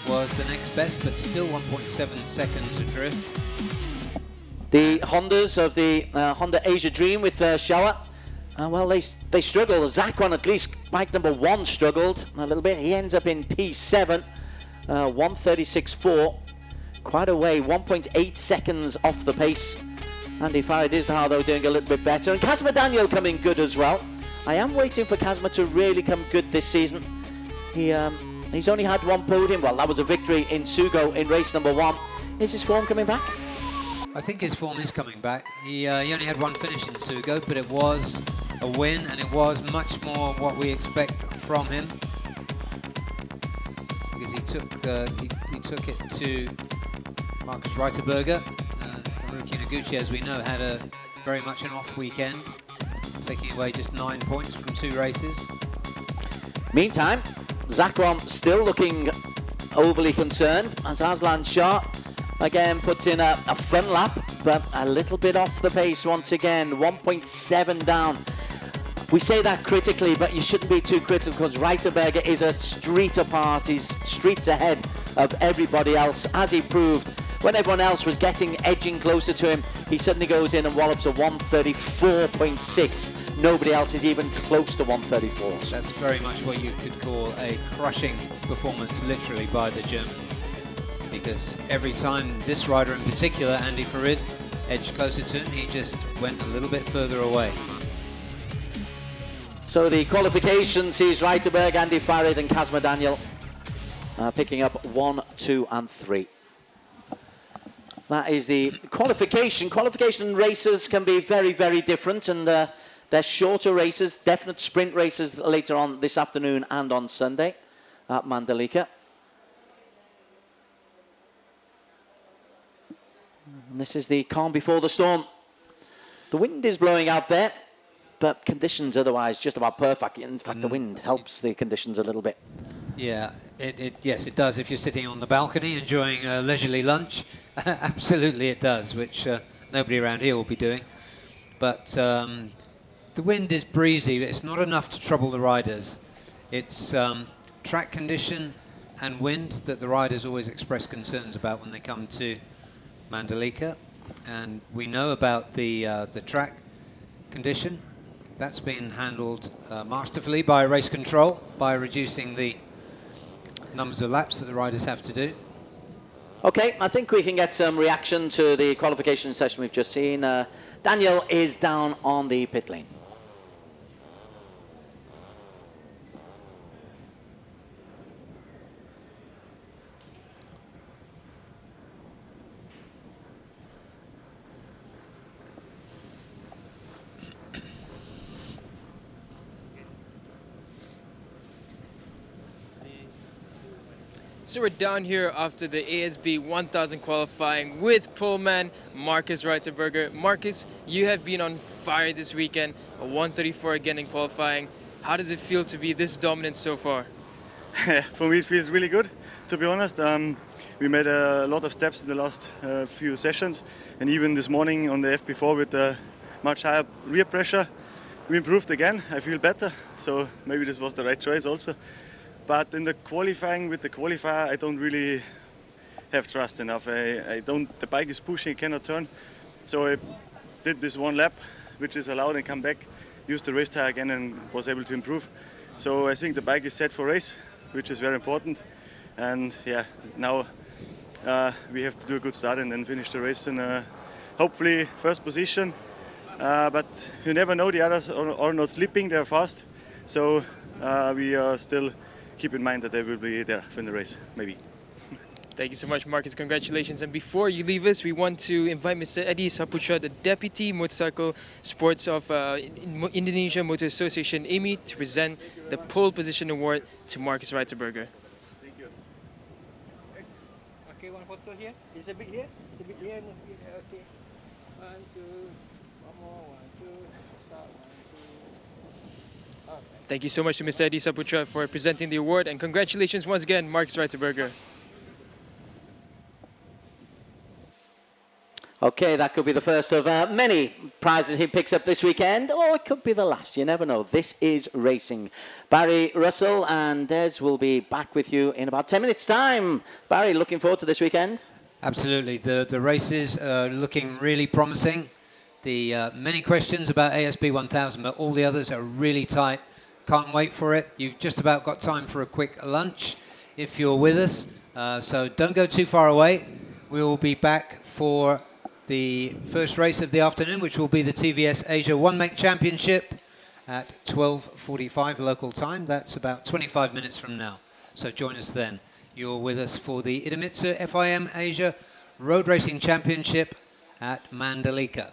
was the next best, but still 1.7 seconds adrift. The Hondas of the Honda Asia Dream with Showa, well, they struggled. Zakwan, at least bike number 1, struggled a little bit. He ends up in P7, 136.4, quite a way, 1.8 seconds off the pace. Andy Farid is now, though, doing a little bit better, and Kazma Daniel coming good as well. I am waiting for Kazma to really come good this season. He's only had 1 podium. Well, that was a victory in Sugo in race number 1. Is his form coming back? I think his form is coming back. He only had 1 finish in Sugo, but it was a win, and it was much more what we expect from him, because he took it to Marcus Reiterberger. Haruki Noguchi, as we know, had very much an off weekend, taking away just 9 points from 2 races. Meantime, Zakwan still looking overly concerned, as Aslan Shah again puts in a front lap, but a little bit off the pace once again, 1.7 down. We say that critically, but you shouldn't be too critical, because Reiterberger is a street apart. He's streets ahead of everybody else, as he proved. When everyone else was edging closer to him, he suddenly goes in and wallops a 134.6. Nobody else is even close to 134. That's very much what you could call a crushing performance, literally, by the German. Because every time this rider in particular, Andy Farid, edged closer to him, he just went a little bit further away. So the qualification sees Reiterberg, Andy Farid and Kazma Daniel picking up 1, 2 and 3. That is the qualification. Qualification races can be very, very different, and they're shorter races, definite sprint races later on this afternoon and on Sunday at Mandalika. And this is the calm before the storm. The wind is blowing out there, but conditions otherwise just about perfect. In fact, the wind helps the conditions a little bit. Yeah, yes, it does. If you're sitting on the balcony enjoying a leisurely lunch, absolutely it does, which nobody around here will be doing. But the wind is breezy, but it's not enough to trouble the riders. It's track condition and wind that the riders always express concerns about when they come to Mandalika. And we know about the track condition. That's been handled masterfully by race control, by reducing the numbers of laps that the riders have to do. Okay, I think we can get some reaction to the qualification session we've just seen. Daniel is down on the pit lane. So we're down here after the ASB 1000 qualifying with poleman Marcus Reiterberger. Marcus, you have been on fire this weekend, a 134 again in qualifying. How does it feel to be this dominant so far? For me, it feels really good, to be honest. We made a lot of steps in the last few sessions, and even this morning on the FP4 with much higher rear pressure, we improved again. I feel better, so maybe this was the right choice also. But in the qualifying, with the qualifier, I don't really have trust enough. I don't. The bike is pushing, cannot turn. So I did this one lap, which is allowed, and come back, used the race tire again, and was able to improve. So I think the bike is set for race, which is very important. And yeah, now we have to do a good start and then finish the race in hopefully first position. But you never know, the others are not sleeping, they're fast. So we are still keep in mind that they will be there in the race, maybe. Thank you so much, Marcus. Congratulations. And before you leave us, we want to invite Mr. Eddie Saputra, the Deputy Motorcycle Sports of Indonesia Motor Association, AMI, to present the pole position award to Marcus Reiterberger. Thank you. Okay, one photo here. It's a bit here. It's a bit here. Okay. 1, 2. One more. 1, 2. Stop. 1, 2. Thank you so much to Mr. Eddie Saputra for presenting the award, and congratulations once again, Marcus Reiterberger. Okay, that could be the first of many prizes he picks up this weekend, or it could be the last. You never know. This is racing. Barry, Russell and Des will be back with you in about 10 minutes' time. Barry, looking forward to this weekend? Absolutely. The races are looking really promising. The many questions about ASB 1000, but all the others are really tight. Can't wait for it. You've just about got time for a quick lunch if you're with us. So don't go too far away. We will be back for the first race of the afternoon, which will be the TVS Asia One Make Championship at 12:45 local time. That's about 25 minutes from now. So join us then. You're with us for the IDEMITSU FIM Asia Road Racing Championship at Mandalika.